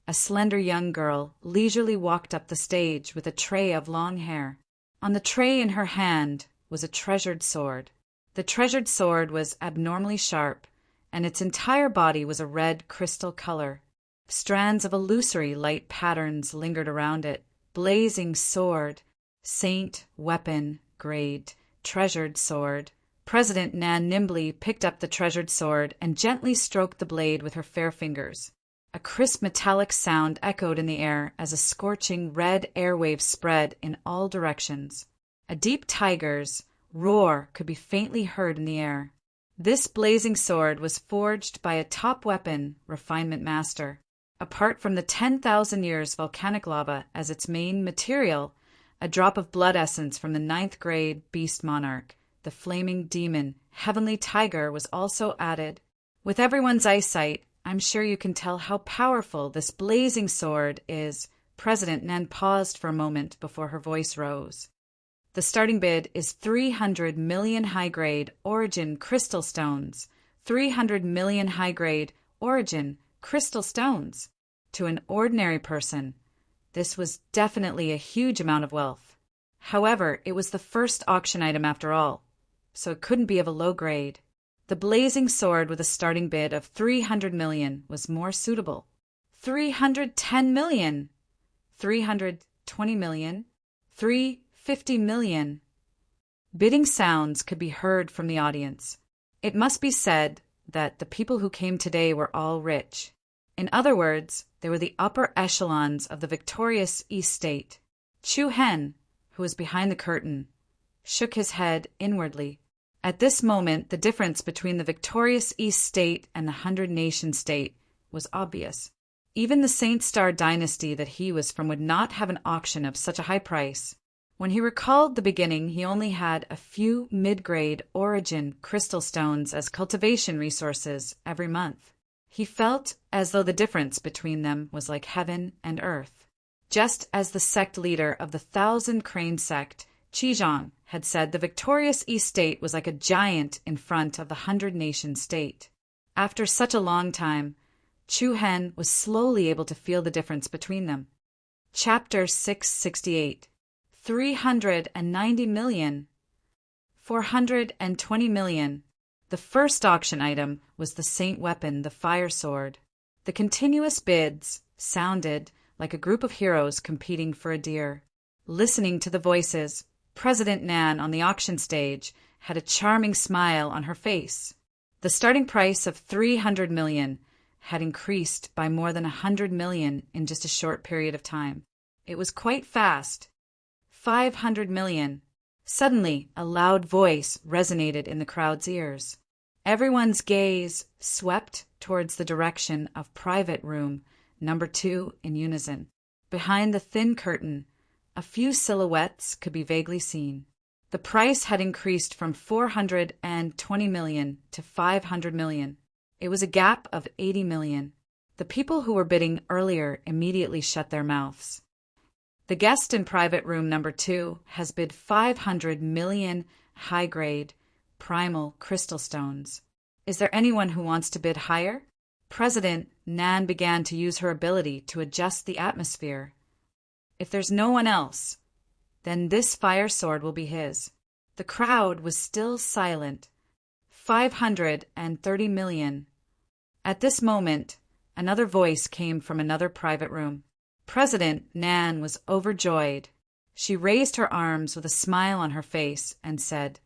a slender young girl leisurely walked up the stage with a tray of long hair. On the tray in her hand was a treasured sword. The treasured sword was abnormally sharp, and its entire body was a red crystal color. Strands of illusory light patterns lingered around it. Blazing sword, saint, weapon, grade, treasured sword, President Nan nimbly picked up the treasured sword and gently stroked the blade with her fair fingers. A crisp metallic sound echoed in the air as a scorching red airwave spread in all directions. A deep tiger's roar could be faintly heard in the air. This blazing sword was forged by a top weapon refinement master. Apart from the 10,000 years volcanic lava as its main material, a drop of blood essence from the 9th grade beast monarch, the flaming demon, heavenly tiger, was also added. With everyone's eyesight, I'm sure you can tell how powerful this blazing sword is. President Nan paused for a moment before her voice rose. The starting bid is 300 million high-grade origin crystal stones. 300 million high-grade origin crystal stones. To an ordinary person, this was definitely a huge amount of wealth. However, it was the first auction item after all, so it couldn't be of a low grade. The blazing sword with a starting bid of 300 million was more suitable. 310 million, 320 million, 350 million. Bidding sounds could be heard from the audience. It must be said that the people who came today were all rich. In other words, they were the upper echelons of the victorious East State. Chu Hen, who was behind the curtain, shook his head inwardly. At this moment, the difference between the victorious East State and the 100-nation state was obvious. Even the Saint Star dynasty that he was from would not have an auction of such a high price. When he recalled the beginning, he only had a few mid-grade origin crystal stones as cultivation resources every month. He felt as though the difference between them was like heaven and earth. Just as the sect leader of the 1,000 Crane sect, Qizhong, had said, the victorious East State was like a giant in front of the 100-nation state. After such a long time, Chu Hen was slowly able to feel the difference between them. Chapter 668. 390 million. 420 million. The first auction item was the saint weapon, the fire sword. The continuous bids sounded like a group of heroes competing for a deer. Listening to the voices, President Nan on the auction stage had a charming smile on her face. The starting price of 300 million had increased by more than 100 million in just a short period of time. It was quite fast. 500 million. Suddenly, a loud voice resonated in the crowd's ears. Everyone's gaze swept towards the direction of private room number 2 in unison. Behind the thin curtain, a few silhouettes could be vaguely seen. The price had increased from 420 million to 500 million. It was a gap of 80 million. The people who were bidding earlier immediately shut their mouths. The guest in private room number 2 has bid 500 million high-grade, primal crystal stones. Is there anyone who wants to bid higher? President Nan began to use her ability to adjust the atmosphere. If there's no one else, then this fire sword will be his. The crowd was still silent. 530 million. At this moment, another voice came from another private room. President Nan was overjoyed. She raised her arms with a smile on her face and said,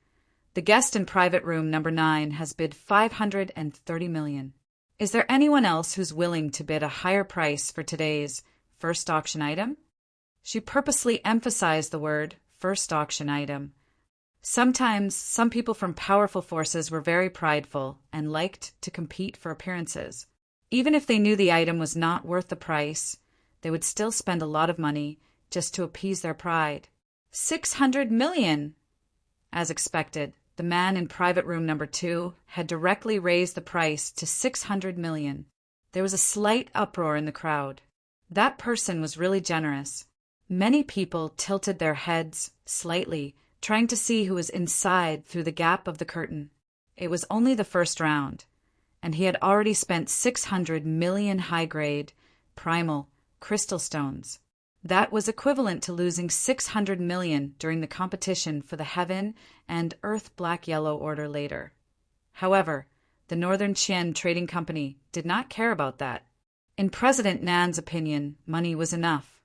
"The guest in private room number 9 has bid 530 million. Is there anyone else who's willing to bid a higher price for today's first auction item?" She purposely emphasized the word first auction item. Sometimes some people from powerful forces were very prideful and liked to compete for appearances. Even if they knew the item was not worth the price, they would still spend a lot of money just to appease their pride. 600 million! As expected, the man in private room number 2 had directly raised the price to 600 million. There was a slight uproar in the crowd. That person was really generous. Many people tilted their heads slightly, trying to see who was inside through the gap of the curtain. It was only the first round, and he had already spent 600 million high-grade, primal, crystal stones. That was equivalent to losing 600 million during the competition for the Heaven and Earth Black-Yellow Order later. However, the Northern Qian Trading Company did not care about that. In President Nan's opinion, money was enough.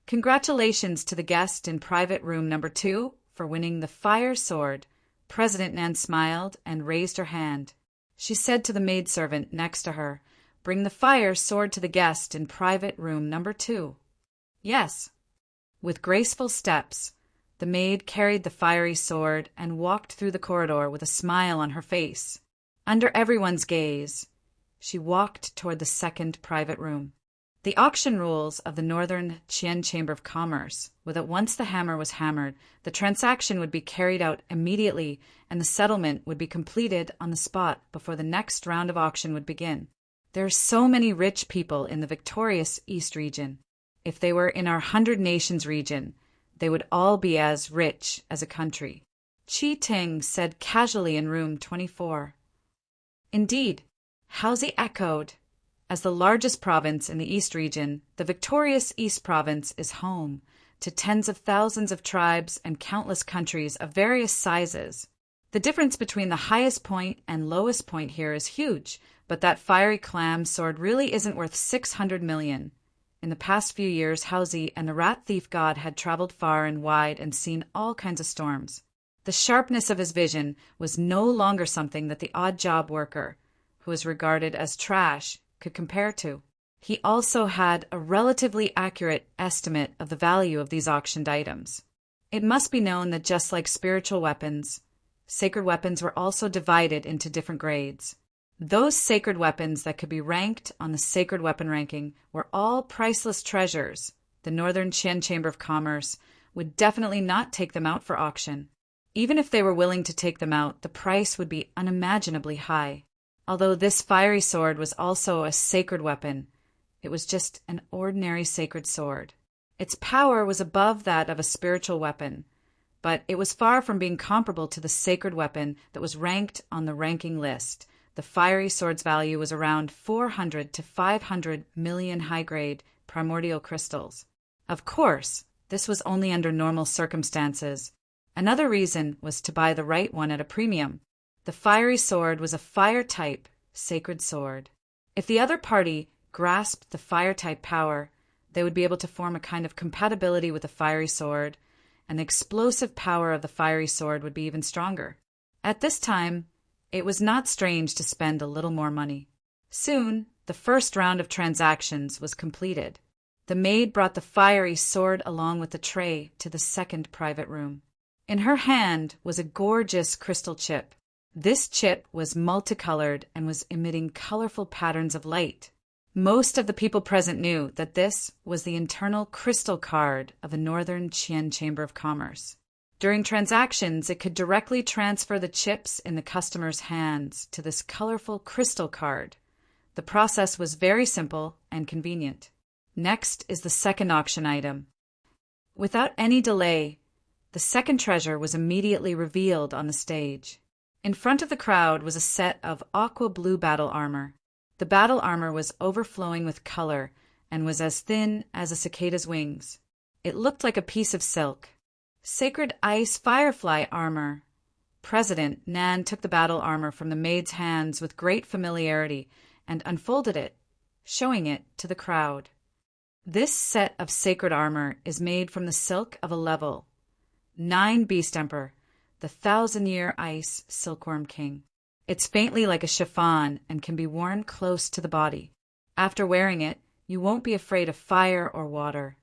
Congratulations to the guest in private room number 2 for winning the fire sword, President Nan smiled and raised her hand. She said to the maidservant next to her, "Bring the fire sword to the guest in private room number 2. "Yes." With graceful steps, the maid carried the fiery sword and walked through the corridor with a smile on her face. Under everyone's gaze, she walked toward the second private room. The auction rules of the Northern Qian Chamber of Commerce were that once the hammer was hammered, the transaction would be carried out immediately and the settlement would be completed on the spot before the next round of auction would begin. There are so many rich people in the victorious East region. If they were in our 100 Nations region, they would all be as rich as a country. Qi Ting said casually in room 24. Indeed, Hauzi echoed. As the largest province in the East region, the victorious East province is home to tens of thousands of tribes and countless countries of various sizes. The difference between the highest point and lowest point here is huge, but that fiery clam sword really isn't worth 600 million. In the past few years, Hauzi and the rat thief god had traveled far and wide and seen all kinds of storms. The sharpness of his vision was no longer something that the odd job worker, who was regarded as trash, could compare to. He also had a relatively accurate estimate of the value of these auctioned items. It must be known that just like spiritual weapons, sacred weapons were also divided into different grades. Those sacred weapons that could be ranked on the sacred weapon ranking were all priceless treasures. The Northern Qian Chamber of Commerce would definitely not take them out for auction. Even if they were willing to take them out, the price would be unimaginably high. Although this fiery sword was also a sacred weapon, it was just an ordinary sacred sword. Its power was above that of a spiritual weapon, but it was far from being comparable to the sacred weapon that was ranked on the ranking list. The fiery sword's value was around 400 to 500 million high-grade primordial crystals. Of course, this was only under normal circumstances. Another reason was to buy the right one at a premium. The fiery sword was a fire-type sacred sword. If the other party grasped the fire-type power, they would be able to form a kind of compatibility with the fiery sword, and the explosive power of the fiery sword would be even stronger. At this time, it was not strange to spend a little more money. Soon, the first round of transactions was completed. The maid brought the fiery sword along with the tray to the second private room. In her hand was a gorgeous crystal chip. This chip was multicolored and was emitting colorful patterns of light. Most of the people present knew that this was the internal crystal card of the Northern Qian Chamber of Commerce. During transactions, it could directly transfer the chips in the customer's hands to this colorful crystal card. The process was very simple and convenient. Next is the second auction item. Without any delay, the second treasure was immediately revealed on the stage. In front of the crowd was a set of aqua blue battle armor. The battle armor was overflowing with color and was as thin as a cicada's wings. It looked like a piece of silk. Sacred ice firefly armor. President Nan took the battle armor from the maid's hands with great familiarity and unfolded it, showing it to the crowd. This set of sacred armor is made from the silk of a level 9 Beast Emperor, the 1,000-year ice silkworm king. It's faintly like a chiffon and can be worn close to the body. After wearing it, you won't be afraid of fire or water,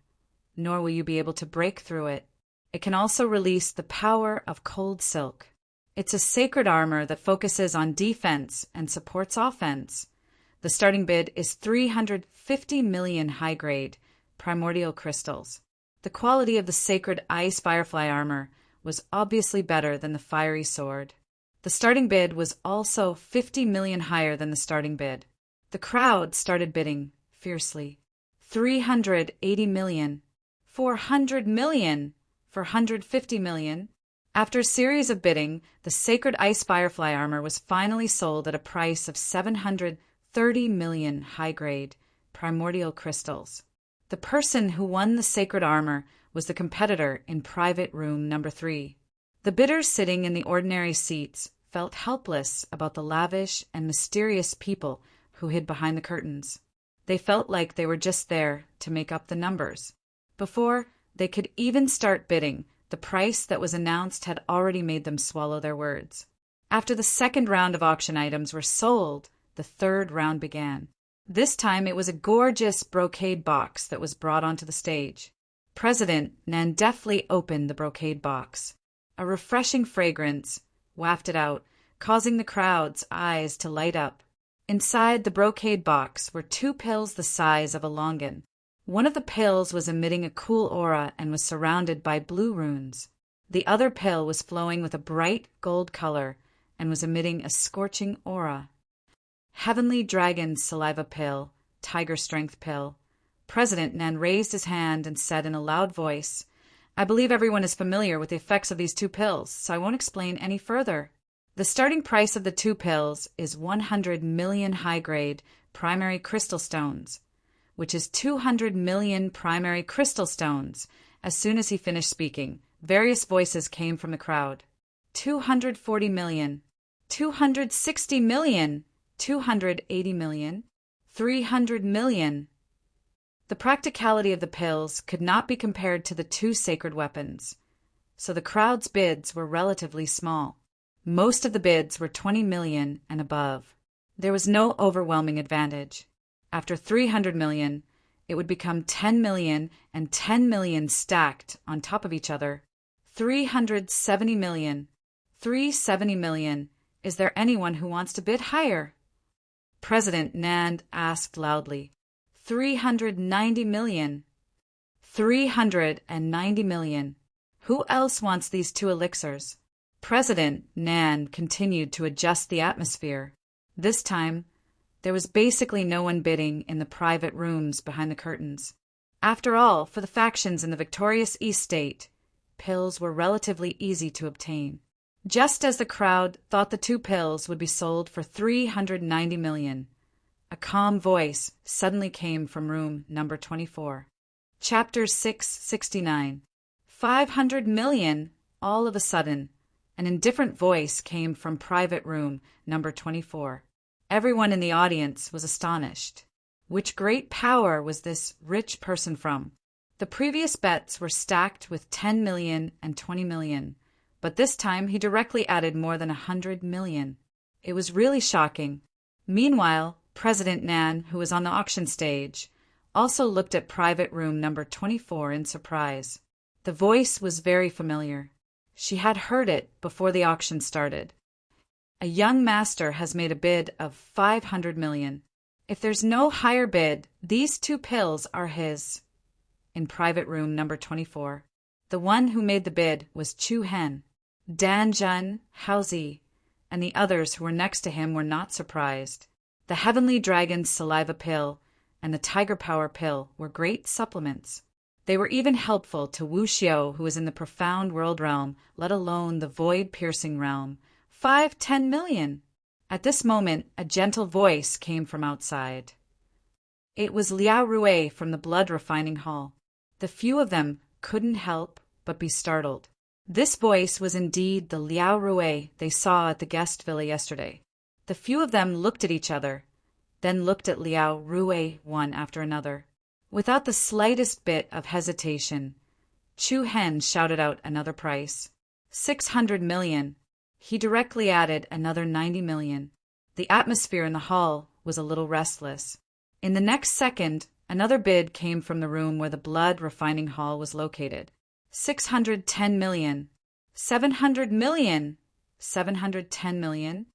nor will you be able to break through it. It can also release the power of cold silk. It's a sacred armor that focuses on defense and supports offense. The starting bid is 350 million high-grade primordial crystals. The quality of the sacred ice firefly armor was obviously better than the fiery sword. The starting bid was also 50 million higher than the starting bid. The crowd started bidding fiercely. 380 million, 400 million, 450 million. After a series of bidding, the sacred ice firefly armor was finally sold at a price of 730 million high-grade primordial crystals. The person who won the sacred armor was the competitor in private room number 3. The bidders sitting in the ordinary seats felt helpless about the lavish and mysterious people who hid behind the curtains. They felt like they were just there to make up the numbers. Before they could even start bidding, The price that was announced had already made them swallow their words. After the second round of auction items were sold, the third round began. This time it was a gorgeous brocade box that was brought onto the stage. President Nan deftly opened the brocade box. A refreshing fragrance wafted out, causing the crowd's eyes to light up. Inside the brocade box were 2 pills the size of a longan. One of the pills was emitting a cool aura and was surrounded by blue runes. The other pill was flowing with a bright gold color and was emitting a scorching aura. Heavenly Dragon Saliva Pill, Tiger Strength Pill. President Nan raised his hand and said in a loud voice, "I believe everyone is familiar with the effects of these 2 pills, so I won't explain any further. The starting price of the 2 pills is 100 million high-grade primary crystal stones, which is 200 million primary crystal stones." As soon as he finished speaking, various voices came from the crowd. 240 million, 260 million, 280 million, 300 million. The practicality of the pills could not be compared to the 2 sacred weapons, so the crowd's bids were relatively small. Most of the bids were 20 million and above. There was no overwhelming advantage. After 300 million, it would become 10 million and 10 million stacked on top of each other. 370 million, 370 million. Is there anyone who wants to bid higher? President Nan asked loudly. 390 million. 390 million. Who else wants these 2 elixirs? President Nan continued to adjust the atmosphere. This time, there was basically no one bidding in the private rooms behind the curtains. After all, for the factions in the victorious East State, pills were relatively easy to obtain. Just as the crowd thought the 2 pills would be sold for 390 million, a calm voice suddenly came from room number 24. Chapter 669. 500 million. All of a sudden, an indifferent voice came from private room number 24. Everyone in the audience was astonished. Which great power was this rich person from? The previous bets were stacked with 10 million and 20 million, but this time he directly added more than 100 million. It was really shocking. Meanwhile, President Nan, who was on the auction stage, also looked at private room number 24 in surprise. The voice was very familiar. She had heard it before the auction started. A young master has made a bid of 500 million. If there's no higher bid, these 2 pills are his. In private room number 24, the one who made the bid was Chu Hen. Dan Jun, Haozi, and the others who were next to him were not surprised. The Heavenly Dragon's Saliva Pill and the Tiger Power Pill were great supplements. They were even helpful to Wu Xiao, who was in the profound world realm, let alone the void-piercing realm. 510 million. At this moment, a gentle voice came from outside. It was Liao Rui from the blood-refining hall. The few of them couldn't help but be startled. This voice was indeed the Liao Rui they saw at the guest villa yesterday. The few of them looked at each other, then looked at Liao Rui one after another. Without the slightest bit of hesitation, Chu Hen shouted out another price. 600 million. He directly added another 90 million. The atmosphere in the hall was a little restless. In the next second, another bid came from the room where the blood refining hall was located. 610 million. 700 million. 710 million.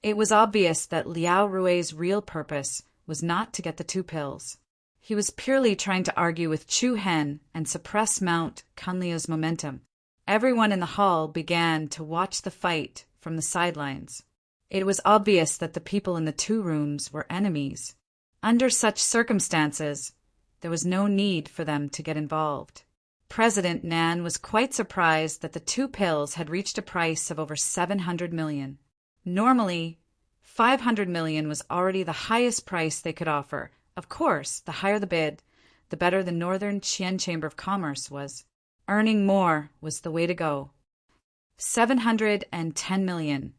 It was obvious that Liao Rui's real purpose was not to get the 2 pills. He was purely trying to argue with Chu Hen and suppress Mount Kunlia's momentum. Everyone in the hall began to watch the fight from the sidelines. It was obvious that the people in the 2 rooms were enemies. Under such circumstances, there was no need for them to get involved. President Nan was quite surprised that the 2 pills had reached a price of over 700 million. Normally, 500 million was already the highest price they could offer. Of course, the higher the bid, the better the Northern Qian Chamber of Commerce was. Earning more was the way to go. 710 million.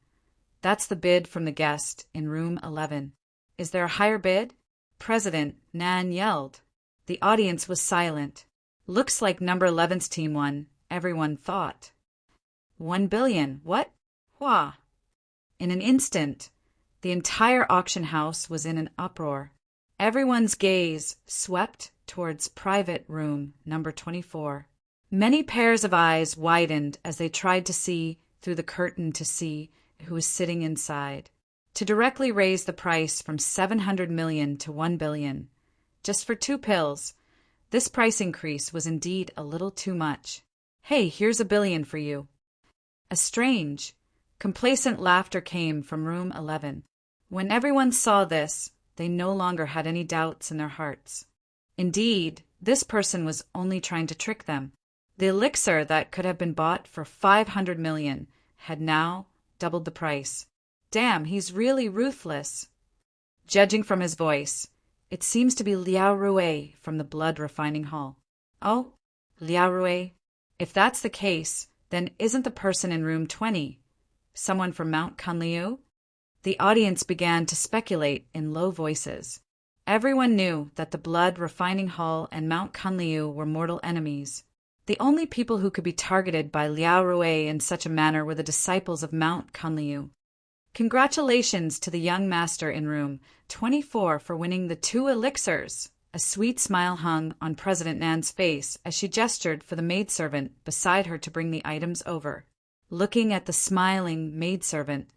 That's the bid from the guest in room 11. Is there a higher bid? President Nan yelled. The audience was silent. Looks like number 11's team won. everyone thought. 1 billion, what? Wha? In an instant, the entire auction house was in an uproar. Everyone's gaze swept towards private room number 24. Many pairs of eyes widened as they tried to see through the curtain to see who was sitting inside. To directly raise the price from 700 million to 1 billion, just for 2 pills, this price increase was indeed a little too much. Hey, here's $1 billion for you. A strange, complacent laughter came from room 11. When everyone saw this, they no longer had any doubts in their hearts. Indeed, this person was only trying to trick them. The elixir that could have been bought for 500 million had now doubled the price. Damn, he's really ruthless. Judging from his voice, it seems to be Liao Rui from the blood refining hall. Oh, Liao Rui? If that's the case, then isn't the person in room 20 someone from Mount Kunliu? The audience began to speculate in low voices. Everyone knew that the blood refining hall and Mount Kunliu were mortal enemies. The only people who could be targeted by Liao Rui in such a manner were the disciples of Mount Kunliu. Congratulations to the young master in room 24 for winning the 2 elixirs. A sweet smile hung on President Nan's face as she gestured for the maidservant beside her to bring the items over. Looking at the smiling maidservant,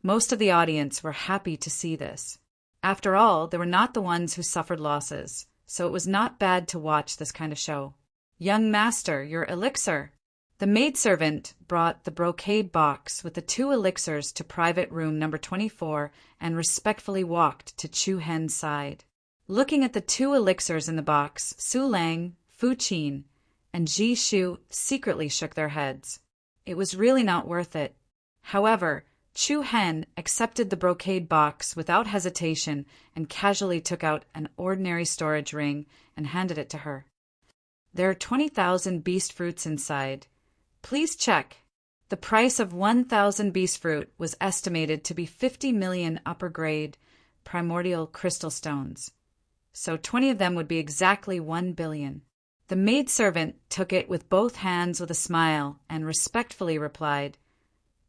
most of the audience were happy to see this. After all, they were not the ones who suffered losses, so it was not bad to watch this kind of show. Young master, your elixir. The maidservant brought the brocade box with the 2 elixirs to private room number 24 and respectfully walked to Chu Hen's side. Looking at the 2 elixirs in the box, Su Lang, Fu Qin, and Ji Shu secretly shook their heads. It was really not worth it. However, Chu Hen accepted the brocade box without hesitation and casually took out an ordinary storage ring and handed it to her. There are 20,000 beast fruits inside. Please check. The price of 1,000 beast fruit was estimated to be 50 million upper-grade primordial crystal stones. So 20 of them would be exactly 1 billion. The maidservant took it with both hands with a smile and respectfully replied,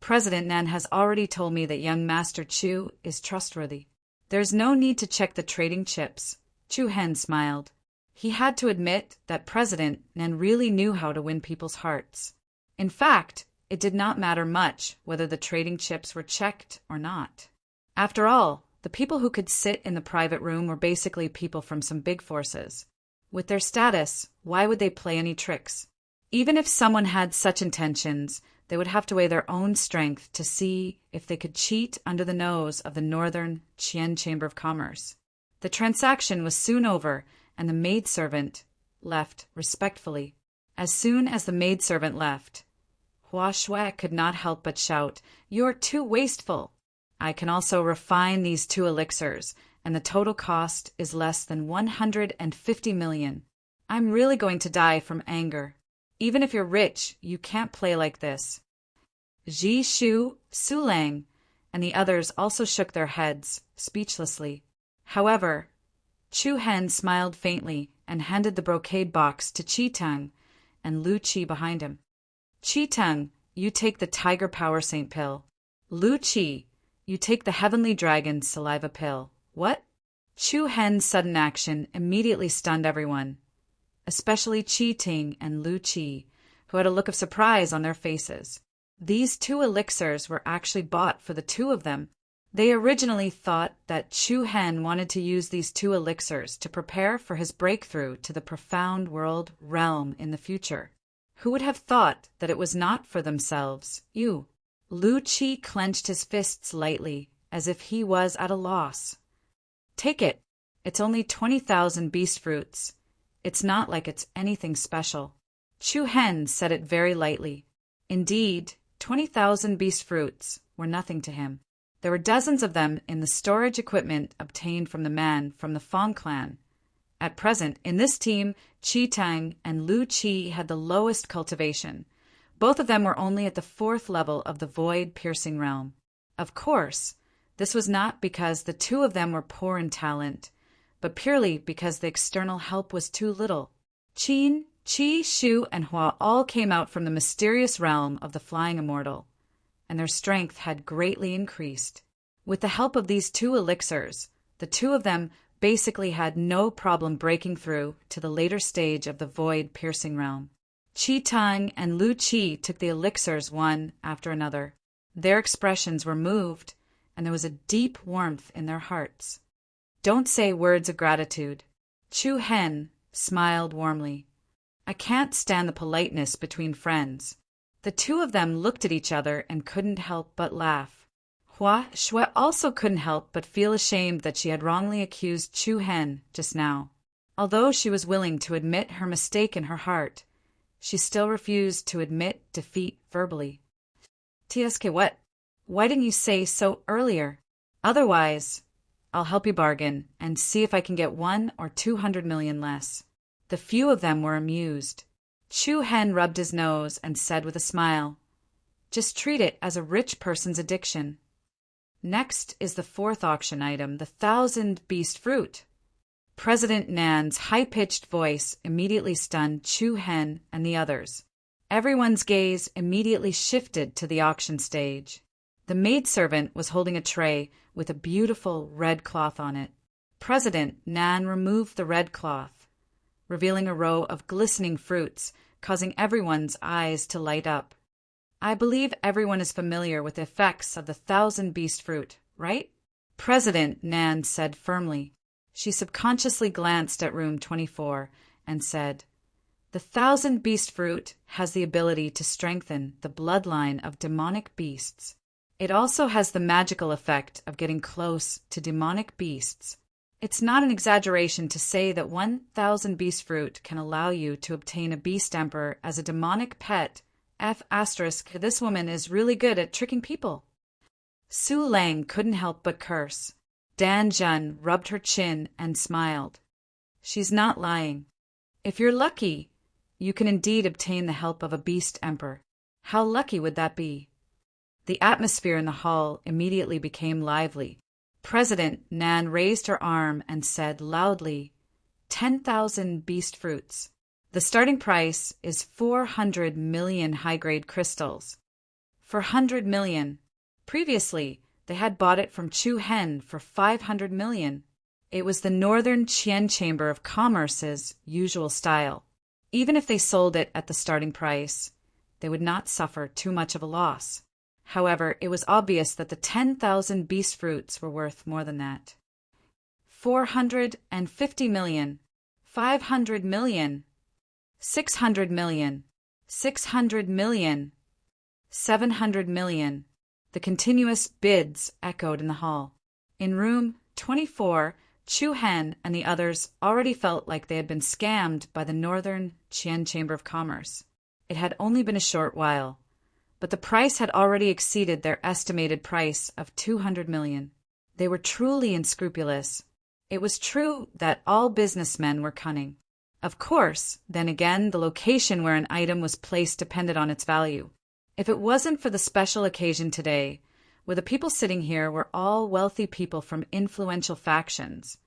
President Nan has already told me that young Master Chu is trustworthy. There's no need to check the trading chips. Chu Hen smiled. He had to admit that President Nan really knew how to win people's hearts. In fact, it did not matter much whether the trading chips were checked or not. After all, the people who could sit in the private room were basically people from some big forces. With their status, why would they play any tricks? Even if someone had such intentions, they would have to weigh their own strength to see if they could cheat under the nose of the Northern Qian Chamber of Commerce. The transaction was soon over, and the maidservant left respectfully. As soon as the maidservant left, Hua Shui could not help but shout, You're too wasteful! I can also refine these 2 elixirs, and the total cost is less than 150 million. I'm really going to die from anger. Even if you're rich, you can't play like this. Ji Shu, Su Lang, and the others also shook their heads, speechlessly. However, Chu Hen smiled faintly and handed the brocade box to Qi Tang and Lu Qi behind him. Qi Tang, you take the Tiger Power Saint pill. Lu Qi, you take the Heavenly Dragon Saliva pill. What? Chu Hen's sudden action immediately stunned everyone, especially Qi Ting and Lu Qi, who had a look of surprise on their faces. These 2 elixirs were actually bought for the 2 of them. They originally thought that Chu Hen wanted to use these 2 elixirs to prepare for his breakthrough to the profound world realm in the future. Who would have thought that it was not for themselves? You. Lu Qi clenched his fists lightly, as if he was at a loss. Take it. It's only 20,000 beast fruits. It's not like it's anything special. Chu Hen said it very lightly. Indeed, 20,000 beast fruits were nothing to him. There were dozens of them in the storage equipment obtained from the man from the Fong clan. At present, in this team, Qi Tang and Lu Qi had the lowest cultivation. Both of them were only at the 4th level of the void-piercing realm. Of course, this was not because the 2 of them were poor in talent, but purely because the external help was too little. Qin, Qi, Shu, and Hua all came out from the mysterious realm of the flying immortal, and their strength had greatly increased. With the help of these two elixirs, the two of them basically had no problem breaking through to the later stage of the void-piercing realm. Qi Tang and Lu Qi took the elixirs one after another. Their expressions were moved, and there was a deep warmth in their hearts. Don't say words of gratitude. Chu Hen smiled warmly. I can't stand the politeness between friends. The two of them looked at each other and couldn't help but laugh. Hua Shui also couldn't help but feel ashamed that she had wrongly accused Chu Hen just now. Although she was willing to admit her mistake in her heart, she still refused to admit defeat verbally. TSK, what? Why didn't you say so earlier? Otherwise, I'll help you bargain and see if I can get 1 or 200 million less. The few of them were amused. Chu Hen rubbed his nose and said with a smile, just treat it as a rich person's addiction. Next is the fourth auction item, the 1,000 beast fruit. President Nan's high-pitched voice immediately stunned Chu Hen and the others. Everyone's gaze immediately shifted to the auction stage. The maidservant was holding a tray with a beautiful red cloth on it. President Nan removed the red cloth, revealing a row of glistening fruits, causing everyone's eyes to light up. I believe everyone is familiar with the effects of the 1,000 beast fruit, right? President Nan said firmly. She subconsciously glanced at room 24 and said, the 1,000 beast fruit has the ability to strengthen the bloodline of demonic beasts. It also has the magical effect of getting close to demonic beasts. It's not an exaggeration to say that 1,000 beast fruit can allow you to obtain a beast emperor as a demonic pet. This woman is really good at tricking people. Su Lang couldn't help but curse. Dan Jun rubbed her chin and smiled. She's not lying. If you're lucky, you can indeed obtain the help of a beast emperor. How lucky would that be? The atmosphere in the hall immediately became lively. President Nan raised her arm and said loudly, 10,000 beast fruits. The starting price is 400 million high-grade crystals. For 100 million. Previously, they had bought it from Chu Hen for 500 million. It was the Northern Qian Chamber of Commerce's usual style. Even if they sold it at the starting price, they would not suffer too much of a loss. However, it was obvious that the 10,000 beast fruits were worth more than that. 450 million, 500 million, 600 million, 600 million, 700 million. The continuous bids echoed in the hall. In room 24, Chu Hen and the others already felt like they had been scammed by the Northern Qian Chamber of Commerce. It had only been a short while, but the price had already exceeded their estimated price of 200 million. They were truly unscrupulous. It was true that all businessmen were cunning. Of course, then again, the location where an item was placed depended on its value. If it wasn't for the special occasion today, where the people sitting here were all wealthy people from influential factions,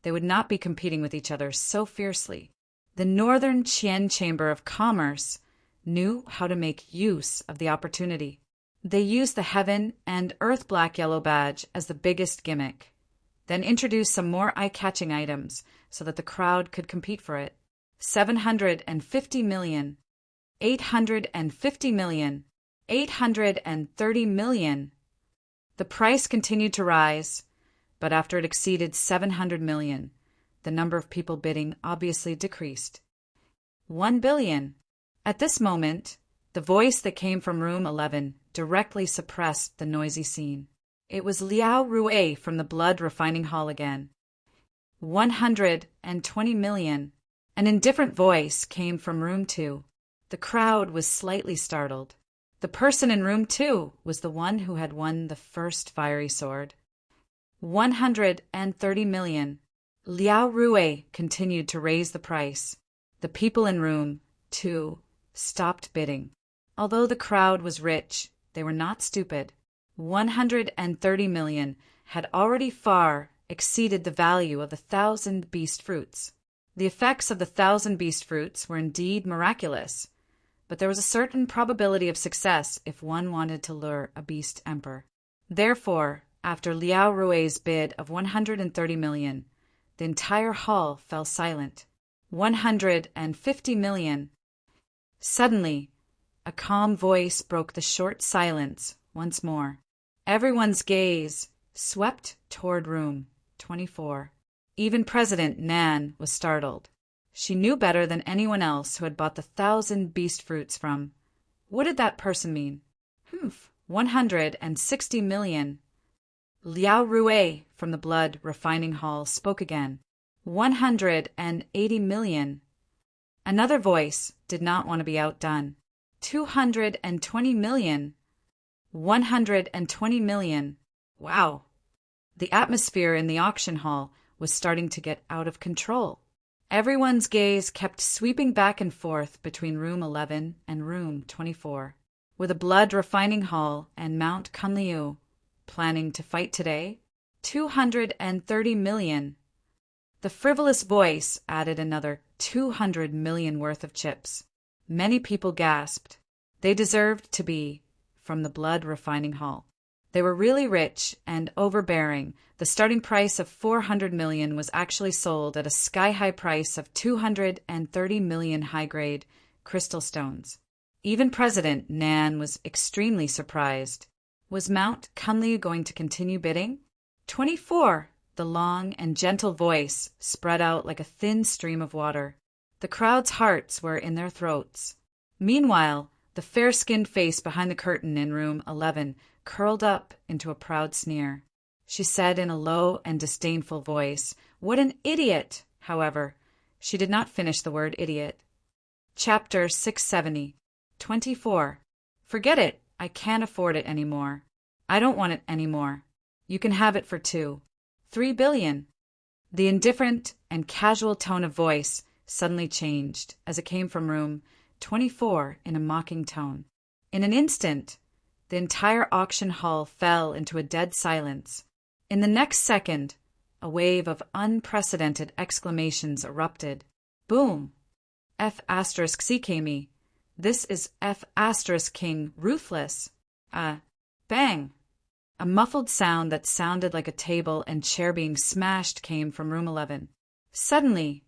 they would not be competing with each other so fiercely. The Northern Qian Chamber of Commerce knew how to make use of the opportunity. They used the Heaven and Earth Black-Yellow badge as the biggest gimmick, then introduced some more eye-catching items so that the crowd could compete for it. 750 million, 850 million, 830 million. The price continued to rise, but after it exceeded 700 million, the number of people bidding obviously decreased. 1 billion. At this moment, the voice that came from room 11 directly suppressed the noisy scene. It was Liao Rui from the blood refining hall again. 120 million. An indifferent voice came from room 2. The crowd was slightly startled. The person in room 2 was the one who had won the first fiery sword. 130 million. Liao Rui continued to raise the price. The people in room 2 stopped bidding. Although the crowd was rich, they were not stupid. 130 million had already far exceeded the value of 1,000 beast fruits. The effects of the 1,000 beast fruits were indeed miraculous, but there was a certain probability of success if one wanted to lure a beast emperor. Therefore, after Liao Rui's bid of 130 million, the entire hall fell silent. 150 million. Suddenly, a calm voice broke the short silence once more. Everyone's gaze swept toward room 24. Even President Nan was startled. She knew better than anyone else who had bought the 1,000 beast fruits from. What did that person mean? 160 million. Liao Rui from the blood refining hall spoke again. 180 million. Another voice did not want to be outdone. 220 million. 120 million. Wow. The atmosphere in the auction hall was starting to get out of control. Everyone's gaze kept sweeping back and forth between room 11 and room 24. Were the blood refining hall and Mount Kunliu planning to fight today? 230 million. The frivolous voice added another 200 million worth of chips. Many people gasped. They deserved to be from the blood refining hall. They were really rich and overbearing. The starting price of 400 million was actually sold at a sky-high price of 230 million high-grade crystal stones. Even President Nan was extremely surprised. Was Mount Kunliu going to continue bidding? 24. The long and gentle voice spread out like a thin stream of water. The crowd's hearts were in their throats. Meanwhile, the fair-skinned face behind the curtain in room 11 curled up into a proud sneer. She said in a low and disdainful voice, "What an idiot!" However, she did not finish the word idiot. Chapter 670. 24. Forget it. I can't afford it anymore. I don't want it anymore. You can have it for 3 billion. The indifferent and casual tone of voice suddenly changed as it came from room 24 in a mocking tone. In an instant, the entire auction hall fell into a dead silence. In the next second, a wave of unprecedented exclamations erupted. Boom! F***CKME. This is F***King Ruthless. Bang! A muffled sound that sounded like a table and chair being smashed came from room 11. Suddenly,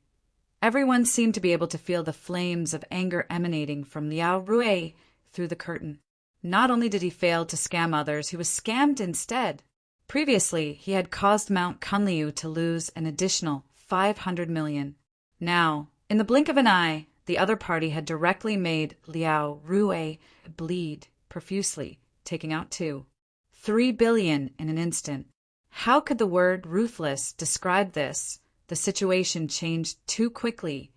everyone seemed to be able to feel the flames of anger emanating from Liao Rui through the curtain. Not only did he fail to scam others, he was scammed instead. Previously, he had caused Mount Kunliu to lose an additional 500 million. Now, in the blink of an eye, the other party had directly made Liao Rui bleed profusely, taking out 3 billion in an instant. How could the word ruthless describe this? The situation changed too quickly,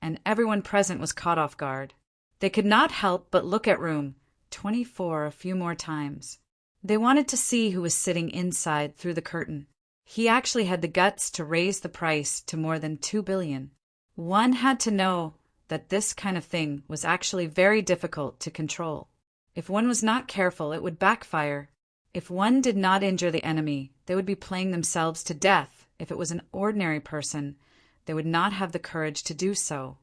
and everyone present was caught off guard. They could not help but look at room 24 a few more times. They wanted to see who was sitting inside through the curtain. He actually had the guts to raise the price to more than 2 billion. One had to know that this kind of thing was actually very difficult to control. If one was not careful, it would backfire. If one did not injure the enemy, they would be playing themselves to death. If it was an ordinary person, they would not have the courage to do so.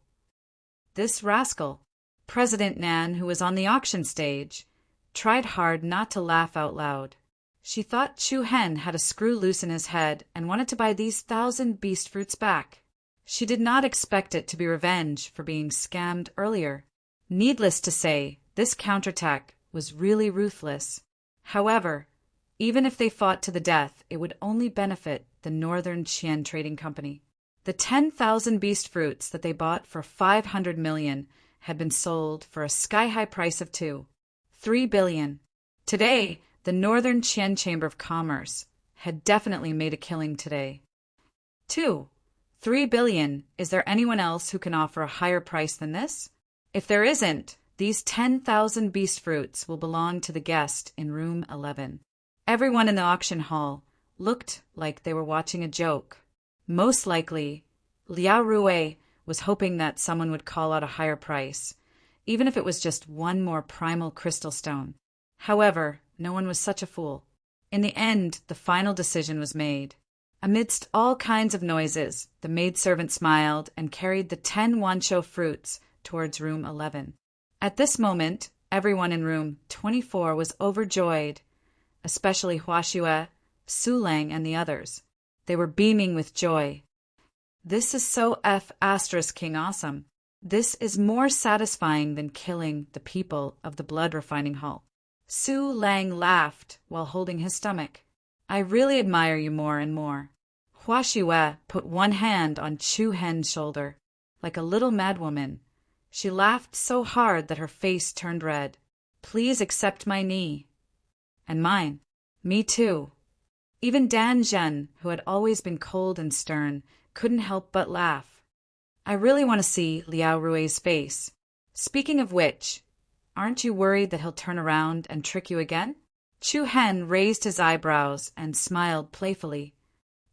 This rascal, President Nan, who was on the auction stage, tried hard not to laugh out loud. She thought Chu Hen had a screw loose in his head and wanted to buy these 1,000 beast fruits back. She did not expect it to be revenge for being scammed earlier. Needless to say, this counterattack was really ruthless. However, even if they fought to the death, it would only benefit the Northern Qian Trading Company. The 10,000 beast fruits that they bought for 500 million had been sold for a sky-high price of 3 billion. Today, the Northern Qian Chamber of Commerce had definitely made a killing today. 3 billion. Is there anyone else who can offer a higher price than this? If there isn't, these 10,000 beast fruits will belong to the guest in room 11. Everyone in the auction hall looked like they were watching a joke. Most likely, Liao Rui was hoping that someone would call out a higher price, even if it was just one more primal crystal stone. However, no one was such a fool. In the end, the final decision was made. Amidst all kinds of noises, the maidservant smiled and carried the 10 wancho fruits towards room 11. At this moment, everyone in room 24 was overjoyed, especially Huashue, Sulang, and the others. They were beaming with joy. This is so King awesome. This is more satisfying than killing the people of the blood refining hall. Su Lang laughed while holding his stomach. I really admire you more and more. Huashue put one hand on Chu Hen's shoulder, like a little madwoman. She laughed so hard that her face turned red. Please accept my knee. And mine. Me too. Even Dan Zhen, who had always been cold and stern, couldn't help but laugh. I really want to see Liao Rui's face. Speaking of which, aren't you worried that he'll turn around and trick you again? Chu Hen raised his eyebrows and smiled playfully.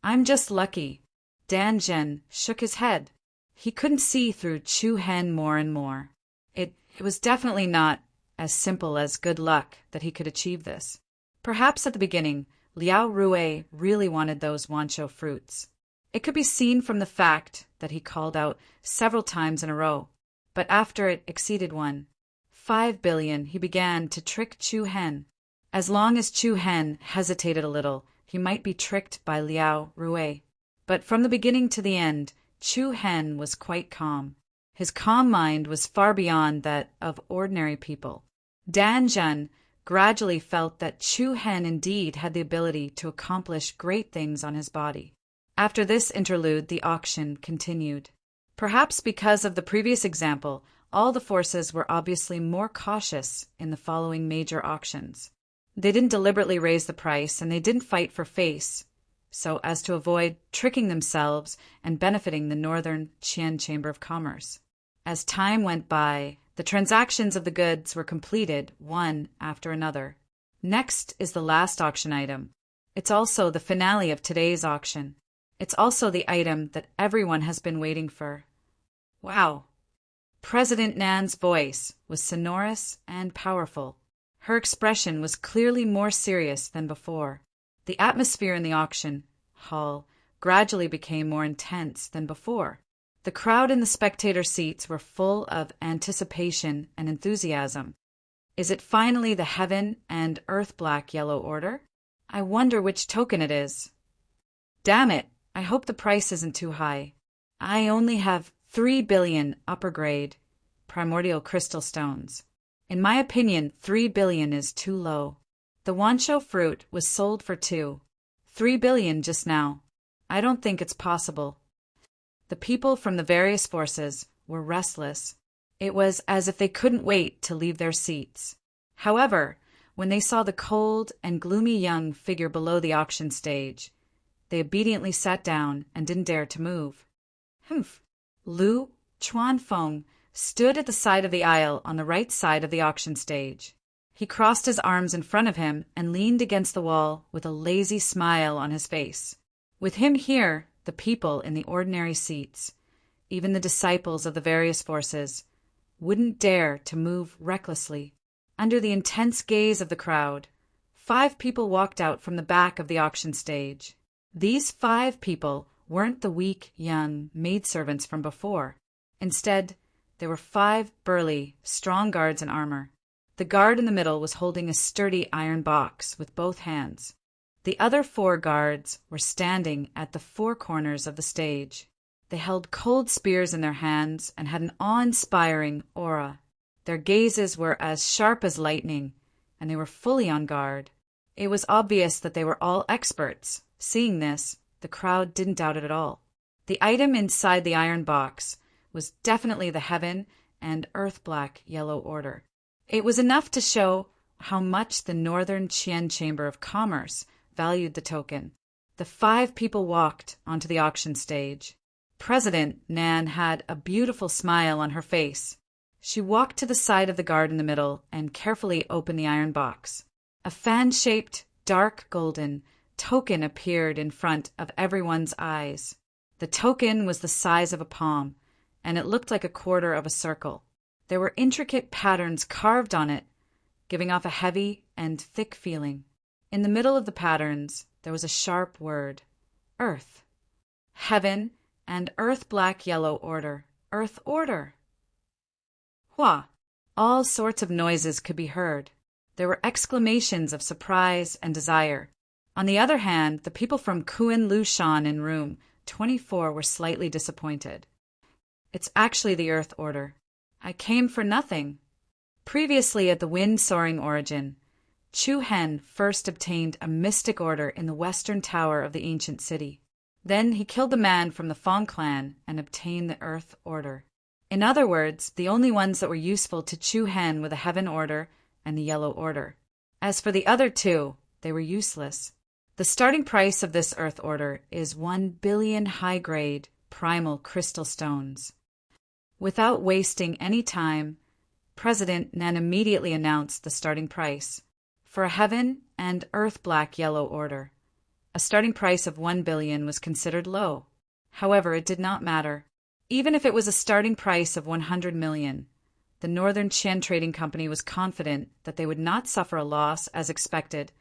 I'm just lucky. Dan Zhen shook his head. He couldn't see through Chu Hen more and more. It was definitely not as simple as good luck that he could achieve this. Perhaps at the beginning, Liao Rui really wanted those wancho fruits. It could be seen from the fact that he called out several times in a row, but after it exceeded 5 billion, he began to trick Chu Hen. As long as Chu Hen hesitated a little, he might be tricked by Liao Rui. But from the beginning to the end, Chu Hen was quite calm. His calm mind was far beyond that of ordinary people. Dan Zhen gradually felt that Chu Hen indeed had the ability to accomplish great things on his body. After this interlude, the auction continued. Perhaps because of the previous example, all the forces were obviously more cautious in the following major auctions. They didn't deliberately raise the price, and they didn't fight for face, so as to avoid tricking themselves and benefiting the Northern Qian Chamber of Commerce. As time went by, the transactions of the goods were completed one after another. Next is the last auction item. It's also the finale of today's auction. It's also the item that everyone has been waiting for. Wow! President Nan's voice was sonorous and powerful. Her expression was clearly more serious than before. The atmosphere in the auction hall gradually became more intense than before. The crowd in the spectator seats were full of anticipation and enthusiasm. Is it finally the Heaven and Earth Black Yellow Order? I wonder which token it is. Damn it, I hope the price isn't too high. I only have 3 billion upper grade primordial crystal stones. In my opinion, 3 billion is too low. The wancho fruit was sold for 3 billion just now. I don't think it's possible. The people from the various forces were restless. It was as if they couldn't wait to leave their seats. However, when they saw the cold and gloomy young figure below the auction stage, they obediently sat down and didn't dare to move. Humph! Lu Chuanfeng stood at the side of the aisle on the right side of the auction stage. He crossed his arms in front of him and leaned against the wall with a lazy smile on his face. With him here, the people in the ordinary seats, even the disciples of the various forces, wouldn't dare to move recklessly. Under the intense gaze of the crowd, 5 people walked out from the back of the auction stage. These 5 people weren't the weak, young maidservants from before. Instead, they were 5 burly, strong guards in armor. The guard in the middle was holding a sturdy iron box with both hands. The other 4 guards were standing at the 4 corners of the stage. They held cold spears in their hands and had an awe-inspiring aura. Their gazes were as sharp as lightning, and they were fully on guard. It was obvious that they were all experts. Seeing this, the crowd didn't doubt it at all. The item inside the iron box was definitely the Heaven and Earth Black Yellow Order. It was enough to show how much the Northern Qian Chamber of Commerce valued the token. The 5 people walked onto the auction stage. President Nan had a beautiful smile on her face. She walked to the side of the guard in the middle and carefully opened the iron box. A fan-shaped, dark golden token appeared in front of everyone's eyes. The token was the size of a palm, and it looked like a quarter of a circle. There were intricate patterns carved on it, giving off a heavy and thick feeling. In the middle of the patterns, there was a sharp word, Earth. Heaven and Earth black yellow order. Earth order. Hua! All sorts of noises could be heard. There were exclamations of surprise and desire. On the other hand, the people from Kuan Lu Shan in room 24 were slightly disappointed. It's actually the Earth order. I came for nothing. Previously at the wind-soaring origin, Chu Hen first obtained a mystic order in the western tower of the ancient city. Then he killed the man from the Fong clan and obtained the Earth order. In other words, the only ones that were useful to Chu Hen were the Heaven order and the Yellow order. As for the other two, they were useless. The starting price of this Earth order is 1 billion high-grade primal crystal stones. Without wasting any time, President Nen immediately announced the starting price. For a Heaven and Earth black yellow order, a starting price of 1 billion was considered low. However, it did not matter. Even if it was a starting price of 100 million, the Northern Qian Trading Company was confident that they would not suffer a loss as expected.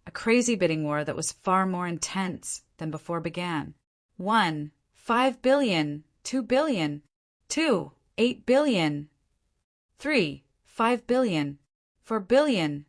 A crazy bidding war that was far more intense than before began. 1. 5 billion. 2 billion. 2. 8 billion. 3. 5 billion. 4 billion.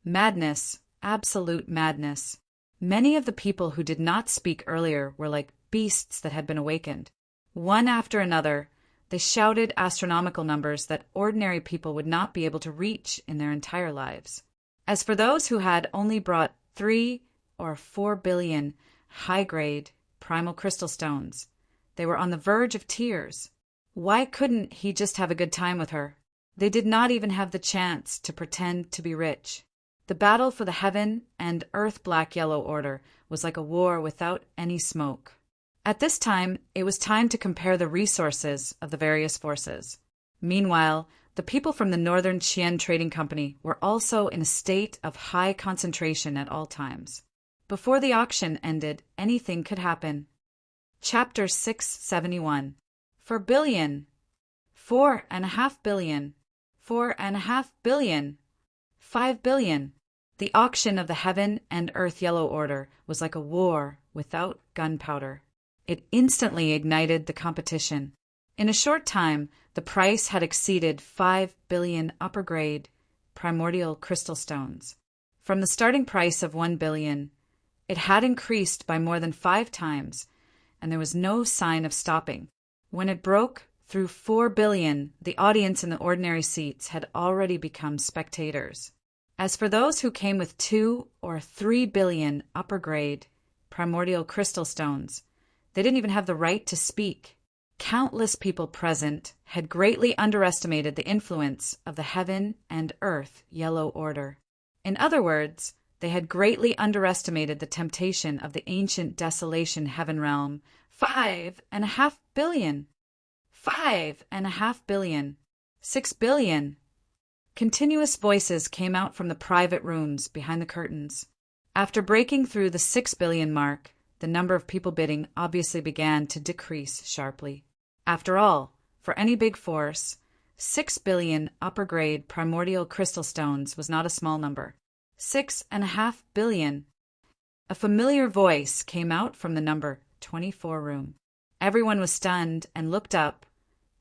Madness. Absolute madness. Many of the people who did not speak earlier were like beasts that had been awakened. One after another, they shouted astronomical numbers that ordinary people would not be able to reach in their entire lives. As for those who had only brought 3 or 4 billion high-grade primal crystal stones, they were on the verge of tears. Why couldn't he just have a good time with her? They did not even have the chance to pretend to be rich. The battle for the Heaven and Earth black yellow order was like a war without any smoke. At this time, it was time to compare the resources of the various forces. Meanwhile, the people from the Northern Qian Trading Company were also in a state of high concentration at all times. Before the auction ended, anything could happen. Chapter 671. 4 billion. 4.5 billion. 4.5 billion. 5 billion. The auction of the Heaven and Earth Yellow Order was like a war without gunpowder. It instantly ignited the competition. In a short time, the price had exceeded 5 billion upper-grade primordial crystal stones. From the starting price of 1 billion, it had increased by more than 5 times, and there was no sign of stopping. When it broke through 4 billion, the audience in the ordinary seats had already become spectators. As for those who came with 2 or 3 billion upper-grade primordial crystal stones, they didn't even have the right to speak. Countless people present had greatly underestimated the influence of the Heaven and Earth Yellow Order. In other words, they had greatly underestimated the temptation of the ancient desolation heaven realm. 5.5 billion. 5.5 billion. 6 billion. Continuous voices came out from the private rooms behind the curtains. After breaking through the 6 billion mark, the number of people bidding obviously began to decrease sharply. After all, for any big force, 6 billion upper-grade primordial crystal stones was not a small number. 6.5 billion. A familiar voice came out from the number 24 room. Everyone was stunned and looked up,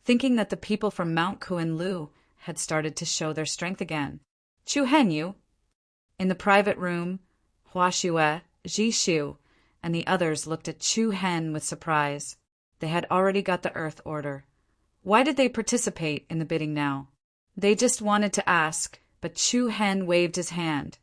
thinking that the people from Mount Kuan Lu had started to show their strength again. Chu Henyu. In the private room, Hua Xue, Ji Shu, and the others looked at Chu Hen with surprise. They had already got the Earth order. Why did they participate in the bidding now? They just wanted to ask, but Chu Hen waved his hand,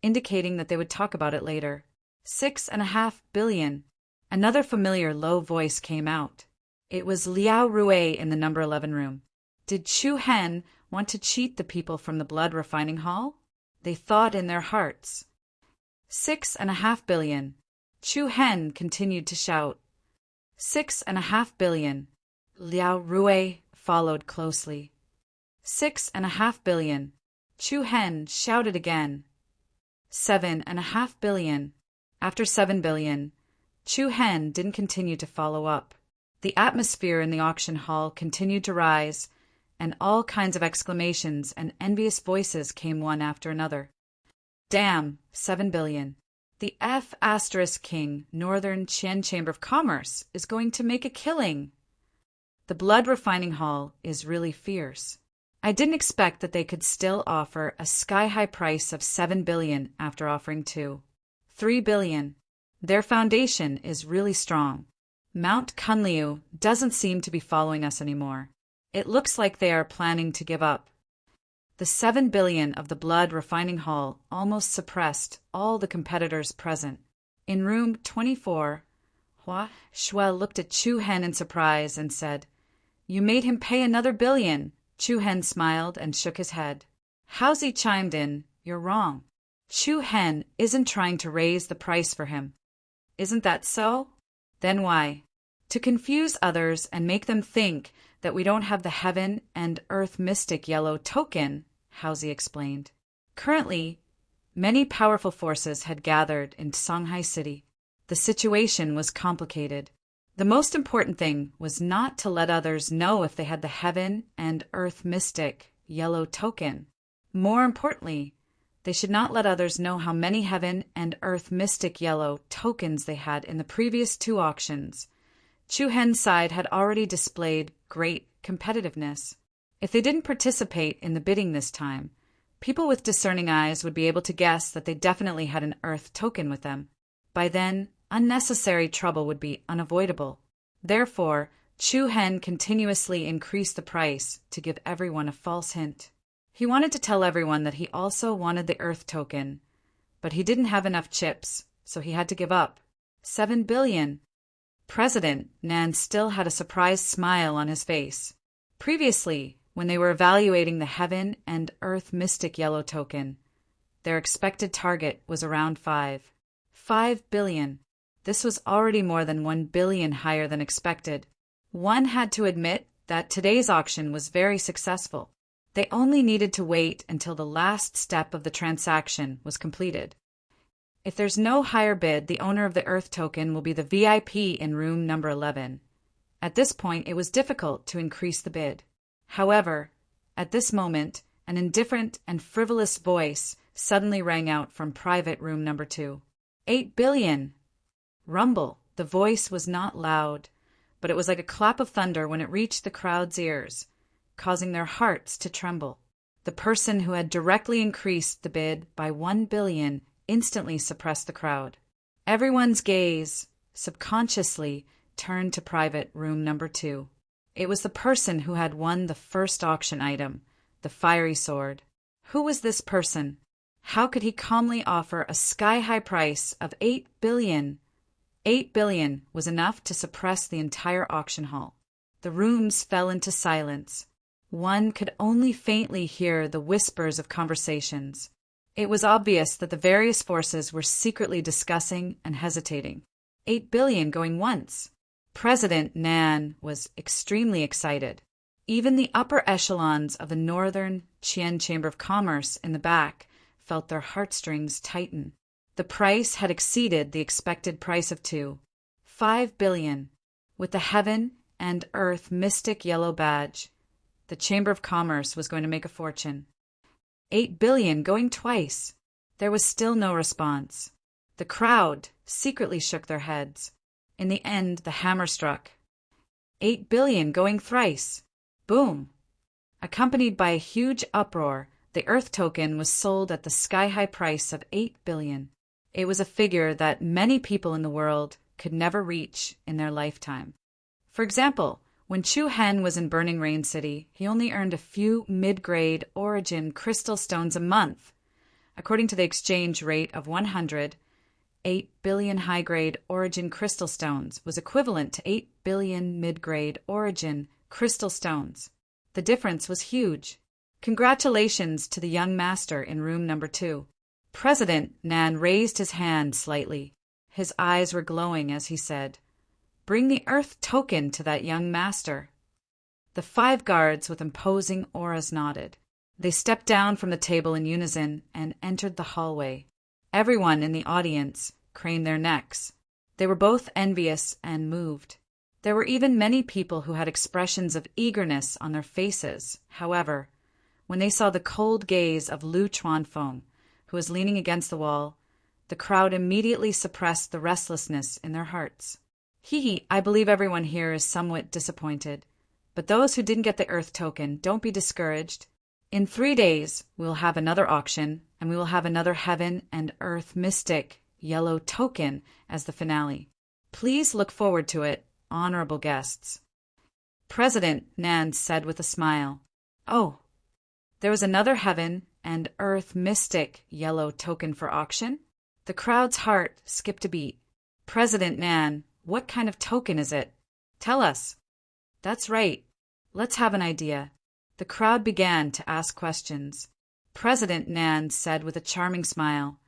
indicating that they would talk about it later. 6.5 billion. Another familiar low voice came out. It was Liao Rue in the number 11 room. Did Chu Hen want to cheat the people from the blood refining hall? They thought in their hearts. 6.5 billion. Chu Hen continued to shout. 6.5 billion. Liao Rue followed closely. 6.5 billion. Chu Hen shouted again. 7.5 billion. After 7 billion, Chu Hen didn't continue to follow up. The atmosphere in the auction hall continued to rise, and all kinds of exclamations and envious voices came one after another. Damn, 7 billion. The F** King, Northern Qian Chamber of Commerce, is going to make a killing. The blood refining hall is really fierce. I didn't expect that they could still offer a sky-high price of 7 billion after offering 3 billion. Their foundation is really strong. Mount Kunliu doesn't seem to be following us anymore. It looks like they are planning to give up. The 7 billion of the blood refining hall almost suppressed all the competitors present. In room 24, Hua Shui looked at Chu Hen in surprise and said, "You made him pay another billion." Chu Hen smiled and shook his head. Haozi chimed in, "You're wrong. Chu Hen isn't trying to raise the price for him." "Isn't that so? Then why?" "To confuse others and make them think that we don't have the heaven and earth mystic yellow token," Haozi explained. Currently, many powerful forces had gathered in Shanghai City. The situation was complicated. The most important thing was not to let others know if they had the heaven and earth mystic yellow token. More importantly, they should not let others know how many heaven and earth mystic yellow tokens they had in the previous 2 auctions. Chu Hen's side had already displayed great competitiveness. If they didn't participate in the bidding this time, people with discerning eyes would be able to guess that they definitely had an earth token with them. By then, unnecessary trouble would be unavoidable. Therefore, Chu Hen continuously increased the price to give everyone a false hint. He wanted to tell everyone that he also wanted the earth token, but he didn't have enough chips, so he had to give up. 7 billion. President Nan still had a surprised smile on his face. Previously, when they were evaluating the heaven and earth mystic yellow token, their expected target was around 5 billion. This was already more than 1 billion higher than expected. One had to admit that today's auction was very successful. They only needed to wait until the last step of the transaction was completed. If there's no higher bid, the owner of the Earth token will be the VIP in room number 11. At this point, it was difficult to increase the bid. However, at this moment, an indifferent and frivolous voice suddenly rang out from private room number 2. 8 billion! Rumble. The voice was not loud, but it was like a clap of thunder when it reached the crowd's ears, causing their hearts to tremble. The person who had directly increased the bid by 1 billion instantly suppressed the crowd. Everyone's gaze, subconsciously, turned to private room number 2. It was the person who had won the first auction item, the fiery sword. Who was this person? How could he calmly offer a sky-high price of 8 billion? 8 billion was enough to suppress the entire auction hall. The rooms fell into silence. One could only faintly hear the whispers of conversations. It was obvious that the various forces were secretly discussing and hesitating. 8 billion going once. President Nan was extremely excited. Even the upper echelons of the Northern Qian Chamber of Commerce in the back felt their heartstrings tighten. The price had exceeded the expected price of 5 billion. With the heaven and earth mystic yellow badge, the Chamber of Commerce was going to make a fortune. 8 billion going twice. There was still no response. The crowd secretly shook their heads. In the end, the hammer struck. 8 billion going thrice. Boom! Accompanied by a huge uproar, the Earth token was sold at the sky-high price of 8 billion. It was a figure that many people in the world could never reach in their lifetime. For example, when Chu Hen was in Burning Rain City, he only earned a few mid-grade origin crystal stones a month. According to the exchange rate of 100, 8 billion high-grade origin crystal stones was equivalent to 8 billion mid-grade origin crystal stones. The difference was huge. Congratulations to the young master in room number 2. President Nan raised his hand slightly. His eyes were glowing as he said, "Bring the Earth token to that young master." The 5 guards with imposing auras nodded. They stepped down from the table in unison and entered the hallway. Everyone in the audience craned their necks. They were both envious and moved. There were even many people who had expressions of eagerness on their faces. However, when they saw the cold gaze of Lu Chuanfeng, who was leaning against the wall, the the crowd immediately suppressed the restlessness in their hearts. I believe everyone here is somewhat disappointed. But those who didn't get the Earth token, don't be discouraged. In 3 days, we will have another auction, and we will have another Heaven and Earth Mystic Yellow token as the finale. Please look forward to it, honorable guests. President Nan said with a smile. Oh, there was another Heaven and Earth Mystic Yellow token for auction? The crowd's heart skipped a beat. President Nan, what kind of token is it? Tell us. That's right. Let's have an idea. The crowd began to ask questions. President Nan said with a charming smile,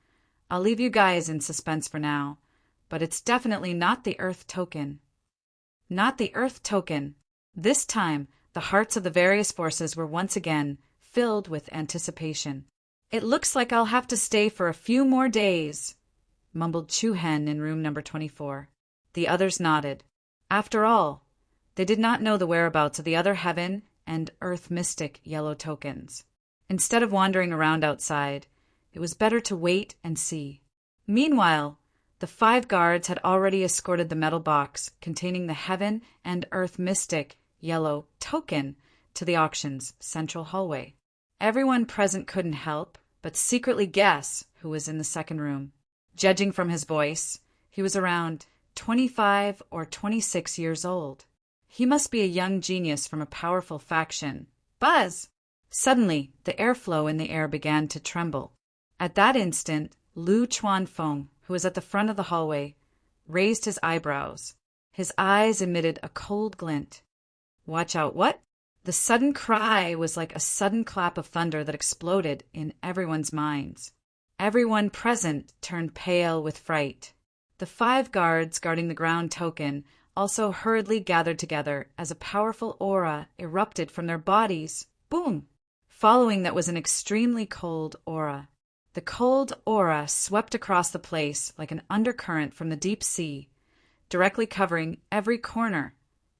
I'll leave you guys in suspense for now, but it's definitely not the Earth token. Not the Earth token. This time, the hearts of the various forces were once again filled with anticipation. It looks like I'll have to stay for a few more days, mumbled Chu Hen in room number 24. The others nodded. After all, they did not know the whereabouts of the other Heaven and Earth Mystic Yellow tokens. Instead of wandering around outside, it was better to wait and see. Meanwhile, the 5 guards had already escorted the metal box containing the Heaven and Earth Mystic Yellow token to the auction's central hallway. Everyone present couldn't help but secretly guess who was in the second room. Judging from his voice, he was around 25 or 26 years old. He must be a young genius from a powerful faction. Buzz! Suddenly, the airflow in the air began to tremble. At that instant, Lu Chuanfeng, who was at the front of the hallway, raised his eyebrows. His eyes emitted a cold glint. Watch out, what? The sudden cry was like a sudden clap of thunder that exploded in everyone's minds. Everyone present turned pale with fright. The 5 guards guarding the ground token also hurriedly gathered together as a powerful aura erupted from their bodies. Boom! Following that was an extremely cold aura. The cold aura swept across the place like an undercurrent from the deep sea, directly covering every corner.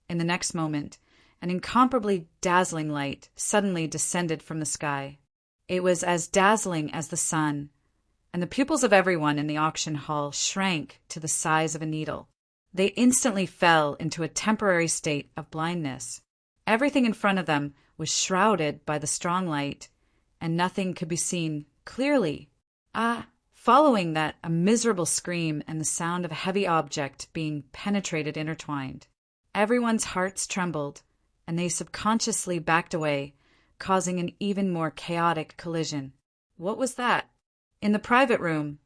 In the next moment, an incomparably dazzling light suddenly descended from the sky. It was as dazzling as the sun, and the pupils of everyone in the auction hall shrank to the size of a needle. They instantly fell into a temporary state of blindness. Everything in front of them was shrouded by the strong light, and nothing could be seen clearly. Following that, a miserable scream and the sound of a heavy object being penetrated intertwined. Everyone's hearts trembled, and they subconsciously backed away, causing an even more chaotic collision. What was that? In the private room,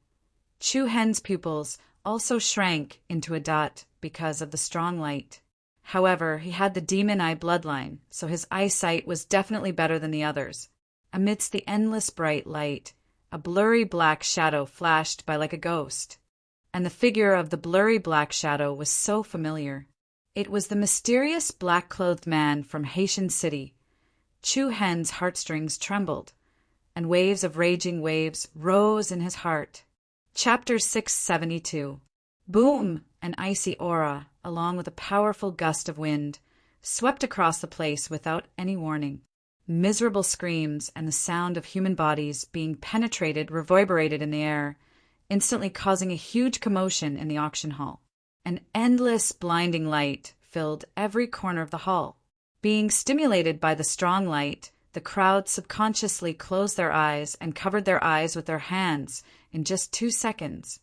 Chu Hen's pupils also shrank into a dot because of the strong light. However, he had the demon eye bloodline, so his eyesight was definitely better than the others. Amidst the endless bright light, a blurry black shadow flashed by like a ghost, and the figure of the blurry black shadow was so familiar. It was the mysterious black-clothed man from Haitian City. Chu Hen's heartstrings trembled, and waves of raging waves rose in his heart. Chapter 672. Boom! An icy aura, along with a powerful gust of wind, swept across the place without any warning. Miserable screams and the sound of human bodies being penetrated reverberated in the air, instantly causing a huge commotion in the auction hall. An endless, blinding light filled every corner of the hall. Being stimulated by the strong light, the crowd subconsciously closed their eyes and covered their eyes with their hands. In just 2 seconds,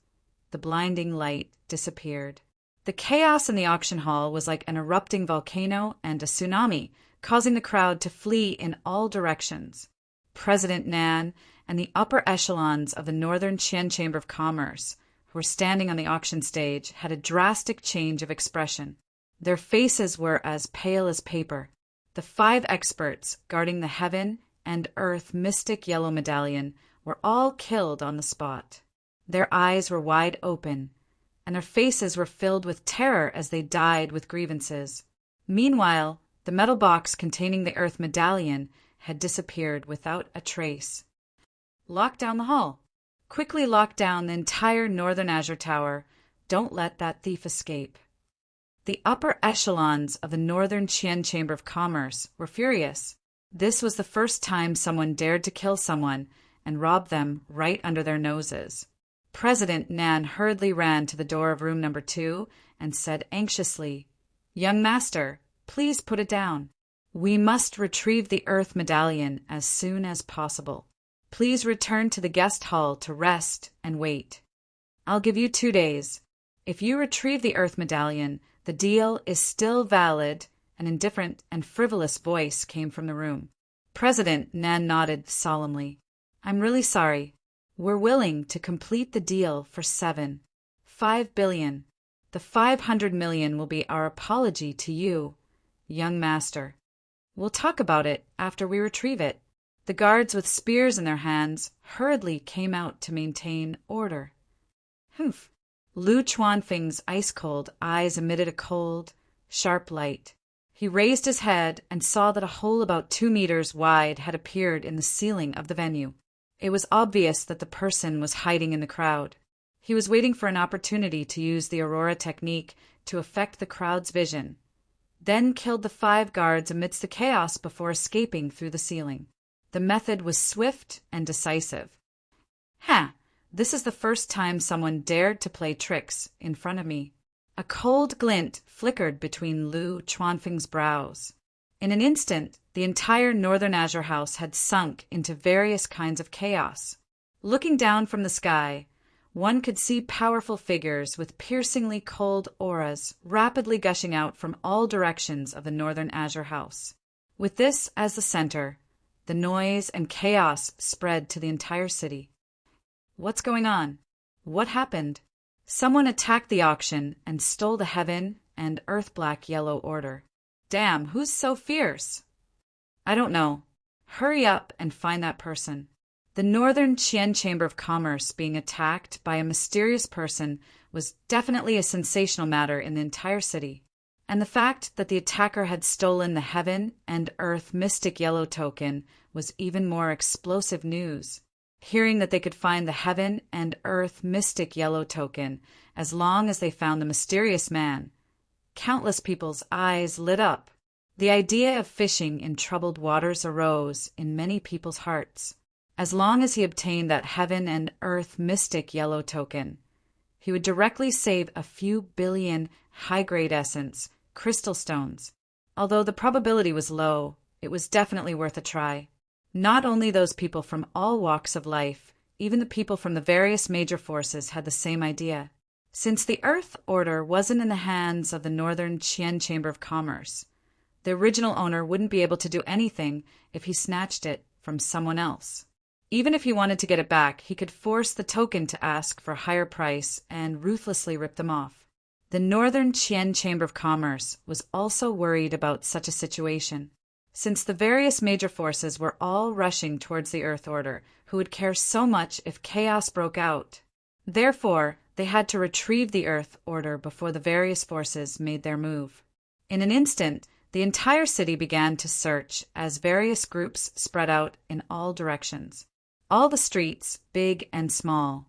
the blinding light disappeared. The chaos in the auction hall was like an erupting volcano and a tsunami, causing the crowd to flee in all directions. President Nan and the upper echelons of the Northern Qian Chamber of Commerce, who were standing on the auction stage, had a drastic change of expression. Their faces were as pale as paper. The 5 experts guarding the Heaven and Earth Mystic Yellow Medallion were all killed on the spot. Their eyes were wide open, and their faces were filled with terror as they died with grievances. Meanwhile, the metal box containing the Earth Medallion had disappeared without a trace. Lock down the hall. Quickly lock down the entire Northern Azure Tower. Don't let that thief escape. The upper echelons of the Northern Qian Chamber of Commerce were furious. This was the first time someone dared to kill someone and rob them right under their noses. President Nan hurriedly ran to the door of room number 2 and said anxiously, "Young master, please put it down. We must retrieve the Earth Medallion as soon as possible. Please return to the guest hall to rest and wait. I'll give you 2 days. If you retrieve the Earth Medallion, the deal is still valid." An indifferent and frivolous voice came from the room. President Nan nodded solemnly. "I'm really sorry. We're willing to complete the deal for 5 billion. The 500 million will be our apology to you, young master. We'll talk about it after we retrieve it." The guards with spears in their hands hurriedly came out to maintain order. Humph! Lu Chuanfeng's ice-cold eyes emitted a cold, sharp light. He raised his head and saw that a hole about 2 meters wide had appeared in the ceiling of the venue. It was obvious that the person was hiding in the crowd. He was waiting for an opportunity to use the Aurora technique to affect the crowd's vision, then killed the 5 guards amidst the chaos before escaping through the ceiling. The method was swift and decisive. "Ha! This is the first time someone dared to play tricks in front of me." A cold glint flickered between Lu Chuanfeng's brows. In an instant, the entire Northern Azure House had sunk into various kinds of chaos. Looking down from the sky, one could see powerful figures with piercingly cold auras rapidly gushing out from all directions of the Northern Azure House. With this as the center, the noise and chaos spread to the entire city. What's going on? What happened? Someone attacked the auction and stole the Heaven and Earth Black Yellow Order. Damn, who's so fierce? I don't know. Hurry up and find that person. The Northern Qian Chamber of Commerce being attacked by a mysterious person was definitely a sensational matter in the entire city. And the fact that the attacker had stolen the Heaven and Earth Mystic Yellow Token was even more explosive news. Hearing that they could find the Heaven and Earth Mystic Yellow Token as long as they found the mysterious man, countless people's eyes lit up. The idea of fishing in troubled waters arose in many people's hearts. As long as he obtained that Heaven and Earth Mystic Yellow Token, he would directly save a few billion high-grade essence crystal stones. Although the probability was low, it was definitely worth a try. Not only those people from all walks of life, even the people from the various major forces had the same idea. Since the Earth Order wasn't in the hands of the Northern Qian Chamber of Commerce, the original owner wouldn't be able to do anything if he snatched it from someone else. Even if he wanted to get it back, he could force the token to ask for a higher price and ruthlessly rip them off. The Northern Qian Chamber of Commerce was also worried about such a situation. Since the various major forces were all rushing towards the Earth Order, who would care so much if chaos broke out? Therefore, they had to retrieve the Earth Order before the various forces made their move. In an instant, the entire city began to search as various groups spread out in all directions. All the streets, big and small,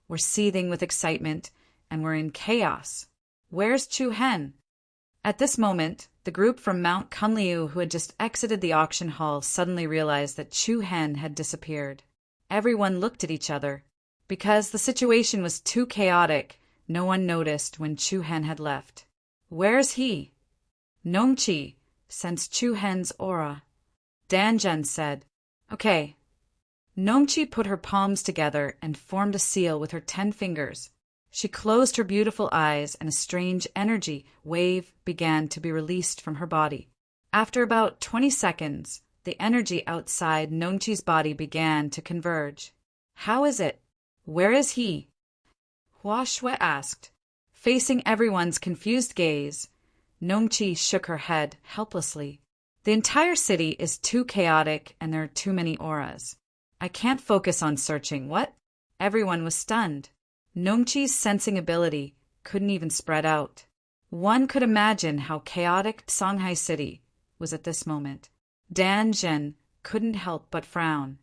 were seething with excitement and were in chaos. Where's Chu Hen? At this moment, the group from Mount Kunliu who had just exited the auction hall suddenly realized that Chu Hen had disappeared. Everyone looked at each other. Because the situation was too chaotic, no one noticed when Chu Hen had left. Where's he? Nongqi sensed Chu Hen's aura. Danjun said, "Okay." Nongqi put her palms together and formed a seal with her 10 fingers. She closed her beautiful eyes and a strange energy wave began to be released from her body. After about 20 seconds, the energy outside Nongqi's body began to converge. How is it? Where is he? Hua Shui asked. Facing everyone's confused gaze, Nongqi shook her head helplessly. The entire city is too chaotic and there are too many auras. I can't focus on searching. What? Everyone was stunned. Nongqi's sensing ability couldn't even spread out. One could imagine how chaotic Songhai City was at this moment. Dan Zhen couldn't help but frown.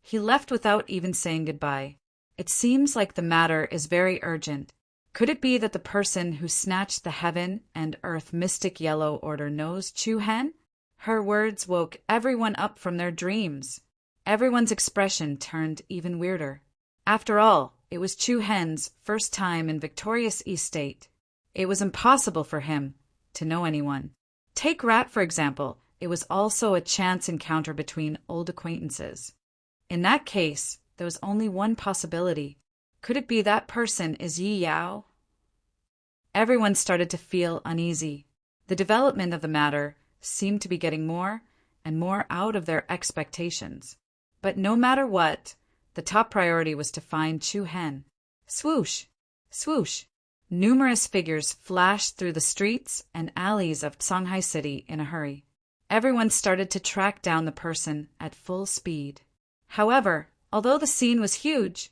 He left without even saying goodbye. It seems like the matter is very urgent. Could it be that the person who snatched the Heaven and Earth Mystic Yellow Order knows Chu Hen? Her words woke everyone up from their dreams. Everyone's expression turned even weirder. After all, it was Chu Hen's first time in victorious East State. It was impossible for him to know anyone. Take Rat, for example. It was also a chance encounter between old acquaintances. In that case, there was only one possibility. Could it be that person is Yi Yao? Everyone started to feel uneasy. The development of the matter seemed to be getting more and more out of their expectations. But no matter what, the top priority was to find Chu Hen. Swoosh! Swoosh! Numerous figures flashed through the streets and alleys of Shanghai City in a hurry. Everyone started to track down the person at full speed. However, although the scene was huge,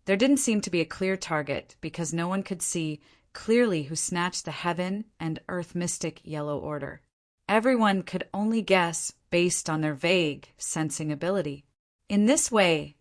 there didn't seem to be a clear target because no one could see clearly who snatched the heaven and earth mystic yellow order. Everyone could only guess based on their vague sensing ability. In this way,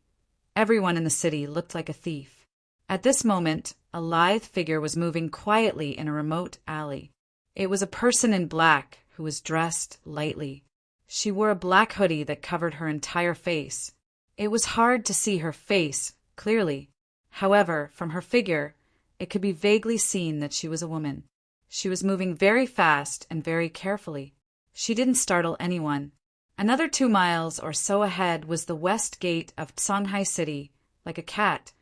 everyone in the city looked like a thief. At this moment, a lithe figure was moving quietly in a remote alley. It was a person in black who was dressed lightly. She wore a black hoodie that covered her entire face. It was hard to see her face clearly. However, from her figure, it could be vaguely seen that she was a woman. She was moving very fast and very carefully. She didn't startle anyone. Another 2 miles or so ahead was the west gate of Shanghai City. Like a cat,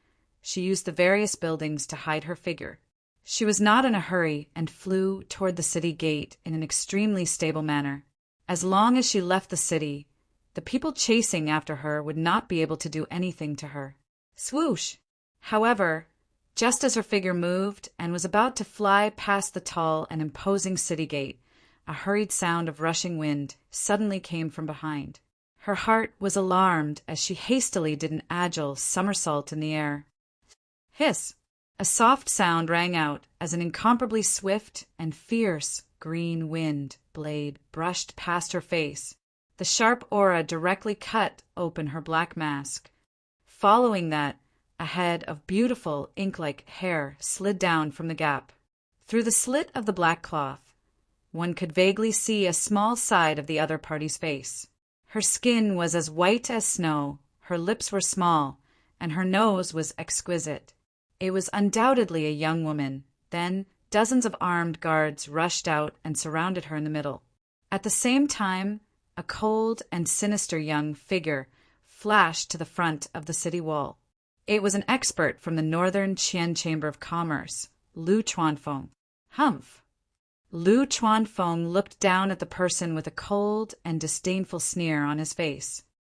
she used the various buildings to hide her figure. She was not in a hurry and flew toward the city gate in an extremely stable manner. As long as she left the city, the people chasing after her would not be able to do anything to her. Swoosh! However, just as her figure moved and was about to fly past the tall and imposing city gate, a hurried sound of rushing wind suddenly came from behind. Her heart was alarmed as she hastily did an agile somersault in the air. Hiss! A soft sound rang out as an incomparably swift and fierce green wind blade brushed past her face. The sharp aura directly cut open her black mask. Following that, a head of beautiful ink-like hair slid down from the gap. Through the slit of the black cloth, one could vaguely see a small side of the other party's face. Her skin was as white as snow, her lips were small, and her nose was exquisite. It was undoubtedly a young woman. Then dozens of armed guards rushed out and surrounded her in the middle. At the same time, a cold and sinister young figure flashed to the front of the city wall. It was an expert from the Northern Qian Chamber of Commerce, Lu Chuanfeng. Humph! Lu Chuanfeng looked down at the person with a cold and disdainful sneer on his face.